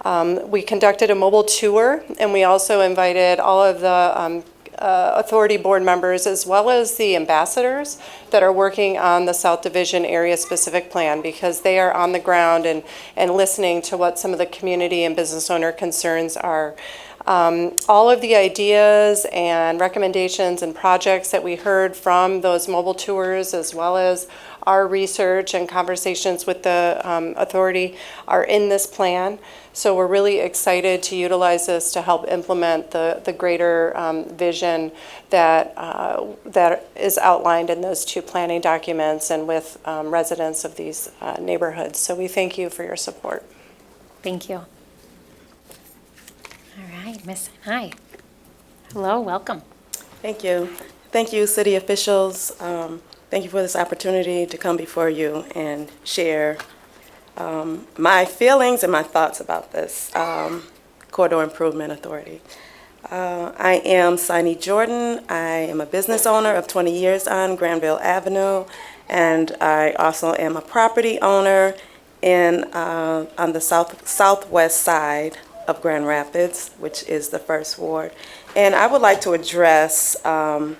We conducted a mobile tour, and we also invited all of the authority board members as well as the ambassadors that are working on the South Division area specific plan, because they are on the ground and listening to what some of the community and business owner concerns are. All of the ideas and recommendations and projects that we heard from those mobile tours, as well as our research and conversations with the authority, are in this plan. So we're really excited to utilize this to help implement the greater vision that is outlined in those two planning documents and with residents of these neighborhoods. So we thank you for your support. Thank you. All right, Miss, hi. Hello, welcome. Thank you. Thank you, city officials. Thank you for this opportunity to come before you and share my feelings and my thoughts about this Corridor Improvement Authority. I am Sini Jordan. I am a business owner of 20 years on Granville Avenue, and I also am a property owner on the southwest side of Grand Rapids, which is the first ward. And I would like to address from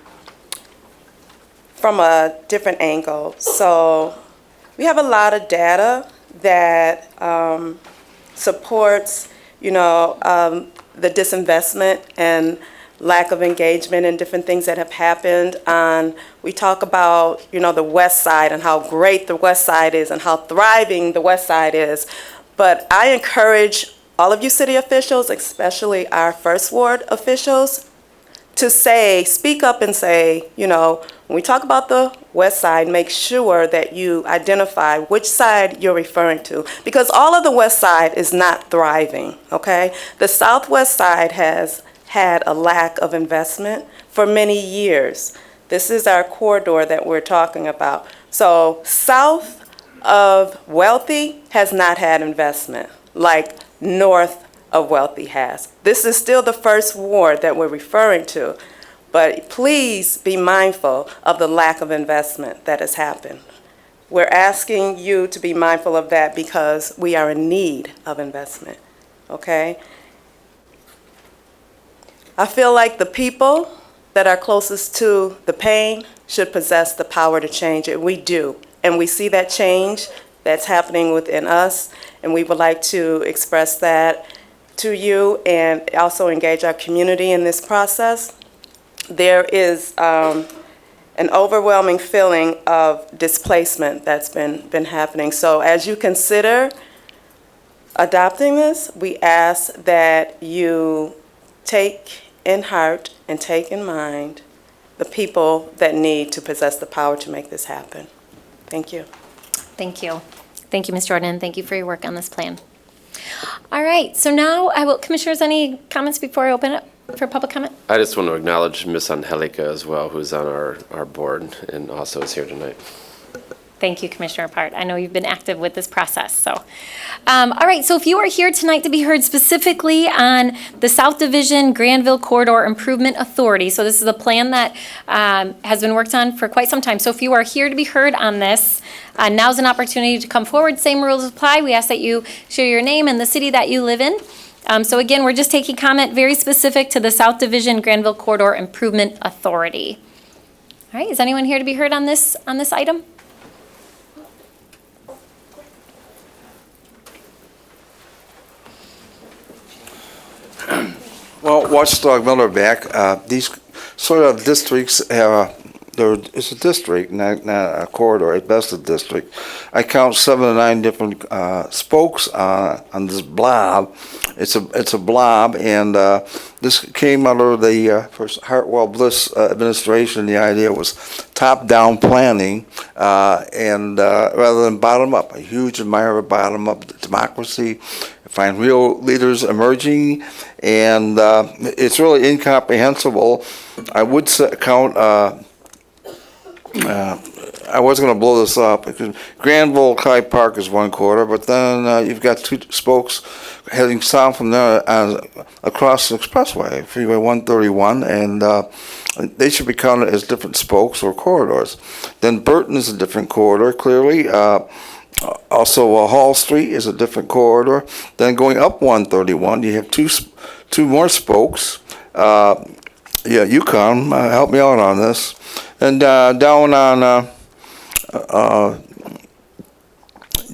a different angle. So we have a lot of data that supports, the disinvestment and lack of engagement and different things that have happened. We talk about, the west side and how great the west side is and how thriving the west side is. But I encourage all of you city officials, especially our first ward officials, to speak up and say, when we talk about the west side, make sure that you identify which side you're referring to, because all of the west side is not thriving, okay? The southwest side has had a lack of investment for many years. This is our corridor that we're talking about. So south of Wealthy has not had investment like north of Wealthy has. This is still the first ward that we're referring to, but please be mindful of the lack of investment that has happened. We're asking you to be mindful of that because we are in need of investment, okay? I feel like the people that are closest to the pain should possess the power to change it. We do, and we see that change that's happening within us, and we would like to express that to you and also engage our community in this process. There is an overwhelming feeling of displacement that's been happening. So as you consider adopting this, we ask that you take in heart and take in mind the people that need to possess the power to make this happen. Thank you. Thank you. Thank you, Ms. Jordan. Thank you for your work on this plan. All right, so now Commissioners, any comments before I open it for public comment? I just want to acknowledge Ms. Angelica as well, who's on our board and also is here tonight. Thank you, Commissioner Part. I know you've been active with this process. So, all right, so if you are here tonight to be heard specifically on the South Division Granville Corridor Improvement Authority, so this is a plan that has been worked on for quite some time. So if you are here to be heard on this, now's an opportunity to come forward. Same rules apply. We ask that you share your name and the city that you live in. So again, we're just taking comment very specific to the South Division Granville Corridor Improvement Authority. All right, is anyone here to be heard on this item? Well, Watchdog Miller back. These sort of districts have, it's a district, not a corridor, at best a district. I count 7 or 9 different spokes on this blob. It's a blob, and this came out of the first Hartwell Bliss administration. The idea was top-down planning, and rather than bottom-up. A huge admirer of bottom-up democracy. Find real leaders emerging, and it's really incomprehensible. I would count, I was going to blow this up, because Granville Kai Park is one quarter, but then you've got 2 spokes heading south from there across the expressway, Freeway 131, and they should be counted as different spokes or corridors. Then Burton is a different corridor, clearly. Also, Hall Street is a different corridor. Then going up 131, you have two more spokes. Yeah, Yukon, help me out on this. And down on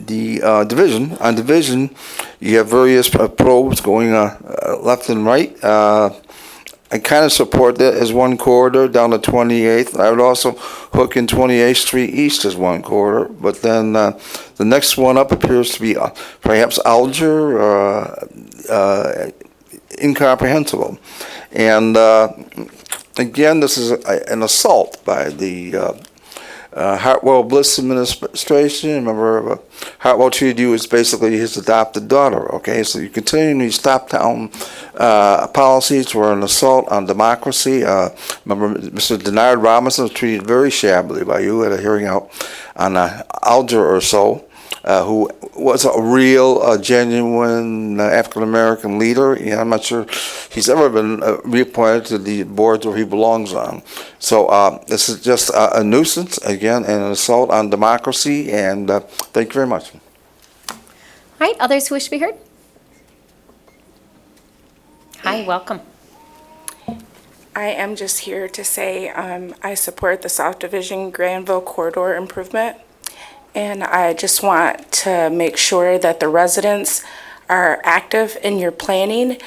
Division, you have various probes going left and right. I kind of support that as one corridor down to 28th. I would also hook in 28th Street East as one corridor, but then the next one up appears to be perhaps Alger or incomprehensible. And again, this is an assault by the Hartwell Bliss administration. Remember, Hartwell treated you as basically his adopted daughter, okay? So you continue these top-down policies were an assault on democracy. Remember, Mr. Denard Robinson was treated very shabbily by you at a hearing out on Alger or so, who was a real, genuine African-American leader. Yeah, I'm not sure he's ever been reappointed to the boards where he belongs on. So this is just a nuisance, again, and an assault on democracy, and thank you very much. All right, others who wish to be heard? Hi, welcome. I am just here to say I support the South Division Granville corridor improvement. And I just want to make sure that the residents are active in your planning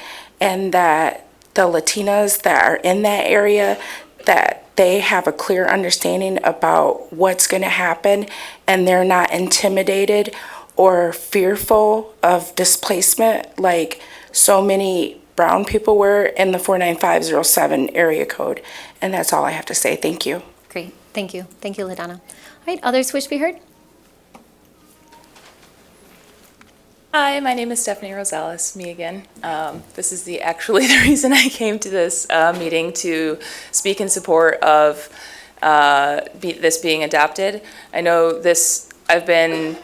and that the Latinas that are in that area, that they have a clear understanding about what's going to happen and they're not intimidated or fearful of displacement like so many brown people were in the 49507 area code. And that's all I have to say. Thank you. Great. Thank you. Thank you, LaDonna. All right, others wish to be heard? Hi, my name is Stephanie Rosales, me again. This is actually the reason I came to this meeting, to speak in support of this being adopted. I know I've been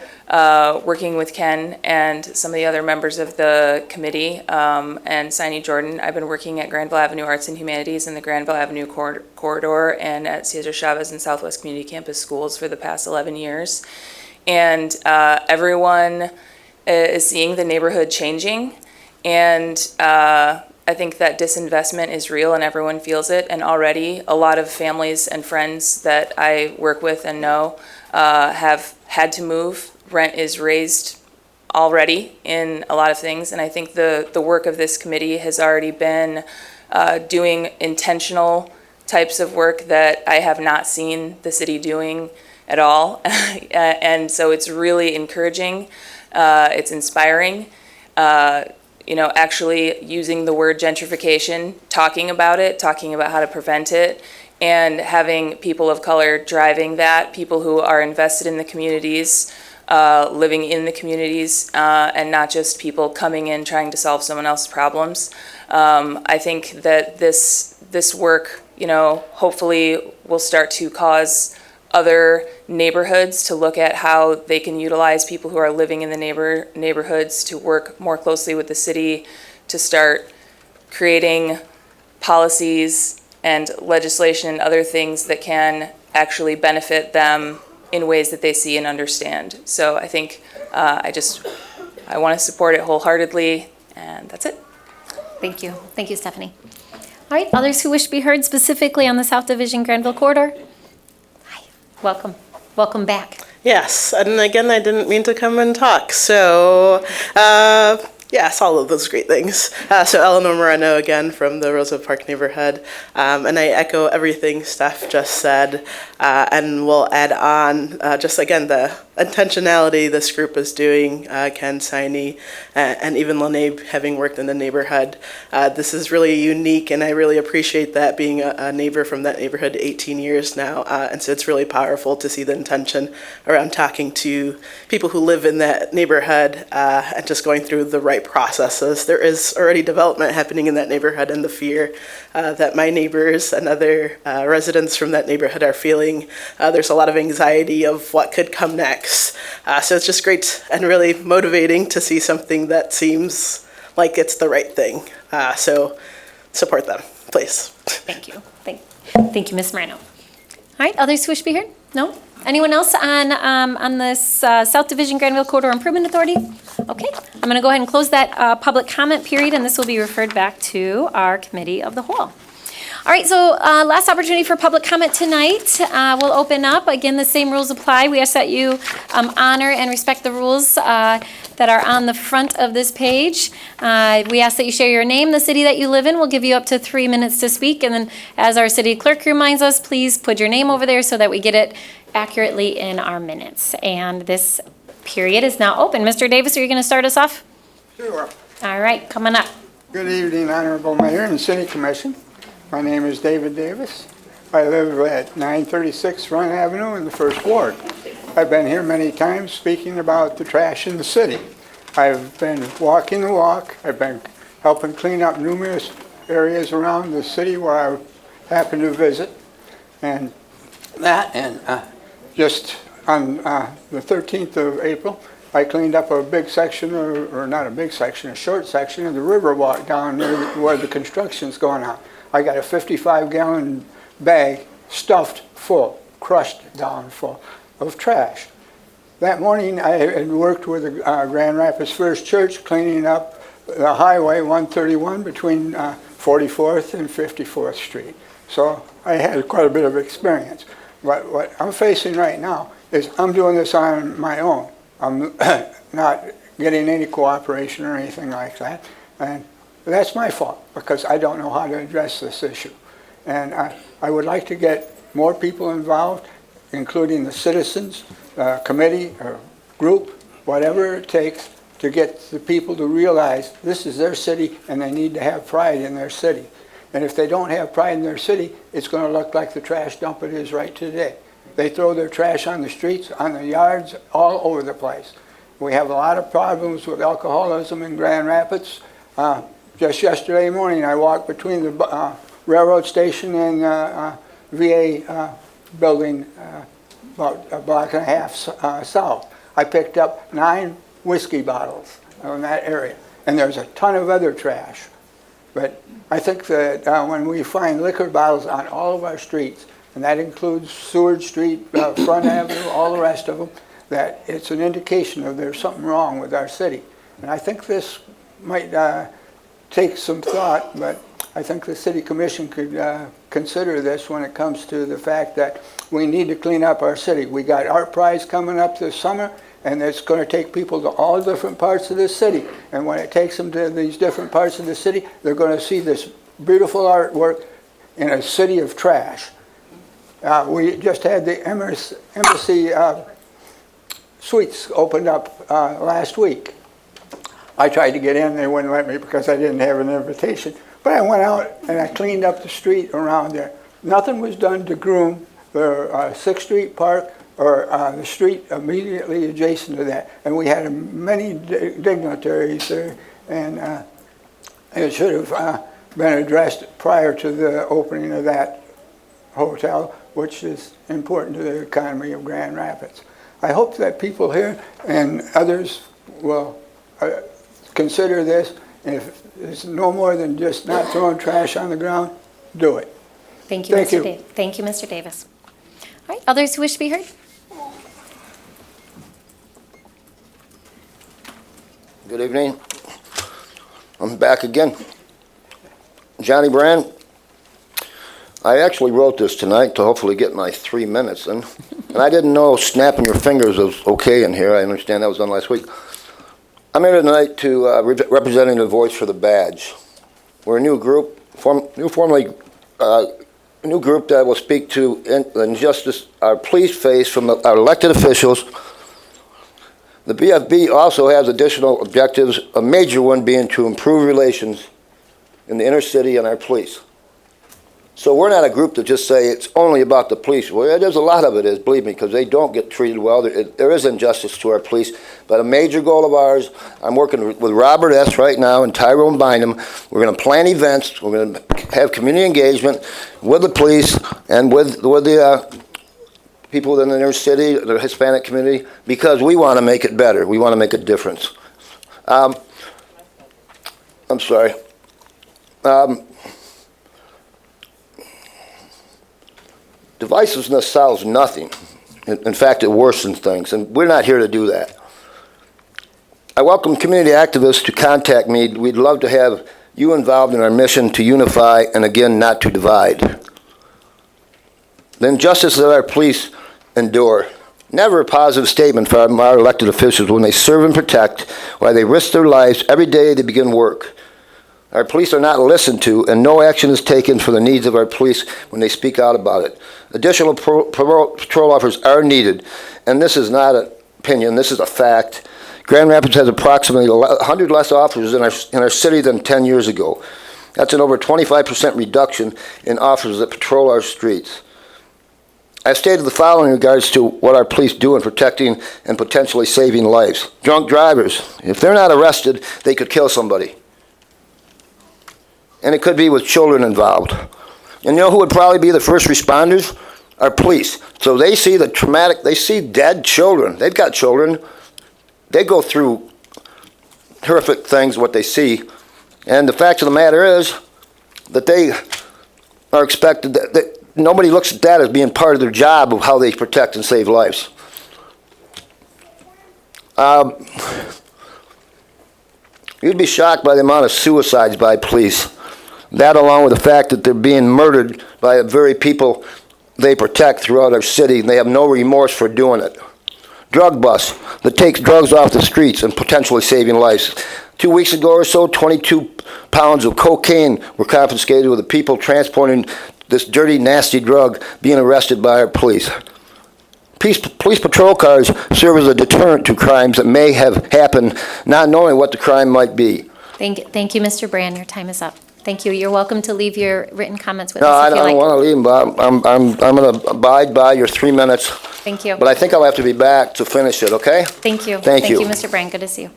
working with Ken and some of the other members of the committee, and Signe Jordan. I've been working at Granville Avenue Arts and Humanities in the Granville Avenue corridor and at Cesar Chavez and Southwest Community Campus Schools for the past 11 years. And everyone is seeing the neighborhood changing, and I think that disinvestment is real and everyone feels it. And already a lot of families and friends that I work with and know have had to move. Rent is raised already in a lot of things, and I think the work of this committee has already been doing intentional types of work that I have not seen the city doing at all. And so it's really encouraging. It's inspiring, actually using the word gentrification, talking about how to prevent it, and having people of color driving that, people who are invested in the communities, living in the communities, and not just people coming in trying to solve someone else's problems. I think that this work, hopefully will start to cause other neighborhoods to look at how they can utilize people who are living in the neighborhoods to work more closely with the city, to start creating policies and legislation and other things that can actually benefit them in ways that they see and understand. So I think I want to support it wholeheartedly, and that's it. Thank you. Thank you, Stephanie. All right, others who wish to be heard specifically on the South Division Granville corridor? Welcome. Welcome back. Yes, and again, I didn't mean to come and talk. So, yes, all of those great things. So Eleanor Moreno again from the Rosa Park neighborhood. And I echo everything Steph just said, and will add on just again the intentionality this group is doing, Ken, Signe, and even Lene having worked in the neighborhood. This is really unique, and I really appreciate that, being a neighbor from that neighborhood 18 years now. And so it's really powerful to see the intention around talking to people who live in that neighborhood and just going through the right processes. There is already development happening in that neighborhood, and the fear that my neighbors and other residents from that neighborhood are feeling. There's a lot of anxiety of what could come next. So it's just great and really motivating to see something that seems like it's the right thing. So support them, please. Thank you. Thank you, Ms. Moreno. All right, others who wish to be heard? No? Anyone else on this South Division Granville Corridor Improvement Authority? Okay, I'm going to go ahead and close that public comment period, and this will be referred back to our committee of the whole. All right, so last opportunity for public comment tonight. We'll open up. Again, the same rules apply. We ask that you honor and respect the rules that are on the front of this page. We ask that you share your name, the city that you live in. We'll give you up to 3 minutes to speak. And then as our city clerk reminds us, please put your name over there so that we get it accurately in our minutes. And this period is now open. Mr. Davis, are you going to start us off? Sure. All right, coming up. Good evening, Honorable Mayor and City Commission. My name is David Davis. I live at 936 Front Avenue in the First Ward. I've been here many times speaking about the trash in the city. I've been walking the walk. I've been helping clean up numerous areas around the city where I happen to visit. And just on the 13th of April, I cleaned up a big section, or not a big section, a short section of the river walk down there where the construction's going on. I got a 55-gallon bag stuffed full, crushed down full of trash. That morning, I had worked with the Grand Rapids First Church cleaning up the Highway 131 between 44th and 54th Street. So I had quite a bit of experience. But what I'm facing right now is I'm doing this on my own. I'm not getting any cooperation or anything like that. And that's my fault because I don't know how to address this issue. And I would like to get more people involved, including the citizens, committee or group, whatever it takes to get the people to realize this is their city and they need to have pride in their city. And if they don't have pride in their city, it's going to look like the trash dump it is right today. They throw their trash on the streets, on the yards, all over the place. We have a lot of problems with alcoholism in Grand Rapids. Just yesterday morning, I walked between the railroad station and VA building about a block and a half south. I picked up 9 whiskey bottles in that area, and there's a ton of other trash. But I think that when we find liquor bottles on all of our streets, and that includes Seward Street, Front Avenue, all the rest of them, that it's an indication of there's something wrong with our city. And I think this might take some thought, but I think the City Commission could consider this when it comes to the fact that we need to clean up our city. We got Art Prize coming up this summer, and it's going to take people to all different parts of the city. And when it takes them to these different parts of the city, they're going to see this beautiful artwork in a city of trash. We just had the Embassy Suites opened up last week. I tried to get in, they wouldn't let me because I didn't have an invitation. But I went out and I cleaned up the street around there. Nothing was done to groom the 6th Street Park or the street immediately adjacent to that. And we had many dignitaries there, and it should have been addressed prior to the opening of that hotel, which is important to the economy of Grand Rapids. I hope that people here and others will consider this. If it's no more than just not throwing trash on the ground, do it. Thank you, Mr. Davis. Thank you, Mr. Davis. All right, others who wish to be heard? Good evening. I'm back again. Johnny Brand. I actually wrote this tonight to hopefully get my 3 minutes in. And I didn't know snapping your fingers was okay in here. I understand that was done last week. I'm here tonight to representing the Voice for the Badge. We're a new group, new group that will speak to injustice our police face from our elected officials. The BFB also has additional objectives, a major one being to improve relations in the inner city and our police. So we're not a group that just say it's only about the police. Well, there's a lot of it is, believe me, because they don't get treated well. There is injustice to our police. But a major goal of ours, I'm working with Robert S. right now and Tyrone Bynum. We're going to plan events. We're going to have community engagement with the police and with the people in the inner city, the Hispanic community, because we want to make it better. We want to make a difference. I'm sorry. Divisiveness solves nothing. In fact, it worsens things, and we're not here to do that. I welcome community activists to contact me. We'd love to have you involved in our mission to unify and, again, not to divide. The injustice that our police endure. Never a positive statement from our elected officials when they serve and protect, while they risk their lives every day they begin work. Our police are not listened to, and no action is taken for the needs of our police when they speak out about it. Additional patrol officers are needed, and this is not an opinion, this is a fact. Grand Rapids has approximately 100 less officers in our city than 10 years ago. That's an over 25% reduction in officers that patrol our streets. I've stated the following in regards to what our police do in protecting and potentially saving lives. Drunk drivers, if they're not arrested, they could kill somebody. And it could be with children involved. And you know who would probably be the first responders? Our police. So they see the traumatic, they see dead children. They've got children. They go through horrific things, what they see. And the fact of the matter is that they are expected, that nobody looks at that as being part of their job of how they protect and save lives. You'd be shocked by the amount of suicides by police. That, along with the fact that they're being murdered by the very people they protect throughout our city, and they have no remorse for doing it. Drug bust that takes drugs off the streets and potentially saving lives. 2 weeks ago or so, 22 pounds of cocaine were confiscated with the people transporting this dirty, nasty drug being arrested by our police. Police patrol cars serve as a deterrent to crimes that may have happened, not knowing what the crime might be. Thank you, Mr. Brand. Your time is up. Thank you. You're welcome to leave your written comments with No, us I if you don't like. want to leave them, Bob. I'm going to abide by your 3 minutes. Thank you. But I think I'll have to be back to finish it, okay? Thank you. Thank you. Thank you, Mr. Brand. Good to see you.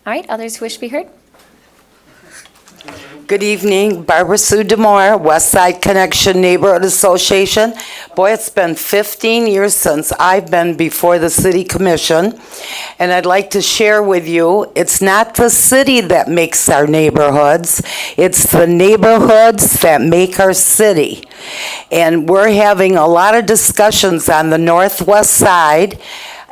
All right, others who wish to be heard? Good evening, Barbara Sue Demore, West Side Connection Neighborhood Association. Boy, it's been 15 years since I've been before the City Commission, and I'd like to share with you, it's not the city that makes our neighborhoods, it's the neighborhoods that make our city. And we're having a lot of discussions on the northwest side,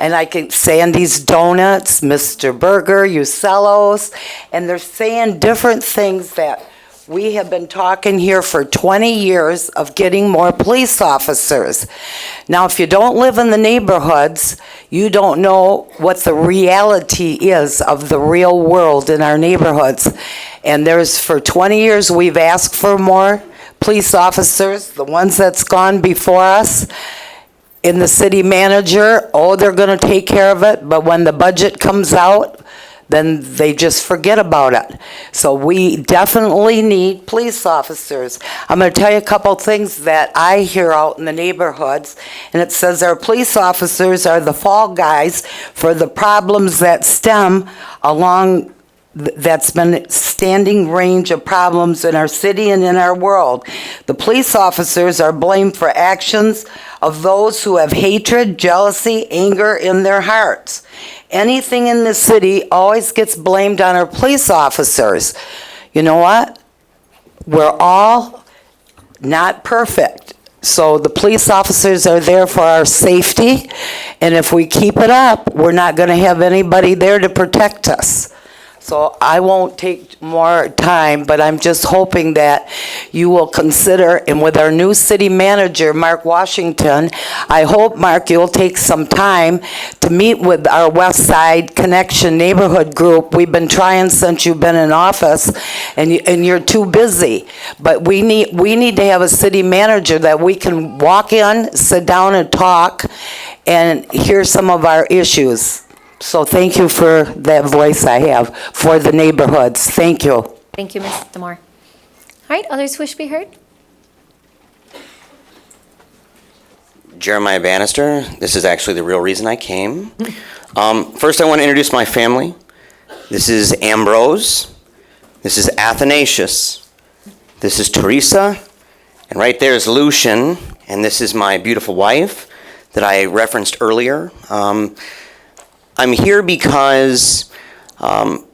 and I can Sandy's Donuts, Mr. Burger, Ucello's, and they're saying different things that we have been talking here for 20 years of getting more police officers. Now, if you don't live in the neighborhoods, you don't know what the reality is of the real world in our neighborhoods. And for 20 years, we've asked for more police officers, the ones that's gone before us. In the city manager, they're going to take care of it, but when the budget comes out, then they just forget about it. So we definitely need police officers. I'm going to tell you a couple things that I hear out in the neighborhoods, and it says our police officers are the fall guys for the problems that stem along that's been standing range of problems in our city and in our world. The police officers are blamed for actions of those who have hatred, jealousy, anger in their hearts. Anything in the city always gets blamed on our police officers. You know what? We're all not perfect. So the police officers are there for our safety, and if we keep it up, we're not going to have anybody there to protect us. So I won't take more time, but I'm just hoping that you will consider, and with our new city manager, Mark Washington, I hope, Mark, you'll take some time to meet with our West Side Connection neighborhood group. We've been trying since you've been in office, and you're too busy. But we need to have a city manager that we can walk in, sit down and talk, and hear some of our issues. So thank you for that voice I have for the neighborhoods. Thank you. Thank you, Ms. Demore. All right, others who wish to be heard? Jeremiah Bannister. This is actually the real reason I came. First, I want to introduce my family. This is Ambrose. This is Athanasius. This is Teresa. And right there is Lucian. And this is my beautiful wife that I referenced earlier. I'm here because an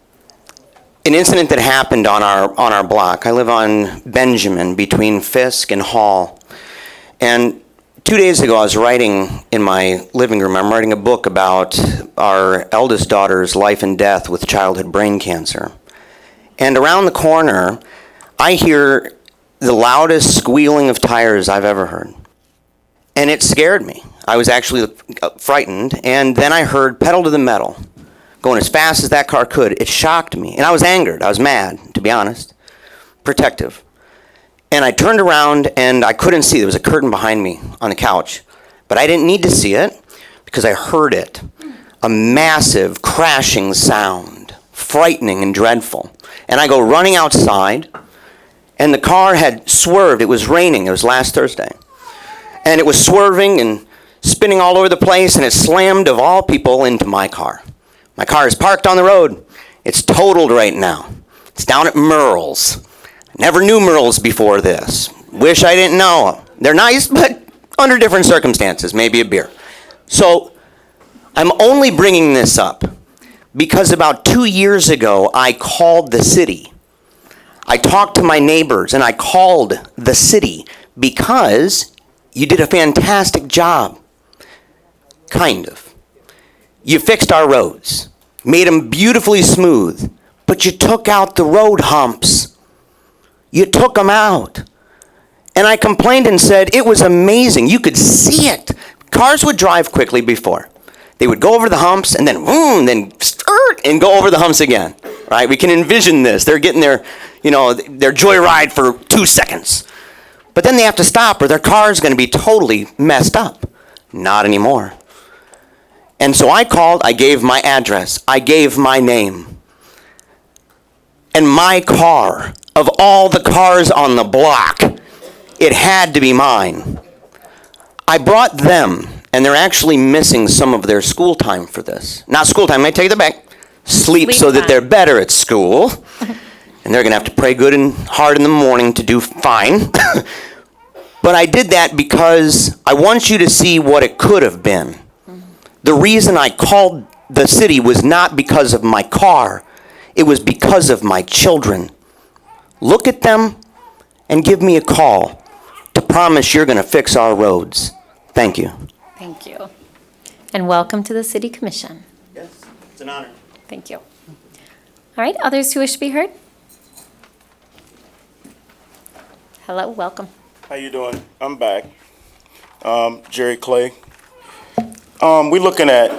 incident that happened on our block. I live on Benjamin between Fisk and Hall. And 2 days ago, I was writing in my living room. I'm writing a book about our eldest daughter's life and death with childhood brain cancer. And around the corner, I hear the loudest squealing of tires I've ever heard. And it scared me. I was actually frightened. And then I heard pedal to the metal, going as fast as that car could. It shocked me. And I was angered. I was mad, to be honest. Protective. And I turned around and I couldn't see. There was a curtain behind me on the couch. But I didn't need to see it because I heard it. A massive crashing sound, frightening and dreadful. And I go running outside, and the car had swerved. It was raining. It was last Thursday. And it was swerving and spinning all over the place, and it slammed, of all people, into my car. My car is parked on the road. It's totaled right now. It's down at Merle's. Never knew Merle's before this. Wish I didn't know. They're nice, but under different circumstances, maybe a beer. So I'm only bringing this up because about 2 years ago, I called the city. I talked to my neighbors, and I called the city because you did a fantastic job. Kind of. You fixed our roads, made them beautifully smooth, but you took out the road humps. You took them out. And I complained and said, it was amazing. You could see it. Cars would drive quickly before. They would go over the humps and then boom, then and go over the humps again. Right? We can envision this. They're getting their joyride for 2 seconds. But then they have to stop or their car is going to be totally messed up. Not anymore. And so I called, I gave my address, I gave my name. And my car, of all the cars on the block, it had to be mine. I brought them, and they're actually missing some of their school time for this. Not school time, I take it back. Sleep so that they're better at school. And they're going to have to pray good and hard in the morning to do fine. But I did that because I want you to see what it could have been. The reason I called the city was not because of my car. It was because of my children. Look at them and give me a call to promise you're going to fix our roads. Thank you. Thank you. And welcome to the City Commission. Yes, it's an honor. Thank you. All right, others who wish to be heard? Hello, welcome. How you doing? I'm back. Jerry Clay. We're looking at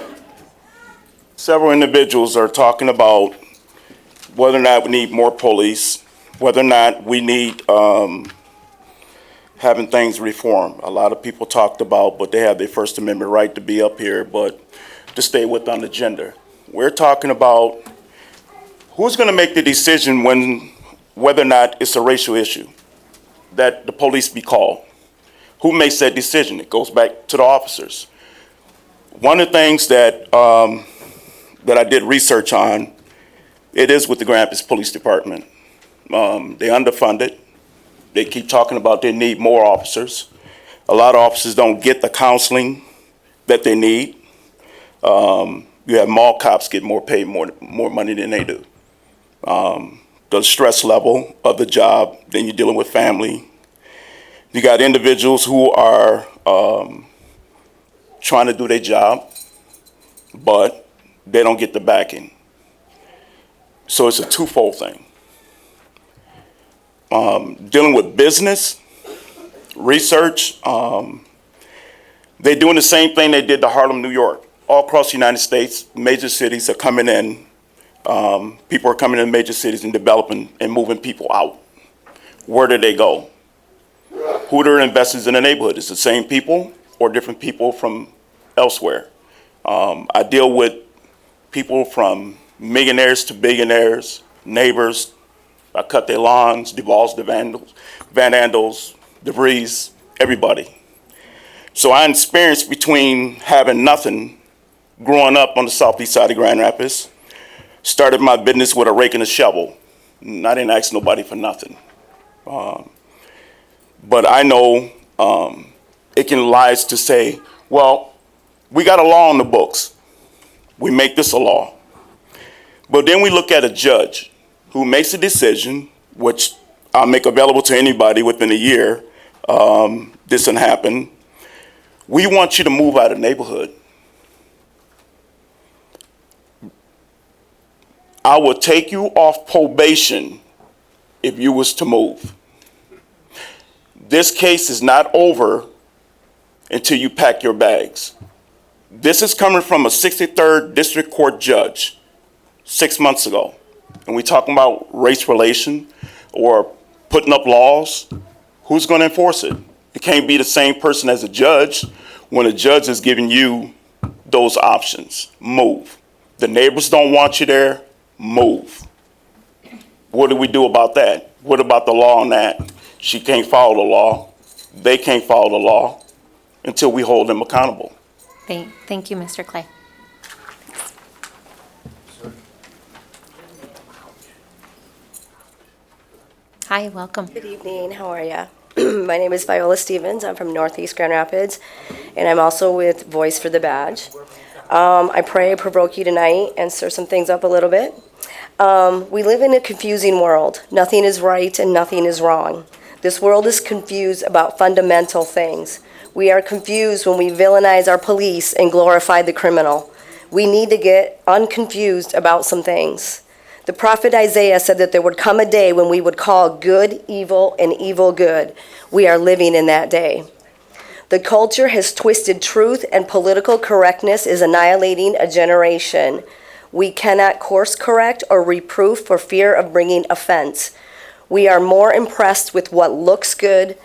several individuals are talking about whether or not we need more police, whether or not we need having things reformed. A lot of people talked about, but they have their First Amendment right to be up here, but to stay within the agenda. We're talking about who's going to make the decision whether or not it's a racial issue that the police be called. Who makes that decision? It goes back to the officers. One of the things that I did research on, it is with the Grand Rapids Police Department. They're underfunded. They keep talking about they need more officers. A lot of officers don't get the counseling that they need. You have mall cops get more money than they do. The stress level of the job, then you're dealing with family. You got individuals who are trying to do their job, but they don't get the backing. So it's a twofold thing. Dealing with business, research, they're doing the same thing they did to Harlem, New York. All across the United States, major cities are coming in. People are coming in major cities and developing and moving people out. Where do they go? Who are their investors in the neighborhood? It's the same people or different people from elsewhere. I deal with people from millionaires to billionaires, neighbors. I cut their lawns, divulge the vandals, debris, everybody. So I experienced between having nothing, growing up on the southeast side of Grand Rapids, started my business with a rake and a shovel. And I didn't ask nobody for nothing. But I know it can lies to say, well, we got a law on the books. We make this a law. But then we look at a judge who makes a decision, which I'll make available to anybody within a year. This can happen. We want you to move out of the neighborhood. I will take you off probation if you was to move. This case is not over until you pack your bags. This is coming from a 63rd District Court judge 6 months ago. And we talking about race relation or putting up laws. Who's going to enforce it? It can't be the same person as a judge when a judge is giving you those options. Move. The neighbors don't want you there. Move. What do we do about that? What about the law on that? She can't follow the law. They can't follow the law until we hold them accountable. Thank you, Mr. Clay. Hi, welcome. Good evening, how are you? My name is Viola Stevens, I'm from Northeast Grand Rapids, and I'm also with Voice for the Badge. I pray I provoke you tonight and stir some things up a little bit. We live in a confusing world. Nothing is right and nothing is wrong. This world is confused about fundamental things. We are confused when we villainize our police and glorify the criminal. We need to get unconfused about some things. The prophet Isaiah said that there would come a day when we would call good evil and evil good. We are living in that day. The culture has twisted truth, and political correctness is annihilating a generation. We cannot course correct or reproof for fear of bringing offense. We are more impressed with what looks good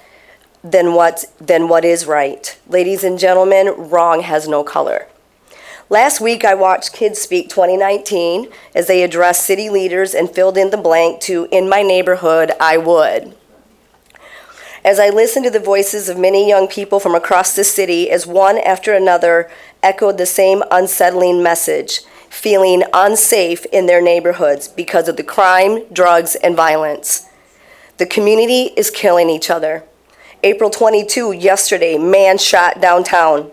than what is right. Ladies and gentlemen, wrong has no color. Last week, I watched Kids Speak 2019 as they addressed city leaders and filled in the blank to "In my neighborhood, I would." As I listened to the voices of many young people from across the city, as one after another echoed the same unsettling message, feeling unsafe in their neighborhoods because of the crime, drugs, and violence. The community is killing each other. April 22, yesterday, man shot downtown.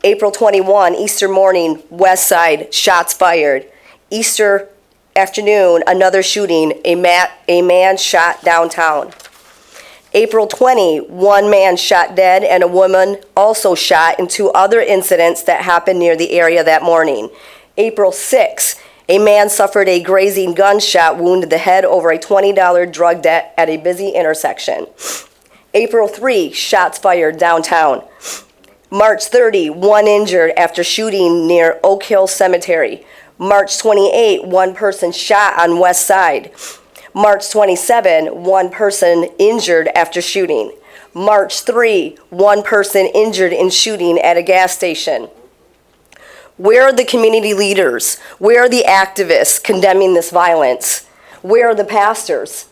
April 21, Easter morning, West Side, shots fired. Easter afternoon, another shooting, a man shot downtown. April 20, one man shot dead and a woman also shot in 2 other incidents that happened near the area that morning. April 6, a man suffered a grazing gunshot wound to the head over a $20 drug debt at a busy intersection. April 3, shots fired downtown. March 30, one injured after shooting near Oak Hill Cemetery. March 28, one person shot on West Side. March 27, one person injured after shooting. March 3, one person injured in shooting at a gas station. Where are the community leaders? Where are the activists condemning this violence? Where are the pastors?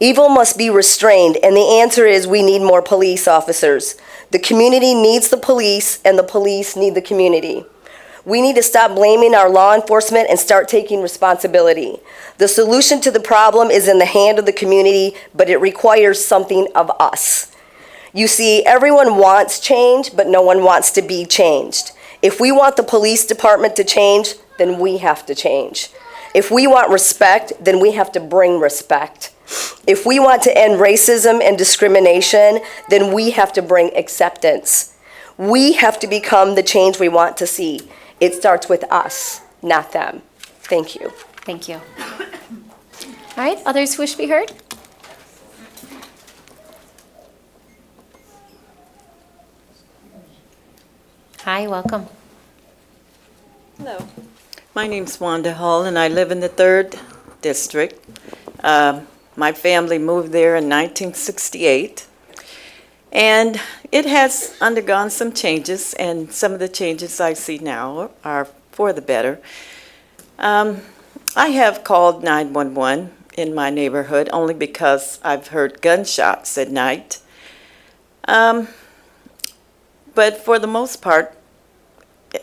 Evil must be restrained, and the answer is we need more police officers. The community needs the police, and the police need the community. We need to stop blaming our law enforcement and start taking responsibility. The solution to the problem is in the hand of the community, but it requires something of us. You see, everyone wants change, but no one wants to be changed. If we want the police department to change, then we have to change. If we want respect, then we have to bring respect. If we want to end racism and discrimination, then we have to bring acceptance. We have to become the change we want to see. It starts with us, not them. Thank you. Thank you. All right, others who wish to be heard? Hi, welcome. Hello. My name's Wanda Hall, and I live in the 3rd District. My family moved there in 1968, and it has undergone some changes, and some of the changes I see now are for the better. I have called 911 in my neighborhood only because I've heard gunshots at night. But for the most part,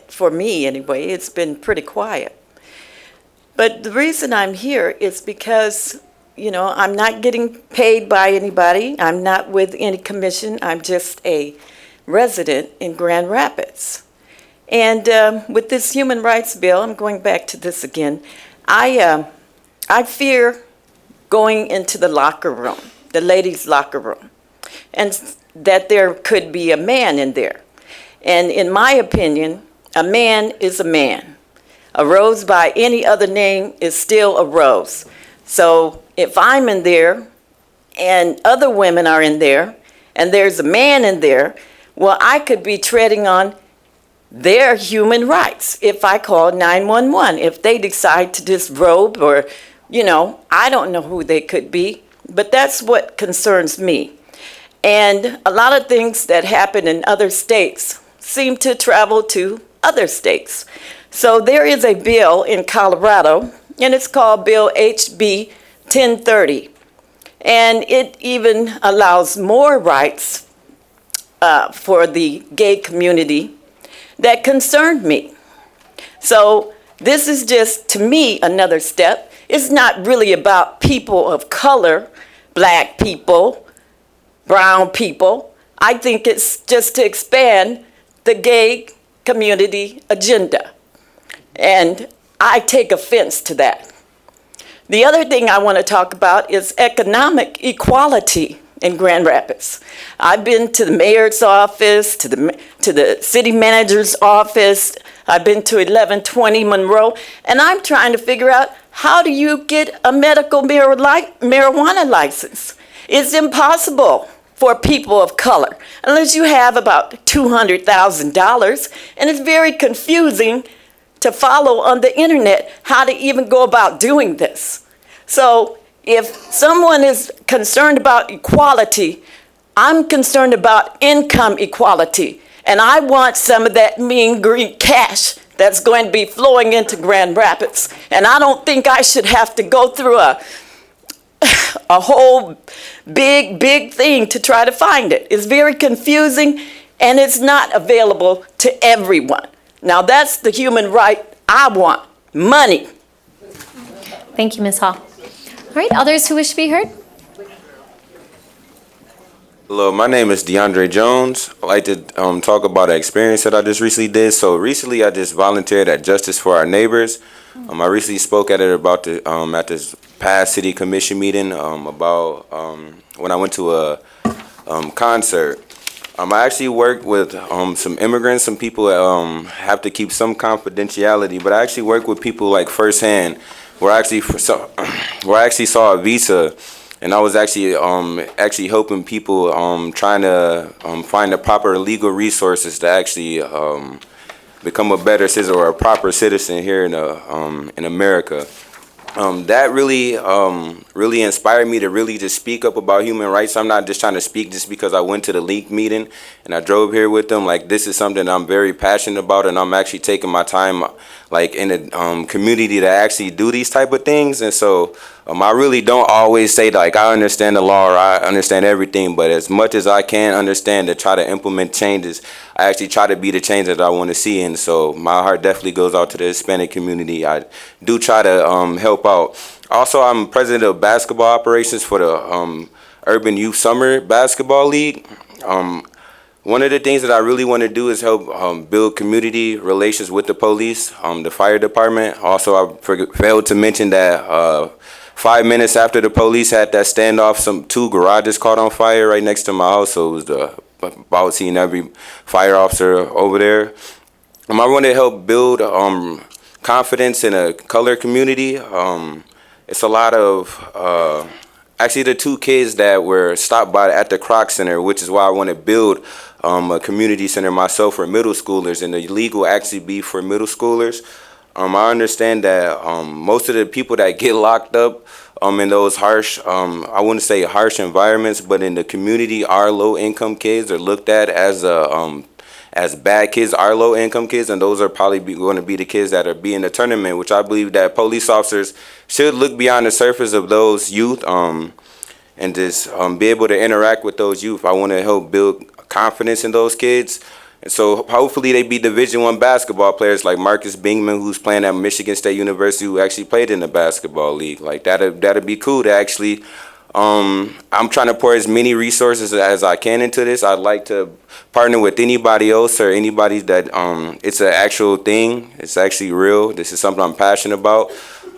for me anyway, it's been pretty quiet. But the reason I'm here is because, you know, I'm not getting paid by anybody. I'm not with any commission. I'm just a resident in Grand Rapids. And with this human rights bill, I'm going back to this again, I fear going into the locker room, the ladies' locker room. and that there could be a man in there. And in my opinion, a man is a man. A rose by any other name is still a rose. So if I'm in there and other women are in there and there's a man in there, well, I could be treading on their human rights if I call 911, if they decide to disrobe or, I don't know who they could be, but that's what concerns me. And a lot of things that happen in other states seem to travel to other states. So there is a bill in Colorado, and it's called Bill HB 1030. And it even allows more rights for the gay community that concerned me. So this is just, to me, another step. It's not really about people of color, black people, brown people. I think it's just to expand the gay community agenda. And I take offense to that. The other thing I want to talk about is economic equality in Grand Rapids. I've been to the mayor's office, to the city manager's office. I've been to 1120 Monroe, and I'm trying to figure out, how do you get a medical marijuana license? It's impossible for people of color unless you have about $200,000, and it's very confusing to follow on the internet how to even go about doing this. So if someone is concerned about equality, I'm concerned about income equality. And I want some of that mean green cash that's going to be flowing into Grand Rapids. And I don't think I should have to go through a whole big thing to try to find it. It's very confusing, and it's not available to everyone. Now that's the human right I want, money. Thank you, Ms. Hall. All right, others who wish to be heard? Hello, my name is DeAndre Jones. I'd like to talk about an experience that I just recently did. So recently I just volunteered at Justice for Our Neighbors. I recently spoke at it about at this past city commission meeting about when I went to a concert. I actually worked with some immigrants. Some people have to keep some confidentiality, but I actually worked with people like firsthand, where I actually saw a visa, and I was actually helping people trying to find the proper legal resources to actually become a better citizen or a proper citizen here in America. That really inspired me to really just speak up about human rights. I'm not just trying to speak just because I went to the league meeting and I drove here with them. Like, this is something I'm very passionate about, and I'm actually taking my time like in a community to actually do these type of things. And so I really don't always say like I understand the law or I understand everything, but as much as I can understand to try to implement changes, I actually try to be the change that I want to see. And so my heart definitely goes out to the Hispanic community. I do try to help out. Also, I'm president of basketball operations for the Urban Youth Summer Basketball League. One of the things that I really want to do is help build community relations with the police, the fire department. Also, I failed to mention that 5 minutes after the police had that standoff, two garages caught on fire right next to my house. So it was about seeing every fire officer over there. I want to help build confidence in a color community. It's a lot of actually the two kids that were stopped by at the Kroc Center, which is why I want to build a community center myself for middle schoolers, and the league will actually be for middle schoolers. I understand that most of the people that get locked up in those harsh, I wouldn't say harsh environments, but in the community are low-income kids. Are looked at as bad kids, are low-income kids, and those are probably going to be the kids that are being the tournament, which I believe that police officers should look beyond the surface of those youth and just be able to interact with those youth. I want to help build confidence in those kids. And so hopefully they be Division I basketball players like Marcus Bingman, who's playing at Michigan State University, who actually played in the basketball league. Like that'd be cool to actually. I'm trying to pour as many resources as I can into this. I'd like to partner with anybody else or anybody that it's an actual thing. It's actually real. This is something I'm passionate about.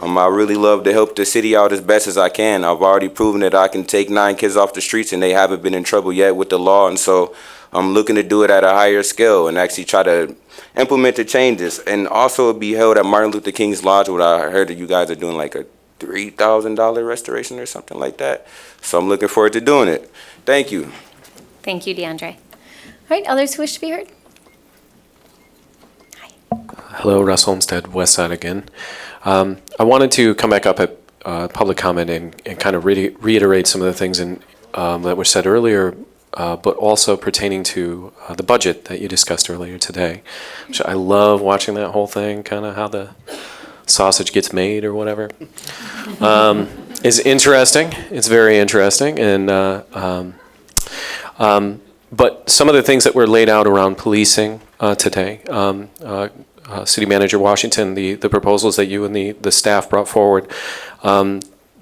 I really love to help the city out as best as I can. I've already proven that I can take 9 kids off the streets and they haven't been in trouble yet with the law, and so I'm looking to do it at a higher scale and actually try to implement the changes. And also it'll be held at Martin Luther King's Lodge, where I heard that you guys are doing like a $3,000 restoration or something like that. So I'm looking forward to doing it. Thank you. Thank you, DeAndre. All right, others who wish to be heard? Hello, Russ Olmsted, West Side again. I wanted to come back up at public comment and kind of reiterate some of the things that were said earlier, but also pertaining to the budget that you discussed earlier today. Which I love watching that whole thing, kind of how the sausage gets made or whatever. Is interesting. It's very interesting, and but some of the things that were laid out around policing today, City Manager Washington, the proposals that you and the staff brought forward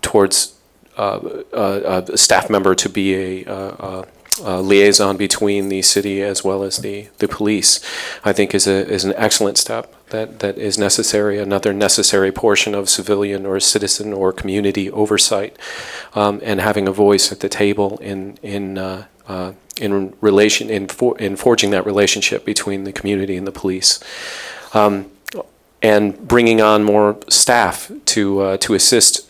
towards a staff member to be a liaison between the city as well as the police, I think is an excellent step that is necessary, another necessary portion of civilian or citizen or community oversight, and having a voice at the table in forging that relationship between the community and the police. And bringing on more staff to assist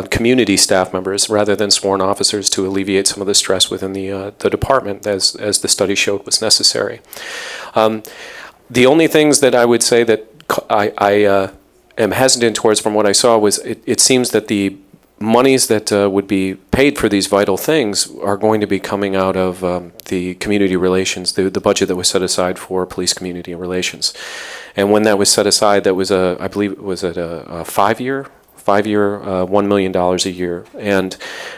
community staff members rather than sworn officers to alleviate some of the stress within the department, as the study showed was necessary. The only things that I would say that I am hesitant towards from what I saw was it seems that the monies that would be paid for these vital things are going to be coming out of the community relations, the budget that was set aside for police community relations. And when that was set aside, that was I believe it was at a 5-year, $1 million a year. And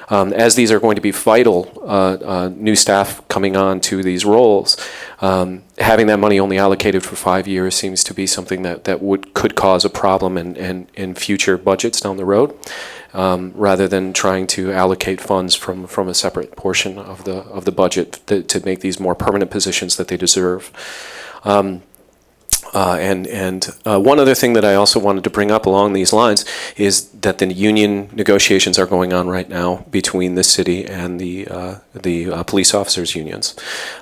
as these are going to be vital new staff coming on to these roles, having that money only allocated for 5 years seems to be something that could cause a problem in future budgets down the road, rather than trying to allocate funds from a separate portion of the budget to make these more permanent positions that they deserve. One other thing that I also wanted to bring up along these lines is that the union negotiations are going on right now between the city and the police officers' unions.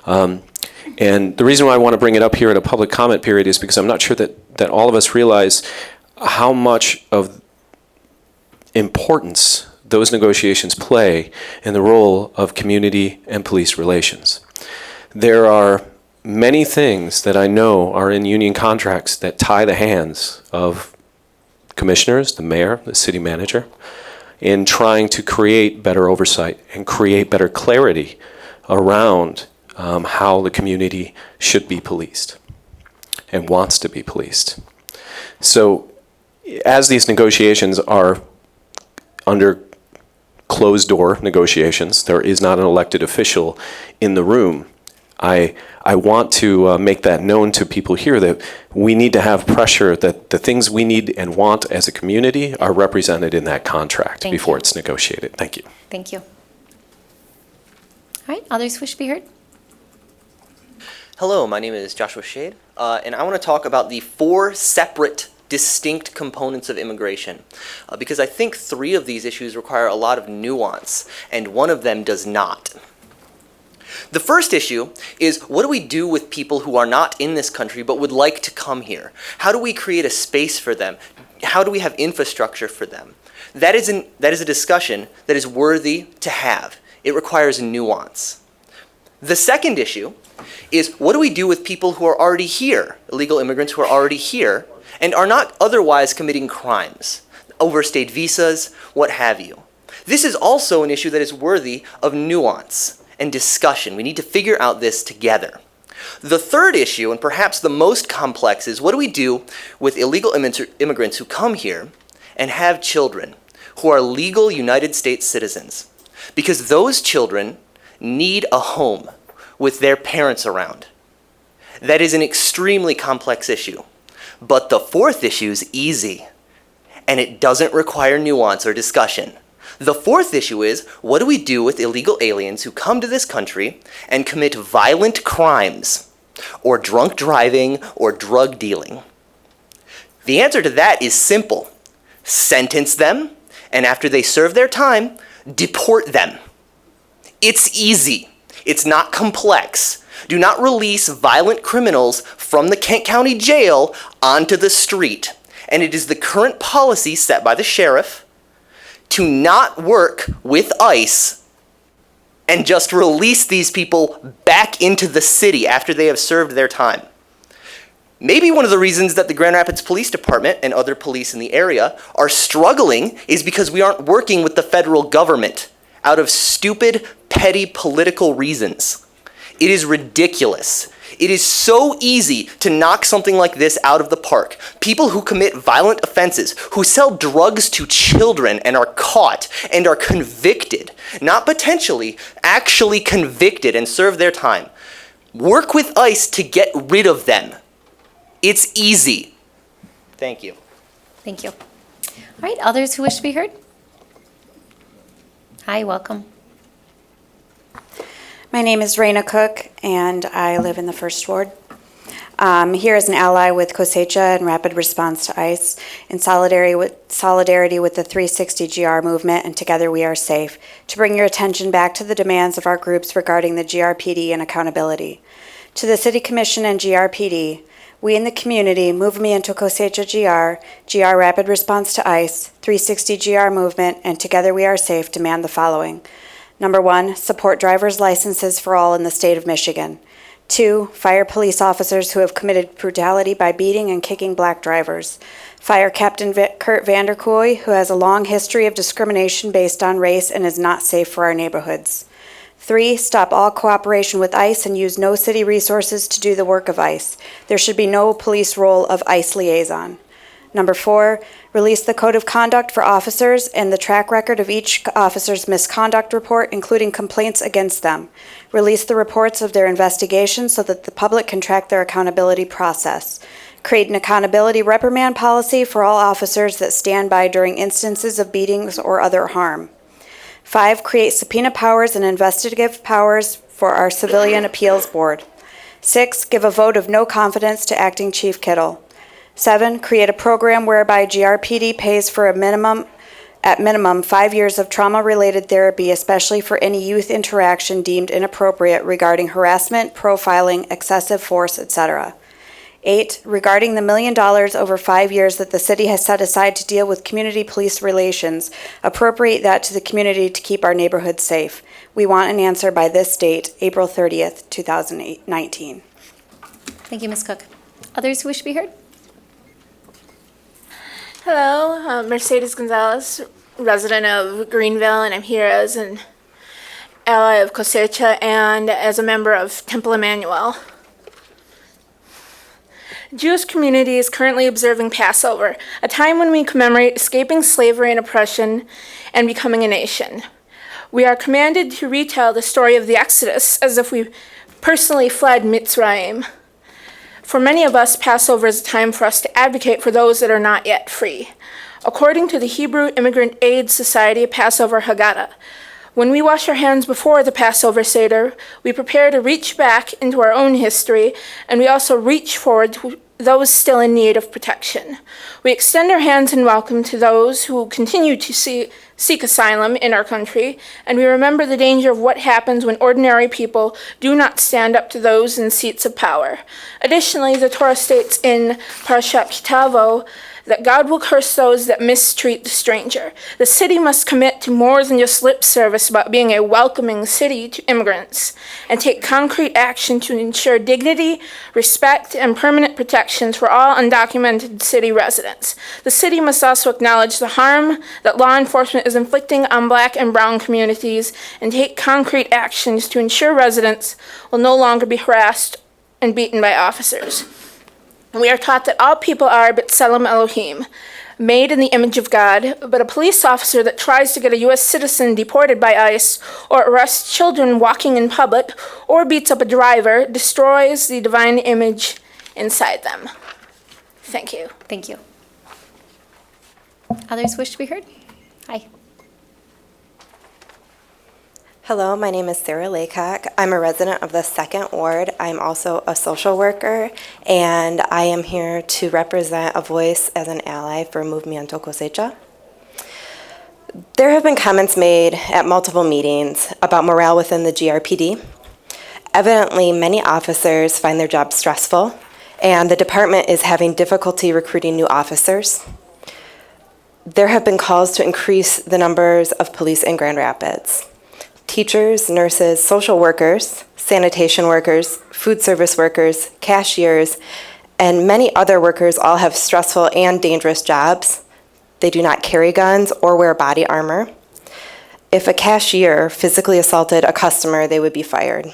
And the reason why I want to bring it up here in a public comment period is because I'm not sure that all of us realize how much of importance those negotiations play in the role of community and police relations. There are many things that I know are in union contracts that tie the hands of commissioners, the mayor, the city manager, in trying to create better oversight and create better clarity around how the community should be policed and wants to be policed. So as these negotiations are under closed door negotiations, there is not an elected official in the room. I want to make that known to people here that we need to have pressure that the things we need and want as a community are represented in that contract before it's negotiated. Thank you. Thank you. All right, others wish to be heard? Hello, my name is Joshua Shade, and I want to talk about the 4 separate distinct components of immigration, because I think 3 of these issues require a lot of nuance, and one of them does not. The first issue is, what do we do with people who are not in this country but would like to come here? How do we create a space for them? How do we have infrastructure for them? That is a discussion that is worthy to have. It requires nuance. The second issue is, what do we do with people who are already here, illegal immigrants who are already here, and are not otherwise committing crimes, overstayed visas, what have you? This is also an issue that is worthy of nuance and discussion. We need to figure out this together. The third issue, and perhaps the most complex, is what do we do with illegal immigrants who come here and have children who are legal United States citizens? Because those children need a home with their parents around. That is an extremely complex issue. But the fourth issue is easy, and it doesn't require nuance or discussion. The fourth issue is, what do we do with illegal aliens who come to this country and commit violent crimes, or drunk driving, or drug dealing? The answer to that is simple. sentence them, and after they serve their time, deport them. It's easy. It's not complex. Do not release violent criminals from the Kent County Jail onto the street. And it is the current policy set by the sheriff to not work with ICE and just release these people back into the city after they have served their time. Maybe one of the reasons that the Grand Rapids Police Department and other police in the area are struggling is because we aren't working with the federal government out of stupid, petty political reasons. It is ridiculous. It is so easy to knock something like this out of the park. People who commit violent offenses, who sell drugs to children and are caught and are convicted, not potentially, actually convicted and serve their time. Work with ICE to get rid of them. It's easy. Thank you. Thank you. All right, others who wish to be heard? Hi, welcome. My name is Raina Cook, and I live in the First Ward. Here as an ally with Cosecha and Rapid Response to ICE, in solidarity with the 360 GR movement and Together We Are Safe, to bring your attention back to the demands of our groups regarding the GRPD and accountability. To the City Commission and GRPD, we in the community, Movimiento Cosecha GR Rapid Response to ICE, 360 GR movement, and Together We Are Safe demand the following. Number 1, support driver's licenses for all in the state of Michigan. 2, fire police officers who have committed brutality by beating and kicking black drivers. Fire Captain Kurt Vanderkooy, who has a long history of discrimination based on race and is not safe for our neighborhoods. 3, stop all cooperation with ICE and use no city resources to do the work of ICE. There should be no police role of ICE liaison. Number 4, release the code of conduct for officers and the track record of each officer's misconduct report, including complaints against them. Release the reports of their investigations so that the public can track their accountability process. Create an accountability reprimand policy for all officers that stand by during instances of beatings or other harm. 5, create subpoena powers and investigative powers for our Civilian Appeals Board. 6, give a vote of no confidence to Acting Chief Kittle. 7, create a program whereby GRPD pays for at minimum 5 years of trauma-related therapy, especially for any youth interaction deemed inappropriate regarding harassment, profiling, excessive force, etc. 8, regarding the $1 million over 5 years that the city has set aside to deal with community police relations, appropriate that to the community to keep our neighborhoods safe. We want an answer by this date, April 30th, 2019. Thank you, Ms. Cook. Others who wish to be heard? Hello, Mercedes Gonzalez, resident of Greenville, and I'm here as an ally of Cosecha and as a member of Temple Emmanuel. The Jewish community is currently observing Passover, a time when we commemorate escaping slavery and oppression and becoming a nation. We are commanded to retell the story of the Exodus as if we personally fled Mitzrayim. For many of us, Passover is a time for us to advocate for those that are not yet free. According to the Hebrew Immigrant Aid Society Passover Haggadah, when we wash our hands before the Passover Seder, we prepare to reach back into our own history, and we also reach forward to those still in need of protection. We extend our hands in welcome to those who continue to seek asylum in our country, and we remember the danger of what happens when ordinary people do not stand up to those in seats of power. Additionally, the Torah states in Parashat Kitavo that God will curse those that mistreat the stranger. The city must commit to more than just lip service about being a welcoming city to immigrants and take concrete action to ensure dignity, respect, and permanent protections for all undocumented city residents. The city must also acknowledge the harm that law enforcement is inflicting on Black and Brown communities and take concrete actions to ensure residents will no longer be harassed and beaten by officers. We are taught that all people are B'Tselem Elohim, made in the image of God, but a police officer that tries to get a U.S. citizen deported by ICE or arrests children walking in public or beats up a driver destroys the divine image inside them. Thank you. Thank you. Others wish to be heard? Hi. Hello, my name is Sarah Laycock. I'm a resident of the 2nd Ward. I'm also a social worker, and I am here to represent a voice as an ally for Movimiento Cosecha. There have been comments made at multiple meetings about morale within the GRPD. Evidently, many officers find their job stressful, and the department is having difficulty recruiting new officers. There have been calls to increase the numbers of police in Grand Rapids. Teachers, nurses, social workers, sanitation workers, food service workers, cashiers, and many other workers all have stressful and dangerous jobs. They do not carry guns or wear body armor. If a cashier physically assaulted a customer, they would be fired.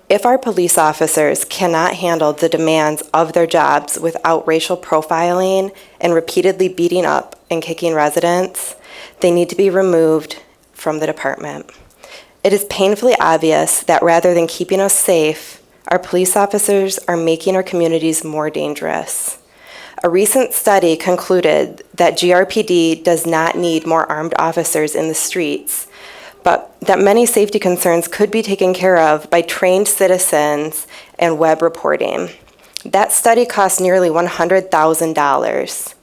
If our police officers cannot handle the demands of their jobs without racial profiling and repeatedly beating up and kicking residents, they need to be removed from the department. It is painfully obvious that rather than keeping us safe, our police officers are making our communities more dangerous. A recent study concluded that GRPD does not need more armed officers in the streets, but that many safety concerns could be taken care of by trained citizens and web reporting. That study cost nearly $100,000.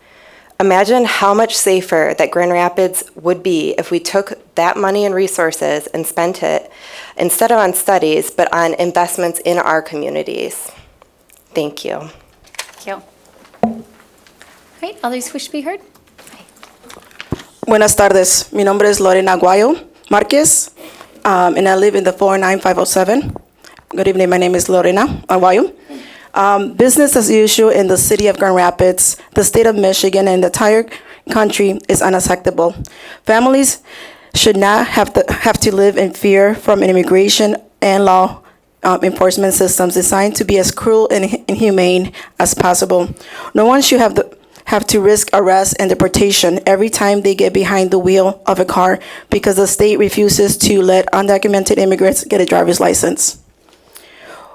Imagine how much safer that Grand Rapids would be if we took that money and resources and spent it instead of on studies, but on investments in our communities. Thank you. Thank you. All right, others wish to be heard? Buenas tardes. Mi nombre es Lorena Aguayo Marquez, and I live in the 49507. Good evening. My name is Lorena Aguayo. Business as usual in the city of Grand Rapids, the state of Michigan, and the entire country is unacceptable. Families should not have to live in fear from an immigration and law enforcement systems designed to be as cruel and inhumane as possible. No one should have to risk arrest and deportation every time they get behind the wheel of a car because the state refuses to let undocumented immigrants get a driver's license.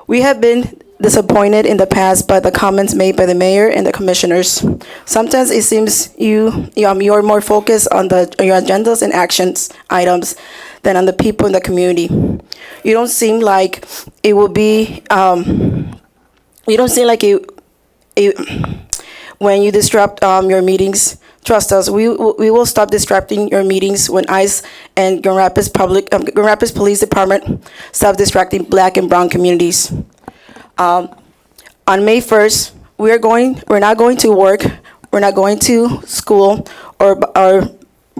We have been disappointed in the past by the comments made by the mayor and the commissioners. Sometimes it seems you're more focused on your agendas and actions items than on the people in the community. You don't seem like it will be. You don't seem like it when you disrupt your meetings. Trust us, we will stop disrupting your meetings when ICE and Grand Rapids Police Department stop distracting Black and brown communities. On May 1st, we're not going to work, we're not going to school, or we're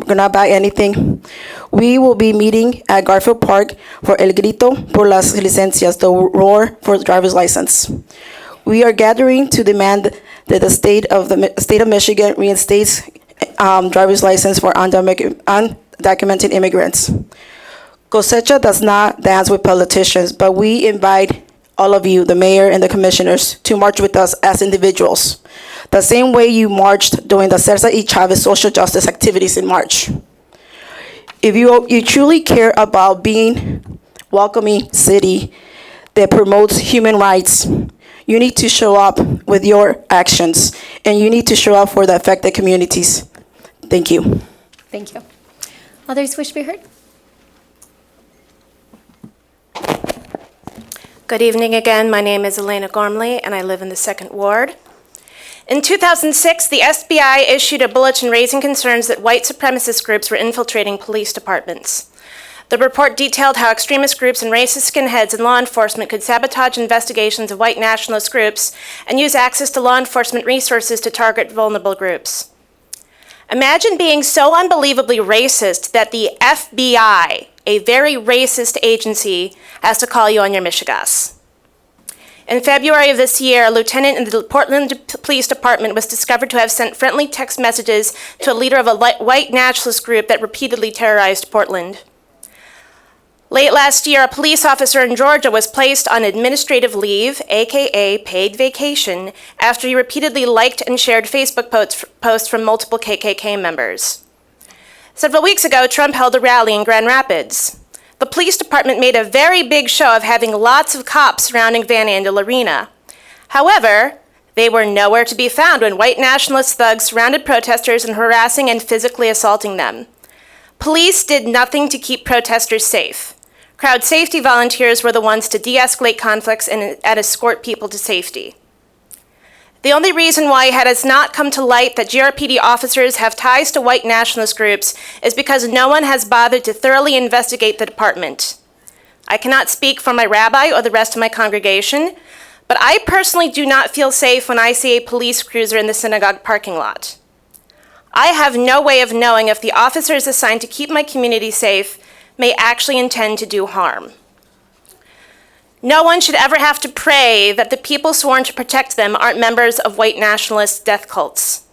gonna buy anything. We will be meeting at Garfield Park for El Grito por las Licencias, the roar for the driver's license. We are gathering to demand that the state of Michigan reinstates driver's license for undocumented immigrants. Cosecha does not dance with politicians, but we invite all of you, the mayor and the commissioners, to march with us as individuals, the same way you marched during the Cesar E. Chavez social justice activities in March. If you truly care about being a welcoming city that promotes human rights, you need to show up with your actions, and you need to show up for the affected communities. Thank you. Thank you. Others wish to be heard? Good evening again. My name is Elena Gormley, and I live in the 2nd Ward. In 2006, the FBI issued a bulletin raising concerns that white supremacist groups were infiltrating police departments. The report detailed how extremist groups and racist skinheads in law enforcement could sabotage investigations of white nationalist groups and use access to law enforcement resources to target vulnerable groups. Imagine being so unbelievably racist that the FBI, a very racist agency, has to call you on your mishigas. In February of this year, a lieutenant in the Portland Police Department was discovered to have sent friendly text messages to a leader of a white nationalist group that repeatedly terrorized Portland. Late last year, a police officer in Georgia was placed on administrative leave, aka paid vacation, after he repeatedly liked and shared Facebook posts from multiple KKK members. Several weeks ago, Trump held a rally in Grand Rapids. The police department made a very big show of having lots of cops surrounding Van Andel Arena. However, they were nowhere to be found when white nationalist thugs surrounded protesters and harassing and physically assaulting them. Police did nothing to keep protesters safe. Crowd safety volunteers were the ones to de-escalate conflicts and escort people to safety. The only reason why it has not come to light that GRPD officers have ties to white nationalist groups is because no one has bothered to thoroughly investigate the department. I cannot speak for my rabbi or the rest of my congregation, but I personally do not feel safe when I see a police cruiser in the synagogue parking lot. I have no way of knowing if the officers assigned to keep my community safe may actually intend to do harm. No one should ever have to pray that the people sworn to protect them aren't members of white nationalist death cults.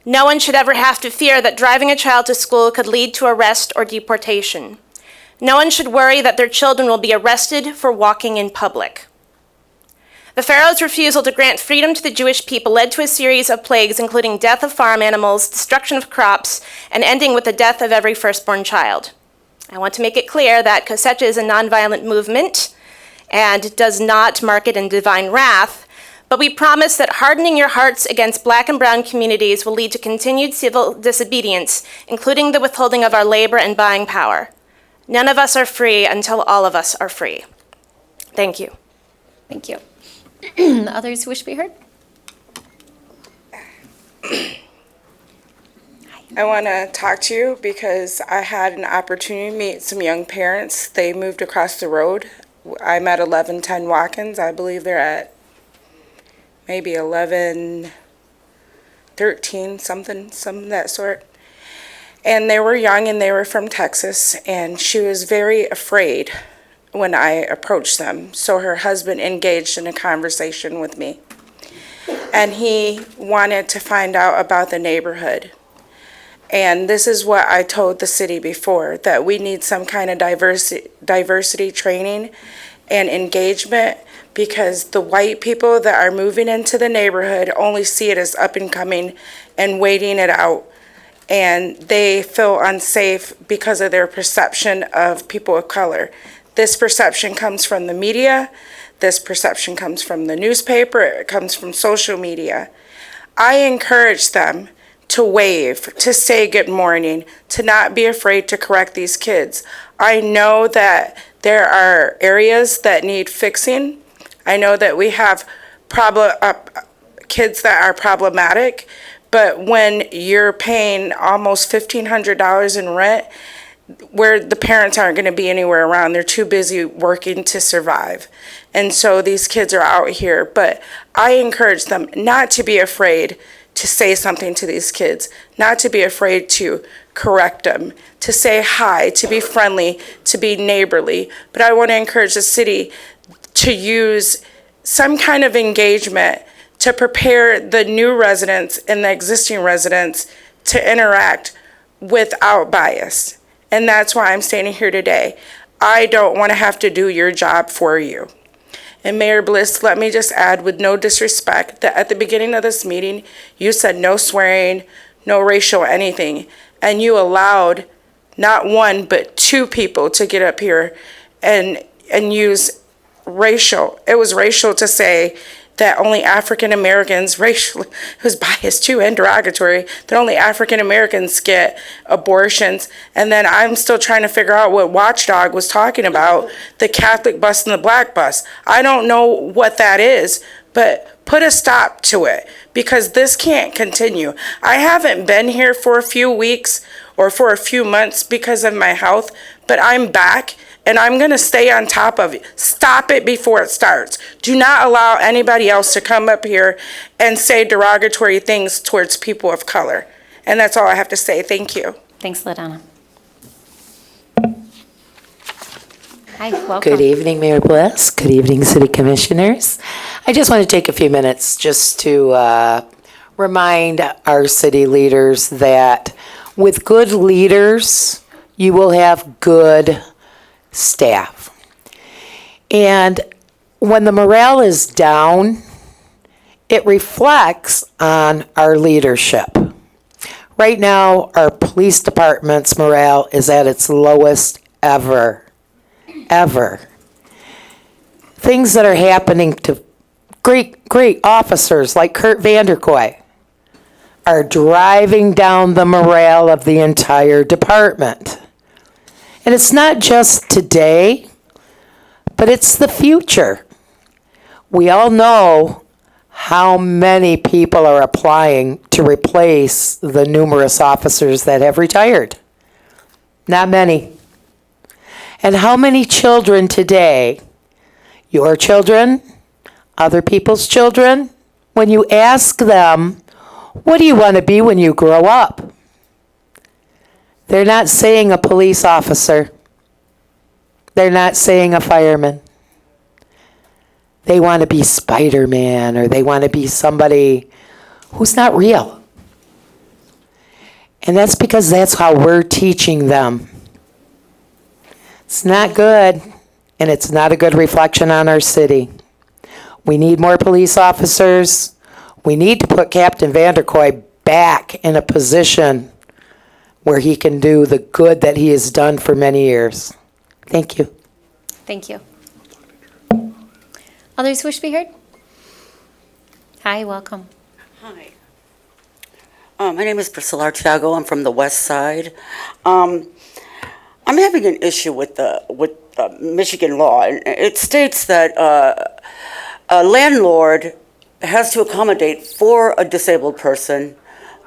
No one should ever have to fear that driving a child to school could lead to arrest or deportation. No one should worry that their children will be arrested for walking in public. The Pharaoh's refusal to grant freedom to the Jewish people led to a series of plagues, including death of farm animals, destruction of crops, and ending with the death of every firstborn child. I want to make it clear that Kosecha is a nonviolent movement and does not market in divine wrath, but we promise that hardening your hearts against Black and brown communities will lead to continued civil disobedience, including the withholding of our labor and buying power. None of us are free until all of us are free. Thank you. Thank you. Others who wish to be heard? I want to talk to you because I had an opportunity to meet some young parents. They moved across the road. I'm at 1110 Watkins. I believe they're at maybe 1113, something of that sort. And they were young and they were from Texas, and she was very afraid when I approached them. So her husband engaged in a conversation with me. And he wanted to find out about the neighborhood. And this is what I told the city before, that we need some kind of diversity training and engagement, because the white people that are moving into the neighborhood only see it as up and coming and waiting it out. And they feel unsafe because of their perception of people of color. This perception comes from the media. This perception comes from the newspaper. It comes from social media. I encourage them to wave, to say good morning, to not be afraid to correct these kids. I know that there are areas that need fixing. I know that we have kids that are problematic, but when you're paying almost $1,500 in rent, where the parents aren't going to be anywhere around, they're too busy working to survive. And so these kids are out here, but I encourage them not to be afraid to say something to these kids, not to be afraid to correct them, to say hi, to be friendly, to be neighborly. But I want to encourage the city to use some kind of engagement to prepare the new residents and the existing residents to interact without bias. And that's why I'm standing here today. I don't want to have to do your job for you. And Mayor Bliss, let me just add, with no disrespect, that at the beginning of this meeting, you said no swearing, no racial anything, and you allowed not one but two people to get up here and use racial. It was racial to say that only African Americans, racial, it was biased too and derogatory, that only African Americans get abortions. And then I'm still trying to figure out what Watchdog was talking about, the Catholic bus and the black bus. I don't know what that is, but put a stop to it, because this can't continue. I haven't been here for a few weeks or for a few months because of my health, but I'm back. And I'm going to stay on top of it. Stop it before it starts. Do not allow anybody else to come up here and say derogatory things towards people of color. And that's all I have to say. Thank you. Thanks, LaDonna. Hi, welcome. Good evening, Mayor Bliss. Good evening, City Commissioners. I just want to take a few minutes just to remind our city leaders that with good leaders, you will have good staff. And when the morale is down, it reflects on our leadership. Right now, our police department's morale is at its lowest ever. Things that are happening to great officers like Kurt Vanderkoy are driving down the morale of the entire department. And it's not just today. but it's the future. We all know how many people are applying to replace the numerous officers that have retired. Not many. And how many children today, your children, other people's children, when you ask them, what do you want to be when you grow up? They're not saying a police officer. They're not saying a fireman. They want to be Spider-Man, or they want to be somebody who's not real. And that's because that's how we're teaching them. It's not good, and it's not a good reflection on our city. We need more police officers. We need to put Captain Vanderkoy back in a position where he can do the good that he has done for many years. Thank you. Thank you. Others wish to be heard? Hi, welcome. Hi. My name is Priscilla Artiago. I'm from the West Side. I'm having an issue with Michigan law. It states that a landlord has to accommodate for a disabled person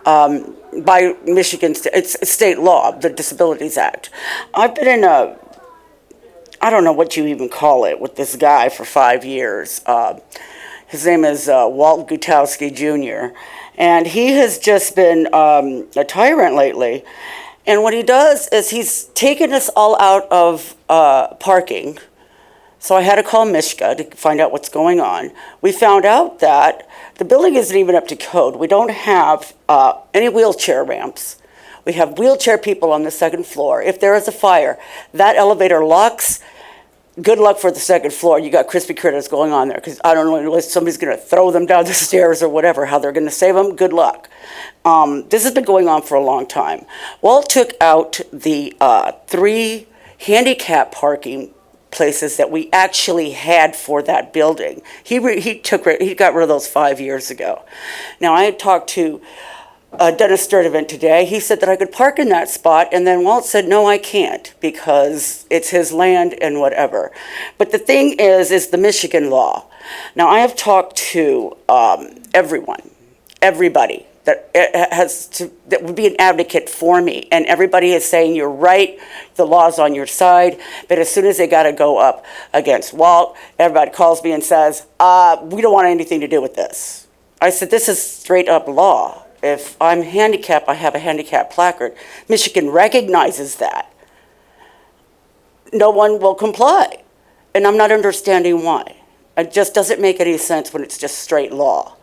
by Michigan, it's state law, the Disabilities Act. I've been in I don't know what you even call it, with this guy for 5 years. His name is Walt Gutowski Jr., and he has just been a tyrant lately. And what he does is he's taken us all out of parking. So I had to call Mishka to find out what's going on. We found out that the building isn't even up to code. We don't have any wheelchair ramps. We have wheelchair people on the second floor. If there is a fire, that elevator locks. Good luck for the second floor. You got crispy critters going on there, because I don't know unless somebody's going to throw them down the stairs or whatever, how they're going to save them. Good luck. This has been going on for a long time. Walt took out the 3 handicap parking places that we actually had for that building. He got rid of those 5 years ago. Now, I had talked to Dennis Sturdivant today. He said that I could park in that spot, and then Walt said, no, I can't, because it's his land and whatever. But the thing is the Michigan law. Now, I have talked to everybody that would be an advocate for me, and everybody is saying, you're right, the law's on your side. But as soon as they got to go up against Walt, everybody calls me and says, we don't want anything to do with this. I said, this is straight up law. If I'm handicapped, I have a handicap placard. Michigan recognizes that. No one will comply. And I'm not understanding why. It just doesn't make any sense when it's just straight law.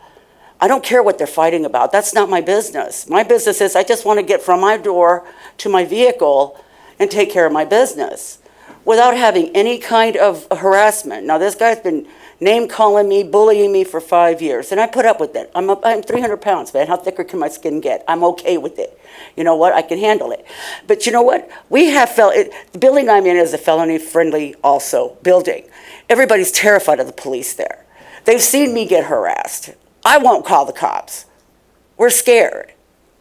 I don't care what they're fighting about. That's not my business. My business is I just want to get from my door to my vehicle and take care of my business without having any kind of harassment. Now, this guy's been name-calling me, bullying me for 5 years, and I put up with it. I'm 300 pounds, man. How thicker can my skin get? I'm okay with it. You know what? I can handle it. But you know what? The building I'm in is a felony-friendly also building. Everybody's terrified of the police there. They've seen me get harassed. I won't call the cops. We're scared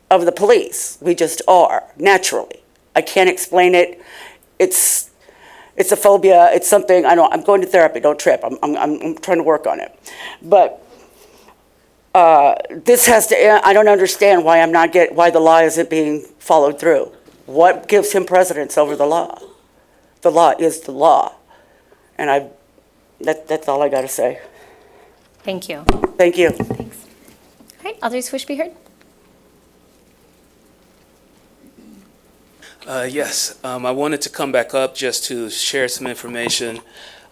of the police. We just are, naturally. I can't explain it. It's a phobia. It's something, I'm going to therapy. Don't trip. I'm trying to work on it. But this has to end. I don't understand why why the law isn't being followed through. What gives him precedence over the law? The law is the law. And that's all I got to say. Thank you. Thank you. Thanks. All right, others wish to be heard? Yes, I wanted to come back up just to share some information.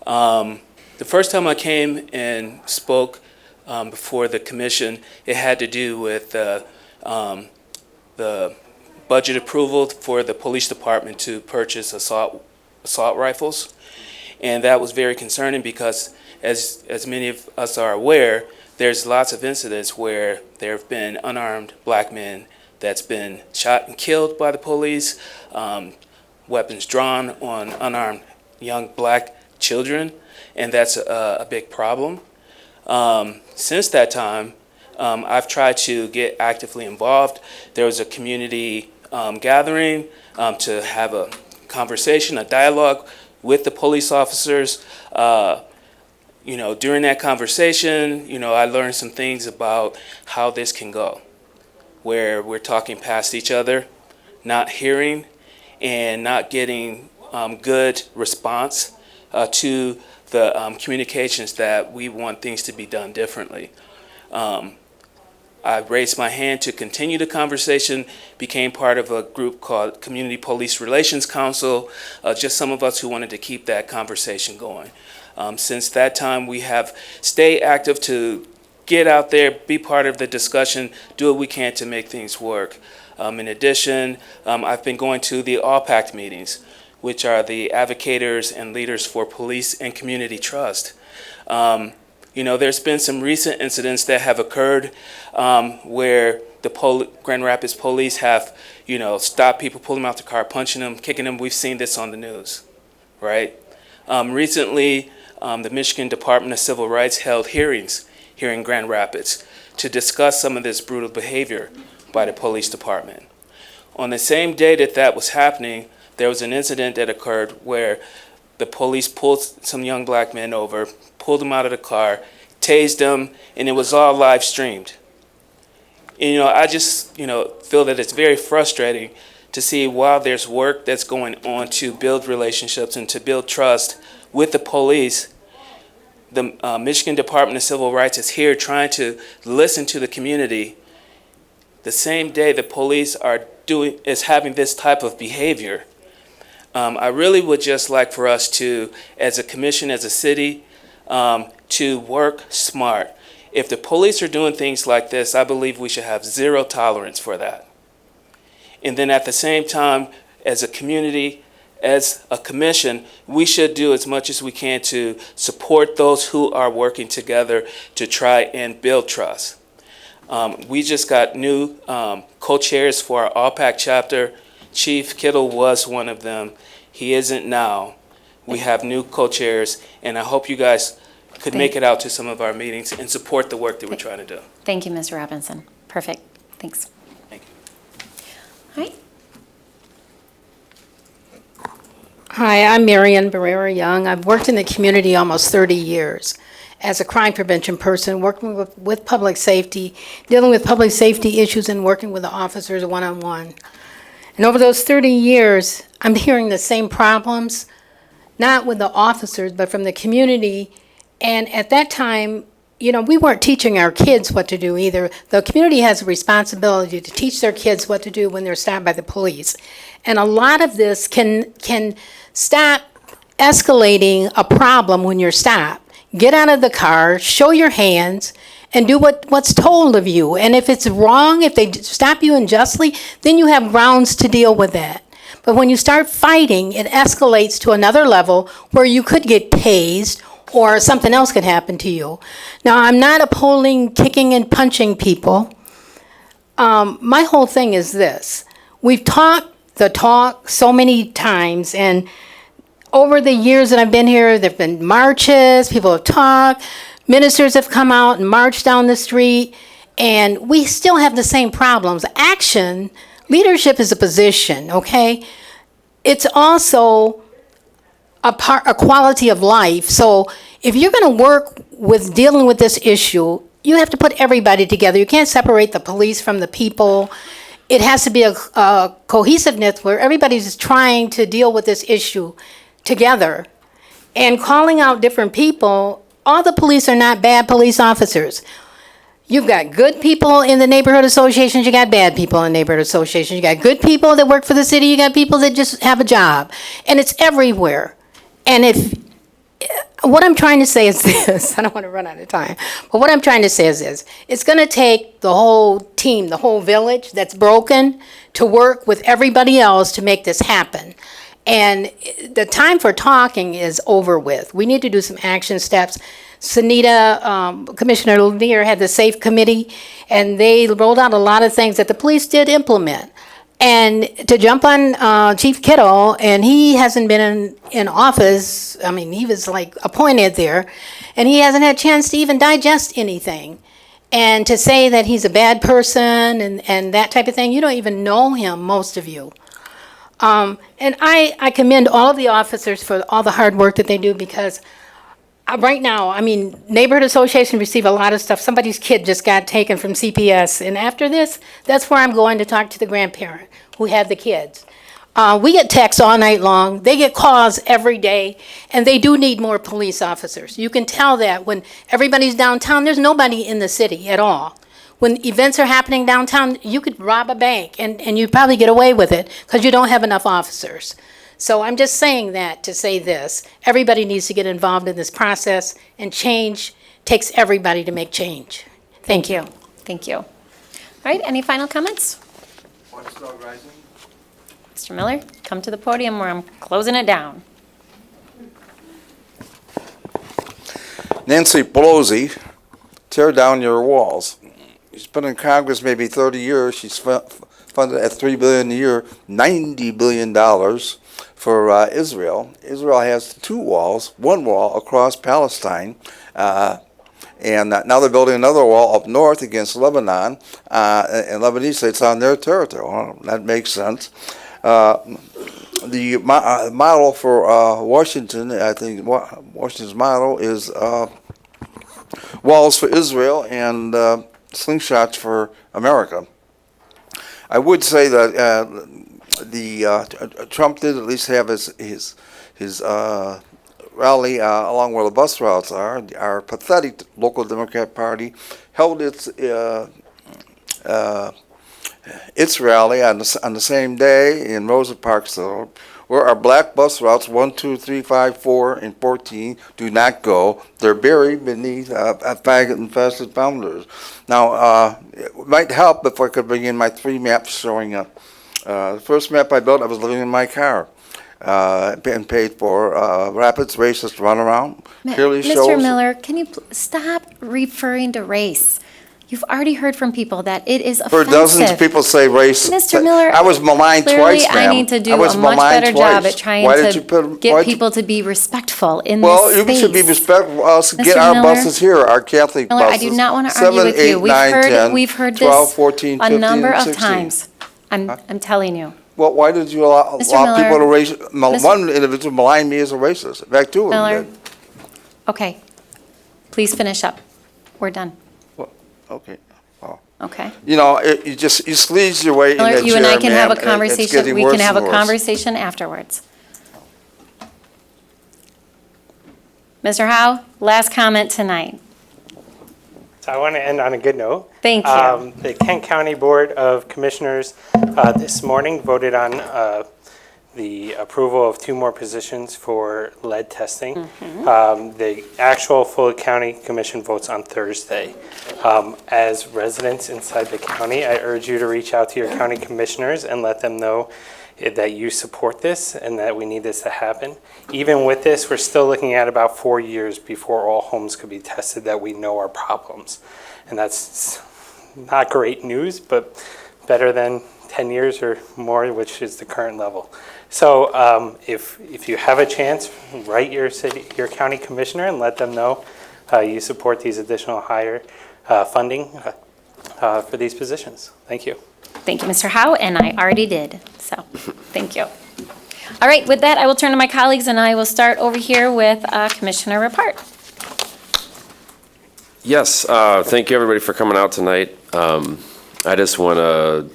The first time I came and spoke before the commission, it had to do with the budget approval for the police department to purchase assault rifles. And that was very concerning because, as many of us are aware, there's lots of incidents where there have been unarmed black men that's been shot and killed by the police, weapons drawn on unarmed young black children, and that's a big problem. Since that time, I've tried to get actively involved. There was a community gathering to have a conversation, a dialogue with the police officers. During that conversation, I learned some things about how this can go, where we're talking past each other, not hearing, and not getting good response to the communications that we want things to be done differently. I raised my hand to continue the conversation, became part of a group called Community Police Relations Council, just some of us who wanted to keep that conversation going. Since that time, we have stayed active to get out there, be part of the discussion, do what we can to make things work. In addition, I've been going to the All-PAC meetings, which are the advocators and leaders for police and community trust. There's been some recent incidents that have occurred where the Grand Rapids police have, stopped people, pulled them out the car, punching them, kicking them. We've seen this on the news, right? Recently, the Michigan Department of Civil Rights held hearings here in Grand Rapids to discuss some of this brutal behavior by the police department. On the same day that that was happening, there was an incident that occurred where the police pulled some young black men over, pulled them out of the car, tased them, and it was all live streamed. And, I just, feel that it's very frustrating to see while there's work that's going on to build relationships and to build trust with the police, the Michigan Department of Civil Rights is here trying to listen to the community. The same day the police is having this type of behavior. I really would just like for us to, as a commission, as a city, to work smart. If the police are doing things like this, I believe we should have zero tolerance for that. And then at the same time, as a community, as a commission, we should do as much as we can to support those who are working together to try and build trust. We just got new co-chairs for our All-PAC chapter. Chief Kittle was one of them. He isn't now. We have new co-chairs, and I hope you guys could make it out to some of our meetings and support the work that we're trying to do. Thank you, Mr. Robinson. Perfect. Thanks. Thank you. All right. Hi, I'm Marian Barrera Young. I've worked in the community almost 30 years as a crime prevention person, working with public safety, dealing with public safety issues and working with the officers one-on-one. And over those 30 years, I'm hearing the same problems, not with the officers, but from the community. And at that time, we weren't teaching our kids what to do either. The community has a responsibility to teach their kids what to do when they're stopped by the police. And a lot of this can stop escalating a problem when you're stopped. Get out of the car, show your hands, and do what's told of you. And if it's wrong, if they stop you unjustly, then you have grounds to deal with that. But when you start fighting, it escalates to another level where you could get tased or something else could happen to you. Now, I'm not upholding kicking and punching people. My whole thing is this. We've talked the talk so many times, and over the years that I've been here, there have been marches, people have talked, ministers have come out and marched down the street, and we still have the same problems. Action, leadership is a position, okay? It's also a quality of life. So if you're going to work with dealing with this issue, you have to put everybody together. You can't separate the police from the people. It has to be a cohesiveness where everybody's trying to deal with this issue together. And calling out different people, all the police are not bad police officers. You've got good people in the neighborhood associations, you got bad people in neighborhood associations, you got good people that work for the city, you got people that just have a job. And it's everywhere. And what I'm trying to say is this, I don't want to run out of time, but what I'm trying to say is this, it's going to take the whole team, the whole village that's broken to work with everybody else to make this happen. And the time for talking is over with. We need to do some action steps. Sunita, Commissioner Lanier had the SAFE committee, and they rolled out a lot of things that the police did implement. And to jump on Chief Kittle, and he hasn't been in office, I mean, he was like appointed there, and he hasn't had a chance to even digest anything. And to say that he's a bad person and that type of thing, you don't even know him, most of you. And I commend all of the officers for all the hard work that they do because right now, I mean, neighborhood association receive a lot of stuff. Somebody's kid just got taken from CPS. And after this, that's where I'm going to talk to the grandparent who had the kids. We get texts all night long. They get calls every day, and they do need more police officers. You can tell that when everybody's downtown, there's nobody in the city at all. When events are happening downtown, you could rob a bank, and you'd probably get away with it because you don't have enough officers. So I'm just saying that to say this. Everybody needs to get involved in this process, and change takes everybody to make change. Thank you. Thank you. All right, any final comments? Mr. Miller, come to the podium where I'm closing it down. Nancy Pelosi, tear down your walls. She's been in Congress maybe 30 years. She's funded at $3 billion a year, $90 billion for Israel. Israel has 2 walls, 1 wall across Palestine, and now they're building another wall up north against Lebanon, and Lebanese say it's on their territory. Well, that makes sense. The model for Washington, I think Washington's model is walls for Israel and slingshots for America. I would say that Trump did at least have his rally along where the bus routes are. Our pathetic local Democrat Party held its rally on the same day in Rosa Parks, though, where our black bus routes 1, 2, 3, 5, 4, and 14 do not go. They're buried beneath faggot-infested boundaries. Now, it might help if I could bring in my 3 maps showing up. The first map I built, I was living in my car and paid for. Rapids racist runaround clearly shows. Mr. Miller, can you stop referring to race? You've already heard from people that it is offensive. For dozens of people say race. Mr. Miller, I was maligned twice, ma'am. clearly I need to do a much better job at trying to get people to be respectful in this space. Well, you should be respectful. Us get our buses here, our Catholic Miller, buses. I do not want to argue with you. We've heard 12, this 14, 15, a number of 16. times. I'm telling you. Well, why did you allow Mr. people to Miller, one individual malign me as a racist? In fact, 2 of them Miller, did. okay. Please finish up. We're done. Well, okay. Okay. You know, you squeeze your way in Miller, that you and I chair, can ma'am, have a and it's conversation. getting We worse can have a and worse. conversation afterwards. Mr. Howe, last comment tonight. So I want to end on a good note. Thank you. The Kent County Board of Commissioners this morning voted on the approval of 2 more positions for lead testing. The actual full county commission votes on Thursday. As residents inside the county, I urge you to reach out to your county commissioners and let them know that you support this and that we need this to happen. Even with this, we're still looking at about 4 years before all homes could be tested that we know are problems. And that's not great news, but better than 10 years or more, which is the current level. So if you have a chance, write your county commissioner and let them know you support these additional higher funding for these positions. Thank you. Thank you, Mr. Howe, and I already did, so thank you. All right, with that, I will turn to my colleagues, and I will start over here with Commissioner Repart. Yes, thank you, everybody, for coming out tonight. I just want to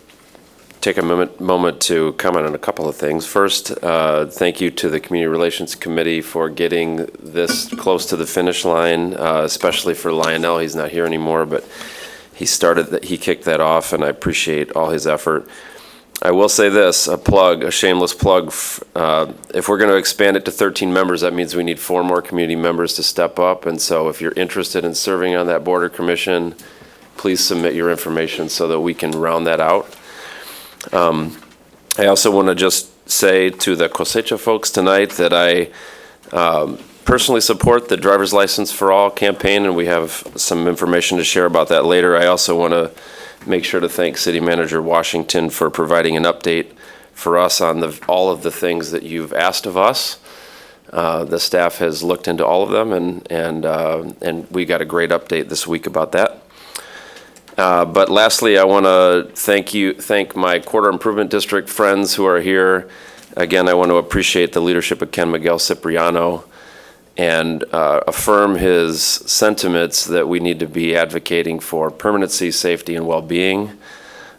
take a moment to comment on a couple of things. First, thank you to the Community Relations Committee for getting this close to the finish line, especially for Lionel. He's not here anymore, but he kicked that off, and I appreciate all his effort. I will say this, a shameless plug. If we're going to expand it to 13 members, that means we need 4 more community members to step up. And so if you're interested in serving on that board or commission, please submit your information so that we can round that out. I also want to just say to the Cosecha folks tonight that I personally support the Driver's License for All campaign, and we have some information to share about that later. I also want to make sure to thank City Manager Washington for providing an update for us on all of the things that you've asked of us. The staff has looked into all of them, and we got a great update this week about that. But lastly, I want to thank my Quarter Improvement District friends who are here. Again, I want to appreciate the leadership of Ken Miguel Cipriano and affirm his sentiments that we need to be advocating for permanency, safety, and well-being.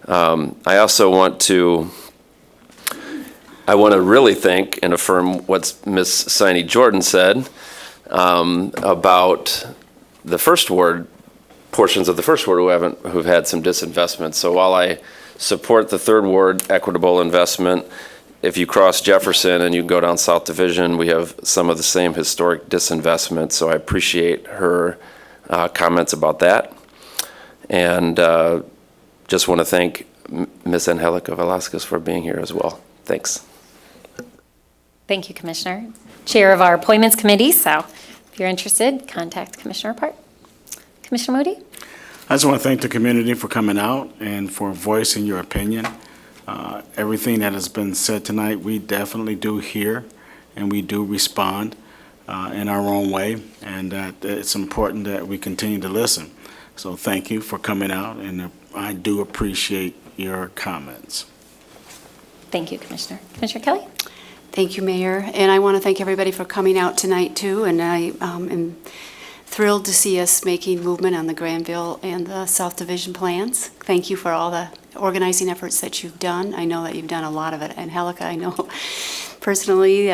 I also want to really thank and affirm what Ms. Siney Jordan said about the first ward, portions of the first ward who've had some disinvestment. So while I support the third ward equitable investment, if you cross Jefferson and you go down South Division, we have some of the same historic disinvestment. So I appreciate her comments about that. And just want to thank Ms. Angelica Velasquez for being here as well. Thanks. Thank you, Commissioner. Chair of our Appointments Committee, so if you're interested, contact Commissioner Part. Commissioner Moody? I just want to thank the community for coming out and for voicing your opinion. Everything that has been said tonight, we definitely do hear and we do respond in our own way, and that it's important that we continue to listen. So thank you for coming out, and I do appreciate your comments. Thank you, Commissioner. Commissioner Kelly? Thank you, Mayor. And I want to thank everybody for coming out tonight, too. And I am thrilled to see us making movement on the Granville and the South Division plans. Thank you for all the organizing efforts that you've done. I know that you've done a lot of it. Angelica, I know personally,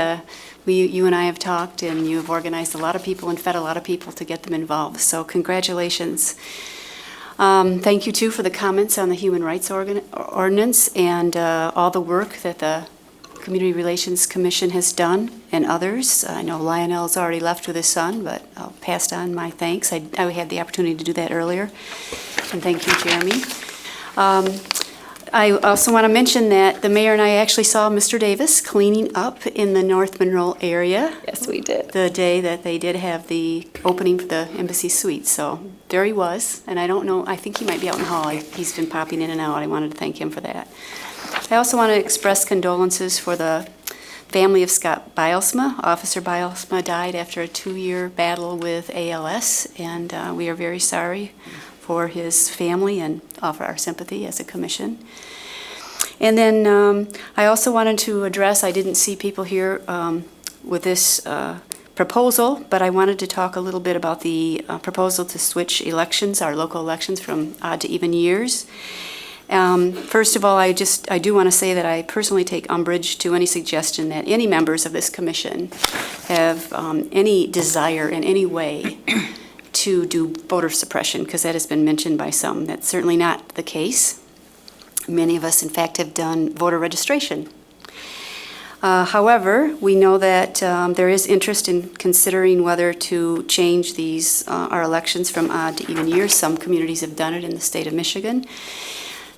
you and I have talked, and you have organized a lot of people and fed a lot of people to get them involved. So congratulations. Thank you, too, for the comments on the Human Rights Ordinance and all the work that the Community Relations Commission has done, and others. I know Lionel's already left with his son, but I'll pass on my thanks. I had the opportunity to do that earlier. And thank you, Jeremy. I also want to mention that the mayor and I actually saw Mr. Davis cleaning up in the North Monroe area. Yes, we did. The day that they did have the opening for the Embassy Suite. So there he was. And I don't know, I think he might be out in the hall. He's been popping in and out. I wanted to thank him for that. I also want to express condolences for the family of Scott Bilesma. Officer Bilesma died after a 2-year battle with ALS, and we are very sorry for his family and offer our sympathy as a commission. And then I also wanted to address, I didn't see people here with this proposal, but I wanted to talk a little bit about the proposal to switch elections, our local elections, from odd to even years. First of all, I do want to say that I personally take umbrage to any suggestion that any members of this commission have any desire in any way to do voter suppression, because that has been mentioned by some. That's certainly not the case. Many of us, in fact, have done voter registration. However, we know that there is interest in considering whether to change these, our elections from odd to even years. Some communities have done it in the state of Michigan.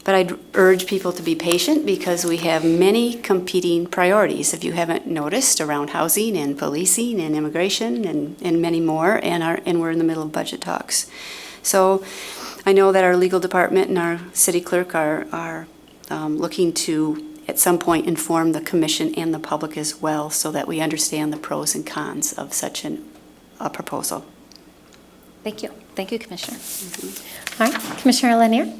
But I'd urge people to be patient because we have many competing priorities, if you haven't noticed, around housing and policing and immigration and many more, and we're in the middle of budget talks. So I know that our legal department and our city clerk are looking to, at some point, inform the commission and the public as well so that we understand the pros and cons of such a proposal. Thank you. Thank you, Commissioner. Mm-hmm. All right, Commissioner Lanier.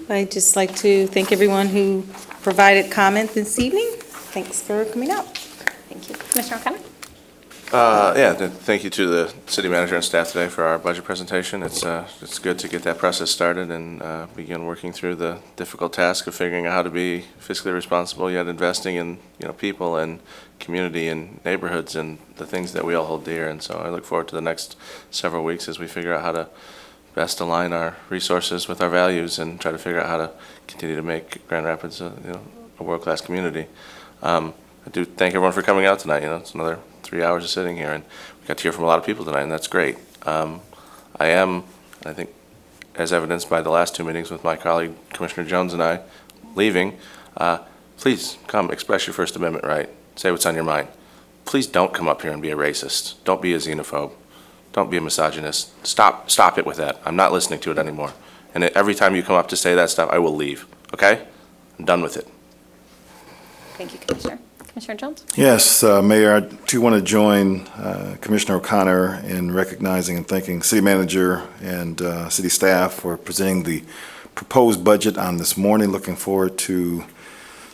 I'd just like to thank everyone who provided comment this evening. Thanks for coming out. Thank you. Commissioner O'Connor? Thank you to the city manager and staff today for our budget presentation. It's good to get that process started and begin working through the difficult task of figuring out how to be fiscally responsible, yet investing in people and community and neighborhoods and the things that we all hold dear. And so I look forward to the next several weeks as we figure out how to best align our resources with our values and try to figure out how to continue to make Grand Rapids a world-class community. I do thank everyone for coming out tonight. It's another 3 hours of sitting here, and we got to hear from a lot of people tonight, and that's great. I think, as evidenced by the last 2 meetings with my colleague Commissioner Jones and I leaving, please come express your First Amendment right. Say what's on your mind. Please don't come up here and be a racist. Don't be a xenophobe. Don't be a misogynist. Stop it with that. I'm not listening to it anymore. And every time you come up to say that stuff, I will leave. Okay? I'm done with it. Thank you, Commissioner. Commissioner Jones? Yes, Mayor, I do want to join Commissioner O'Connor in recognizing and thanking City Manager and City staff for presenting the proposed budget on this morning. Looking forward to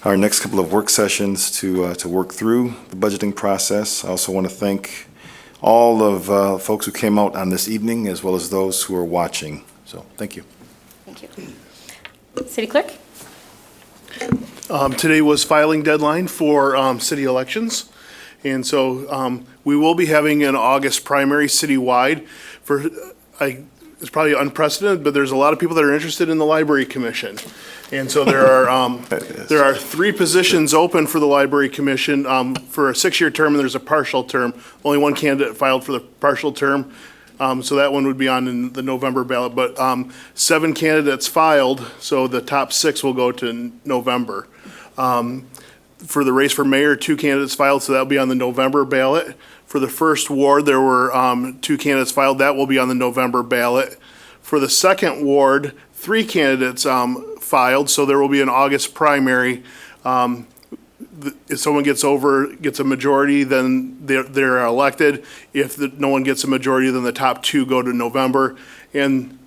our next couple of work sessions to work through the budgeting process. I also want to thank all of folks who came out on this evening, as well as those who are watching. So, thank you. Thank you. City Clerk? Today was filing deadline for city elections, and so we will be having an August primary citywide. It's probably unprecedented, but there's a lot of people that are interested in the Library Commission. And so there are 3 positions open for the Library Commission for a 6-year term, and there's a partial term. Only 1 candidate filed for the partial term, so that one would be on in the November ballot. But 7 candidates filed, so the top 6 will go to November. For the race for mayor, 2 candidates filed, so that'll be on the November ballot. For the first ward, there were 2 candidates filed. That will be on the November ballot. For the second ward, 3 candidates filed, so there will be an August primary. If someone gets a majority, then they're elected. If no one gets a majority, then the top 2 go to November. And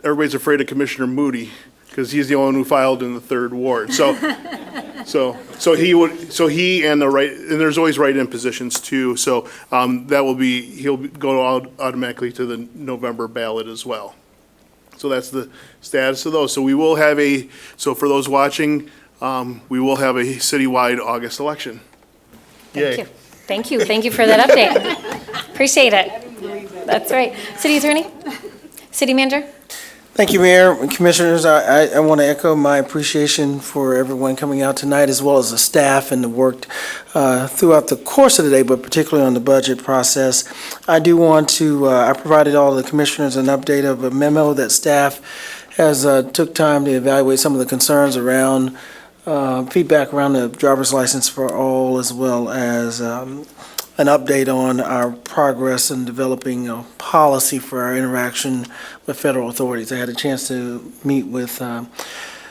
everybody's afraid of Commissioner Moody, because he's the only one who filed in the 3rd ward. So he and there's always write-in positions too. So he'll go automatically to the November ballot as well. So that's the status of those. So for those watching, we will have a citywide August election. Thank you. Thank you. Thank you for that update. Appreciate it. That's right. City Attorney? City Manager? Thank you, Mayor and Commissioners. I want to echo my appreciation for everyone coming out tonight, as well as the staff and the work throughout the course of the day, but particularly on the budget process. I do want to, I provided all the commissioners an update of a memo that staff has took time to evaluate some of the concerns around feedback around the driver's license for all, as well as an update on our progress in developing a policy for our interaction with federal authorities. I had a chance to meet with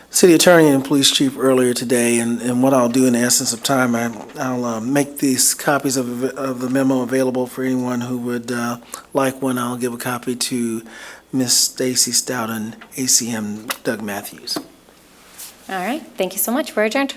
City Attorney and Police Chief earlier today, and what I'll do in the essence of time, I'll make these copies of the memo available for anyone who would like one. I'll give a copy to Ms. Stacy Stout and ACM Doug Matthews. All right. Thank you so much. We're adjourned.